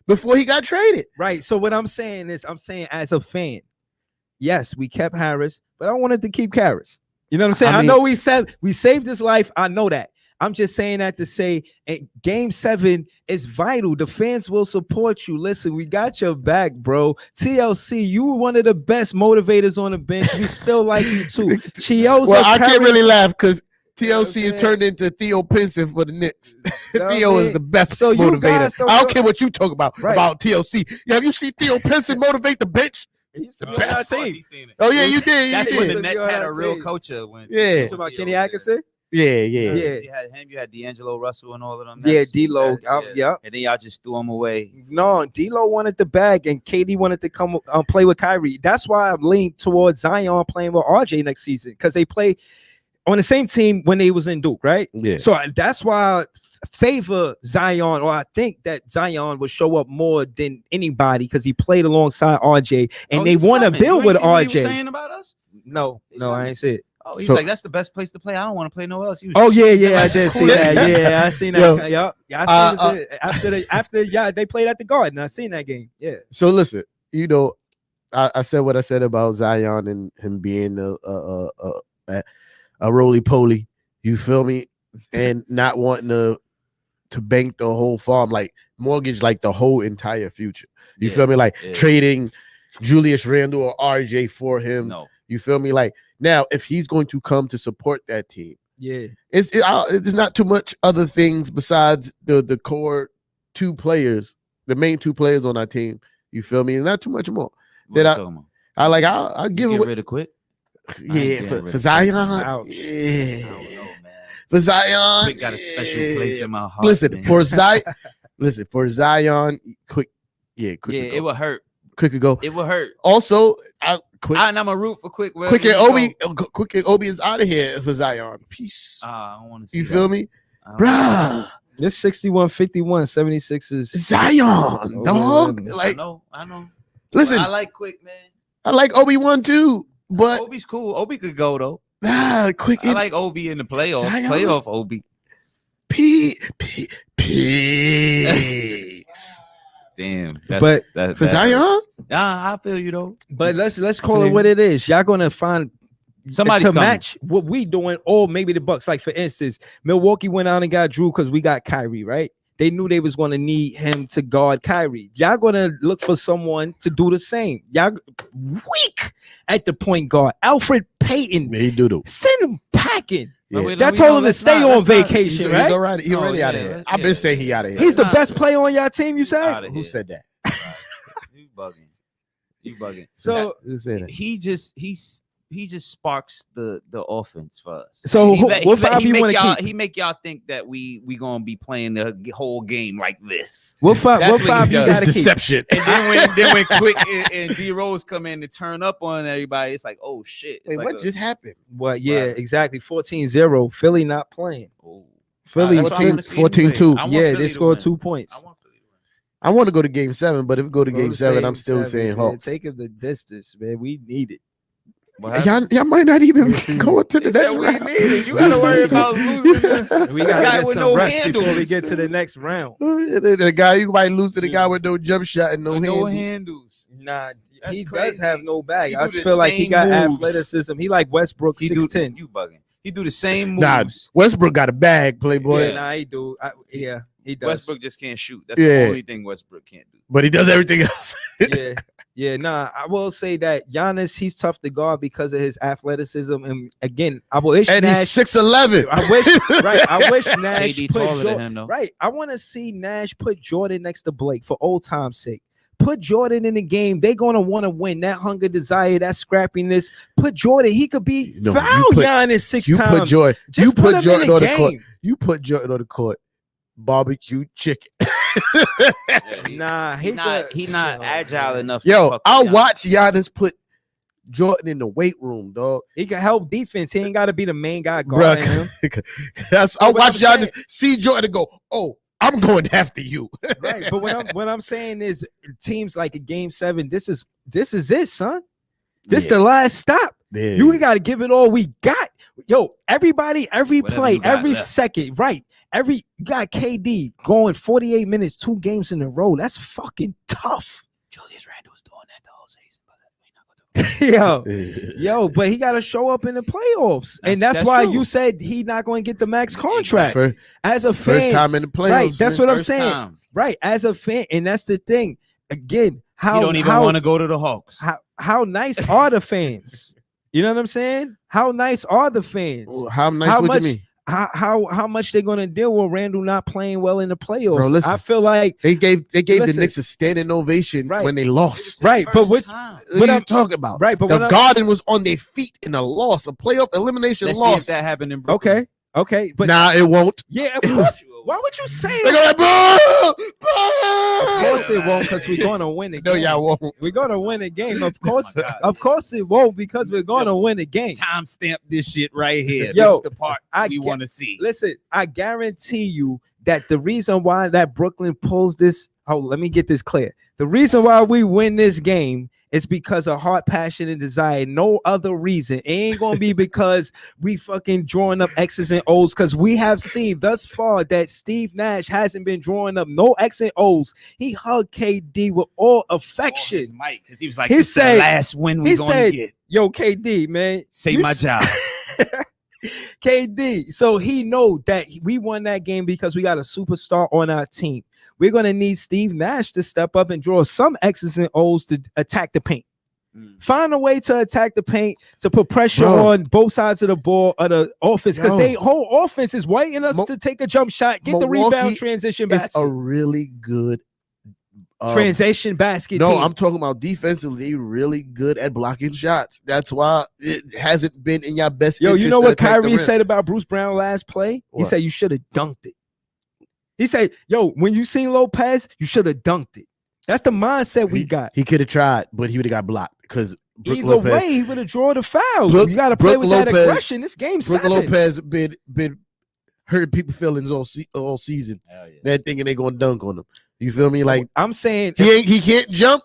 before he got traded. Right. So what I'm saying is, I'm saying as a fan, yes, we kept Harris, but I wanted to keep Karras. You know what I'm saying? I know we saved his life. I know that. I'm just saying that to say game 7 is vital. The fans will support you. Listen, we got your back, bro. TLC, you were one of the best motivators on the bench. We still like you too. Chio's I can't really laugh because TLC is turned into Theo Pinson for the Knicks. Theo is the best motivator. I don't care what you talk about TLC. Have you seen Theo Pinson motivate the bench? He's the best team. Oh yeah, you did. That's when the Nets had a real coach. Yeah. Talk about Kenny Atkinson. Yeah. You had him. You had D'Angelo Russell and all of them. Yeah, D'Lo. Yeah. And then y'all just threw him away. No, D'Lo wanted the bag, and KD wanted to come play with Kyrie. That's why I'm leaning towards Zion playing with RJ next season, because they play on the same team when they was in Duke, right? Yeah. So that's why I favor Zion, or I think that Zion will show up more than anybody because he played alongside RJ, and they want to build with RJ. What he was saying about us? No, I ain't see it. Oh, he's like, that's the best place to play. I don't want to play nowhere else. I did see that. Yeah, I seen that. I seen it after they played at the Garden. I seen that game. Yeah. So listen, I said what I said about Zion and him being a roly-poly. You feel me? And not wanting to bank the whole farm, like mortgage, like the whole entire future. You feel me? Like trading Julius Randle or RJ for him. No. You feel me? Like, now, if he's going to come to support that team, it's not too much other things besides the core 2 players, the main 2 players on our team. You feel me? Not too much more. I'll give it rid of Quick. Yeah, for Zion. Yeah, I don't know, man. For Zion, Quick got a special place in my heart. Listen, for Zion, Quick. It would hurt. Quick could go. It would hurt. Also, Quick. I'm a root for Quick. Quick and Obi is out of here for Zion. Peace. I don't want to see you feel me? Bruh. This 61-51, 76ers. Zion, dog. Like, I know. Listen, I like Quick, man. I like Obi-Wan too, but Obi's cool. Obi could go though. Quick. I like Obi in the playoffs. Zion. Playoff Obi. Peace. Damn. For Zion? I feel you though. But let's call it what it is. Y'all gonna find somebody to match what we doing, or maybe the Bucks. Like for instance, Milwaukee went out and got Drew because we got Kyrie, right? They knew they was going to need him to guard Kyrie. Y'all going to look for someone to do the same. Y'all weak at the point guard. Alfred Payton. He do. Send him packing. Yeah. Y'all told him to stay on vacation, right? He's already out of here. I've been saying he out of here. He's the best player on y'all team, you said? Who said that? You bugging. So he just sparks the offense for us. So he make y'all think that we gonna be playing the whole game like this. What five you gotta deception. And then when Quick and D Rose come in to turn up on everybody, it's like, oh shit. Wait, what just happened? Well, yeah, exactly. 14-0. Philly not playing. Oh. Philly 14-2. Yeah, they scored 2 points. I want to go to game 7, but if we go to game 7, I'm still saying Hawks. Take him the distance, man. We need it. Y'all might not even go to the next round. You gotta worry about losing. We gotta get some rest before we get to the next round. The guy you might lose to the guy with no jump shot and no handles. Nah, that's he crazy. does have no bag. I feel like he got athleticism. He like Westbrook 6'10. You bugging. He do the same Nah, moves. Westbrook got a bag, Playboy. Yeah, nah, he do. He does. Westbrook just can't shoot. That's Yeah. the only thing Westbrook can't do. But he does everything else. Nah, I will say that Giannis, he's tough to guard because of his athleticism. And again, I wish And Nash, he's 6'11". I wish Nash KD put taller than Jordan, him though. right. I want to see Nash put Jordan next to Blake for old time's sake. Put Jordan in the game. They're gonna want to win. That hunger, desire, that scrappiness. Put Jordan. He could be foul Giannis 6 times. Put Jordan. Just You put Jordan on the game. court. You put Jordan on the court. Barbecue chicken. Nah, He's not agile enough. Yo, I'll watch Giannis put Jordan in the weight room, dog. He can help defense. He ain't got to be the main guy guarding him. I'll watch Giannis see Jordan and go, oh, I'm going after you. Right, but what I'm saying is teams like a game 7, this is it, son. This the last stop. Yeah. You got to give it all we got. Yo, everybody, every Whatever play, you got every left. second, right? You got KD going 48 minutes, 2 games in a row. That's fucking tough. Julius Randle was doing that the whole season, but we're not gonna Yo, but he got to show up in the playoffs, and that's why true. you said he not going to get the max contract. As a fan, First time in the playoffs. right? That's what I'm First saying. time. Right, as a fan, and that's the thing. Again, You don't even want to go to the Hawks. how nice are the fans? You know what I'm saying? How nice are the fans? How nice would you mean? How much they're gonna deal with Randall not playing well in the playoffs? Bro, listen, I feel like they gave the listen. Knicks a standing ovation when they lost. Right, but what are you talking about? Right, but the Garden was on their feet in a loss, a playoff elimination Let's loss. see if that happened in Brooklyn. Okay, but nah, it won't. Yeah, of course. Why would you say They're that? gonna boo! Of course it won't, because we're gonna win the game. No, y'all won't. We're gonna win a game. Of course, of course it won't, because we're gonna win a game. Time stamp this shit right here. Yo, This is the part we want to see. Listen, I guarantee you that the reason why that Brooklyn pulls this. Oh, let me get this clear. The reason why we win this game is because of heart, passion, and desire. No other reason. It ain't gonna be because we fucking drawing up X's and O's, because we have seen thus far that Steve Nash hasn't been drawing up no X and O's. He hugged KD with all affection. Mike, because he was like, He this is said- the last win we're going to get. Yo, KD, man, Say you my job. KD. So he know that we won that game because we got a superstar on our team. We're gonna need Steve Nash to step up and draw some X's and O's to attack the paint. Find a way to attack the paint to put pressure on both sides of the ball of the offense, because they whole offense is waiting us to take a jump shot, get the rebound, transition It's basket. a really good Transition basket. No, team. I'm talking about defensively. They really good at blocking shots. That's why it hasn't been in your best. Yo, you interest know to what attack the Kyrie rim. said about Bruce Brown last play? He What? said you should have dunked it. He said, yo, when you seen Lopez, you should have dunked it. That's the mindset we got. He could have tried, but he would have got blocked because Either way, he would have drawn the fouls. You got to play with that aggression. This game Brook 7. Lopez been hurting people's feelings all season. They're thinking they're gonna dunk on him. You feel me? Like I'm saying, he can't jump.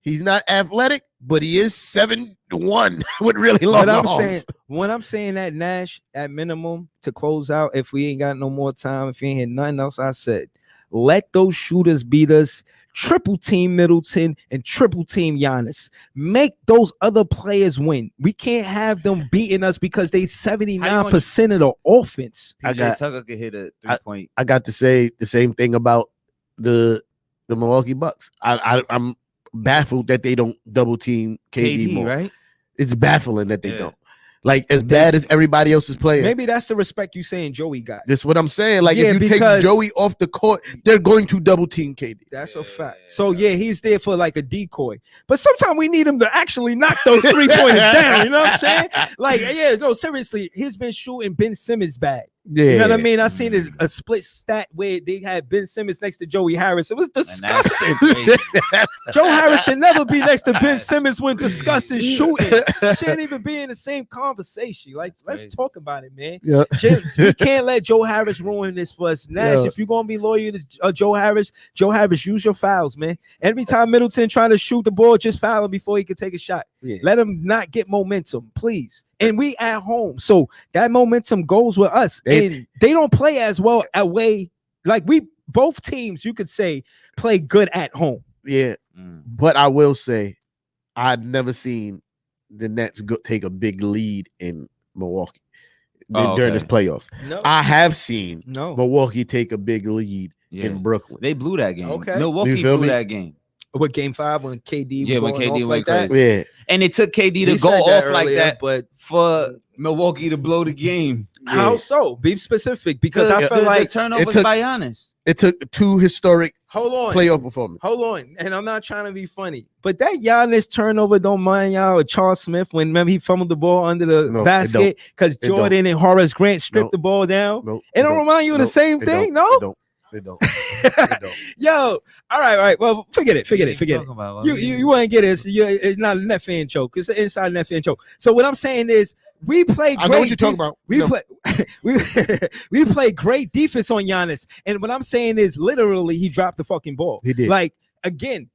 He's not athletic, but he is 7'1" with really long arms. When I'm saying that Nash at minimum to close out, if we ain't got no more time, if he ain't had nothing else, I said, let those shooters beat us. Triple team Middleton and triple team Giannis. Make those other players win. We can't have them beating us because they 79% of the offense. Tucker could hit a 3-point. I got to say the same thing about the Milwaukee Bucks. I'm baffled that they don't double team KD more. Right? It's baffling that they don't. Like as bad as everybody else is playing. Maybe that's the respect you saying Joey got. That's what I'm saying. Like if you take Joey off the court, they're going to double team KD. That's a fact. So yeah, he's there for like a decoy. But sometimes we need him to actually knock those 3-pointers down. You know what I'm saying? Like, yeah, no, seriously, he's been shooting Ben Simmons bad. Yeah. You know what I mean? I seen a split stat where they had Ben Simmons next to Joey Harris. It was disgusting. Joe Harris should never be next to Ben Simmons when discussing shooting. Shouldn't even be in the same conversation. Like, let's talk about it, man. Yeah. We can't let Joe Harris ruin this for us. Nash, if you're gonna be loyal to Joe Harris, use your fouls, man. Every time Middleton trying to shoot the ball, just foul him before he can take a shot. Yeah. Let him not get momentum, please. And we at home, so that momentum goes with us. And they don't play as well away. Like we both teams, you could say, play good at home. Yeah, but I will say, I've never seen the Nets take a big lead in Milwaukee. during this playoffs. No, I have seen no. Milwaukee take a big lead in Brooklyn. They blew that game. Okay. Milwaukee You feel blew me? that game. What, game 5 when KD was When going KD off went like that? crazy. Yeah, And it took KD to He go said that off like earlier, that but for Milwaukee to blow the game. how so? Be specific, because I feel like the turnovers took- by Giannis. it took 2 historic hold on. playoff performances. Hold on, and I'm not trying to be funny, but that Giannis turnover don't mind y'all or Charles Smith when remember he fumbled the ball under the No, it basket because It don't. Jordan and Horace Grant stripped Nope. the ball down. Nope, It don't remind you of the Nope, same it thing, don't. no? It don't. It don't. Yo, all right. Well, forget it. What are you You talking about? What do mean? you wouldn't get it. It's not a net fan choke. It's an inside net fan choke. So what I'm saying is we play. I know what you're talking about. We No. play. we play great defense on Giannis, and what I'm saying is literally he dropped the fucking ball. He did. Like again.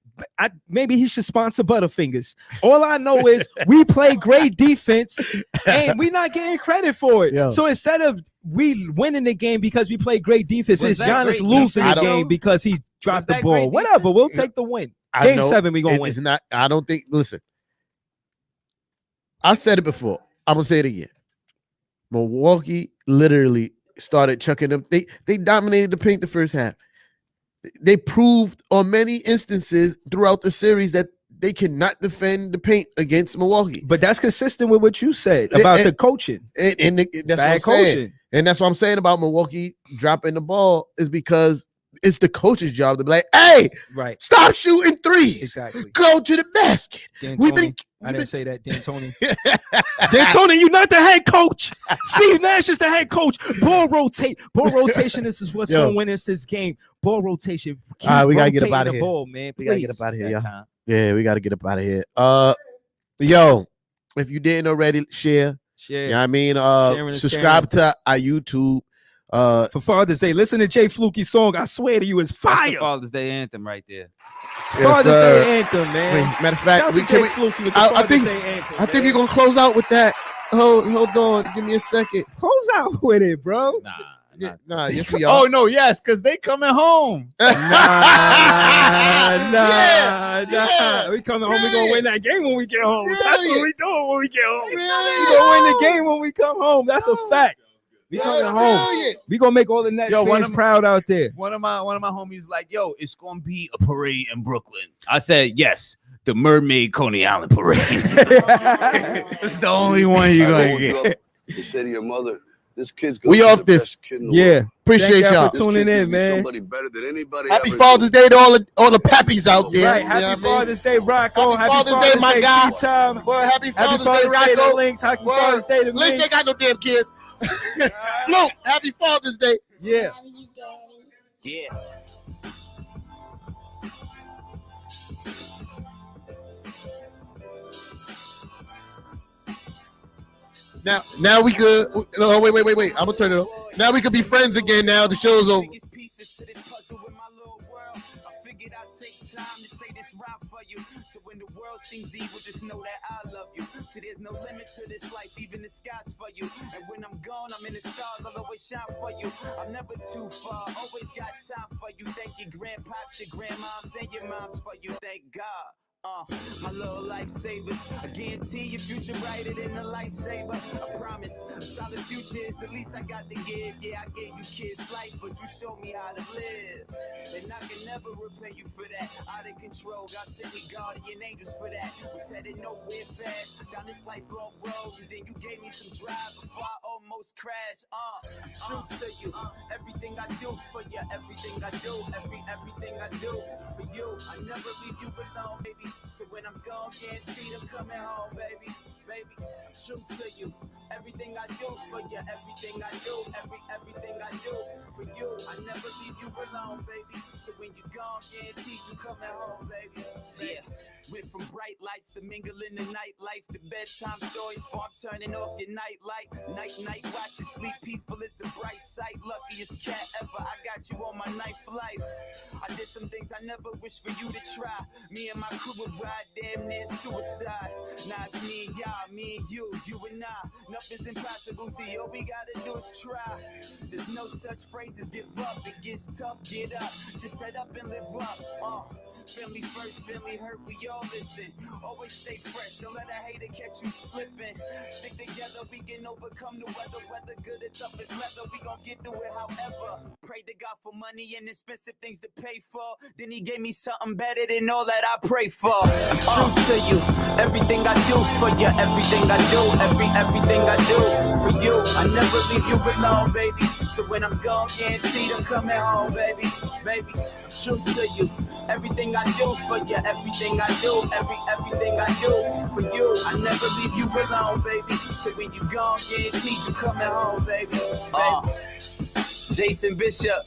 Maybe he should sponsor Butterfingers. All I know is we play great defense and we're not getting credit for it. Yo. So instead of we winning the game because we play great defense, Was it's that Giannis great losing the defense, game though? because he dropped the that ball. great Whatever, defense? we'll take the win. I Game know 7, we gonna win. It's not. I don't think. Listen, I said it before. I'm gonna say it again. Milwaukee literally started chucking them. They dominated the paint the first half. They proved on many instances throughout the series that they cannot defend the paint against Milwaukee. But that's consistent with what you said about the coaching. And that's what I'm Bad saying. coaching. And that's what I'm saying about Milwaukee dropping the ball is because it's the coach's job to be like, hey, Right. stop shooting threes. Exactly. Go to the basket. We've been. I didn't say that, D'Antoni. D'Antoni, you're not the head coach. Steve Nash is the head coach. Ball rotate. Ball rotation. This is what's Yo. going to win us this game. Ball rotation. Keep All right, we gotta get up rotating outta the here. ball, man. We gotta get Please. up out of here, That y'all. time. Yeah, we gotta get up out of here. Yo, if you didn't already, share. Share. Yeah, I mean, Sharing is subscribe to our YouTube. For Father's Day, listen to Jay Fluke's song. I swear to you, it's That's the fire. Father's Day anthem right there. Father's sir. Day anthem, man. Matter of Shout fact, out we to can. Jay We, Fluke with the I Father's think. Day anthem, I think man. we're gonna close out with that. Hold on. Give me a second. Close out with it, bro. Yeah, nah, yes we are. Oh no, yes, because they coming home. Nah. Yeah. We coming home. We Really? gonna win that game when we get home. That's Really? what we doing when we get home. We Really? gonna win the game when we come home. That's a fact. We coming home. Brilliant. We gonna make all the Nets Yo, one fans of- proud out there. One of my homies like, yo, it's gonna be a parade in Brooklyn. I said, yes, the Mermaid Coney Island parade. It's the only one you're gonna get. You say to your mother, this kid's We gonna be off the this. best kid in the Yeah. world. Appreciate Thank y'all. for tuning This kid's in, gonna be man. Somebody better than anybody. Happy ever Father's did. Day to all the pappies out there. Right. You know Happy what I mean? Father's Day, Rocco. Happy Father's Day, my guy. Time. Well, happy Happy Father's Day, Father's Day to Rocco. Links. Happy Word. Father's Day to Links me. ain't got no damn kids. Fluke, happy Father's Day. Yeah. Yeah. Now we could. No, wait. I'm gonna turn it off. Now we could be friends again. Now the show's over. Pieces to this puzzle in my little world. I figured I'd take time to say this rhyme for you. So when the world seems evil, just know that I love you. So there's no limit to this life, even the sky's for you. And when I'm gone, I'm in the stars, I'll always shine for you. I'm never too far, always got time for you. Thank your grandpops, your grandmoms, and your moms for you. Thank God. My little lifesavers. I guarantee your future brighter than a lightsaber. I promise, a solid future is the least I got to give. Yeah, I gave you kids life, but you showed me how to live. And I can never repay you for that. Out of control, God sent me guardian angels for that. Was headed nowhere fast, down this lifelong road. And then you gave me some drive before I almost crashed. True to you, everything I do for you, everything I do, everything I do for you. I never leave you alone, baby. So when I'm gone, guaranteed I'm coming home, baby. True to you, everything I do for you, everything I do, everything I do for you. I never leave you alone, baby. So when you're gone, guaranteed you coming home, baby. Yeah. Went from bright lights to mingling the nightlife, the bedtime stories, farm turning off your night light. Night, watch you sleep peaceful, it's a bright sight. Luckiest cat ever, I got you on my ninth life. I some things I never wish for you to try. Me and my crew would ride damn near suicide. Now it's me and y'all, me and you and I. Nothing's impossible, see, all we gotta do is try. There's no such phrase as give up. It gets tough, get up. Just set up and live up. Family first, family hurt, we all listen. Always stay fresh, don't let a hater catch you slipping. Stick together, we can overcome the weather. Weather good, it's up, it's leather. We gon' get through it however. Pray to God for money and expensive things to pay for. Then he gave me something better than all that I pray for. True to you, everything I do for you, everything I do, everything I do for you. I never leave you alone, baby. So when I'm gone, guaranteed I'm coming home, baby. True to you, everything I do for you, everything I do, everything I do for you. I never leave you alone, baby. So when you gone, guaranteed you coming home, baby. Jason Bishop,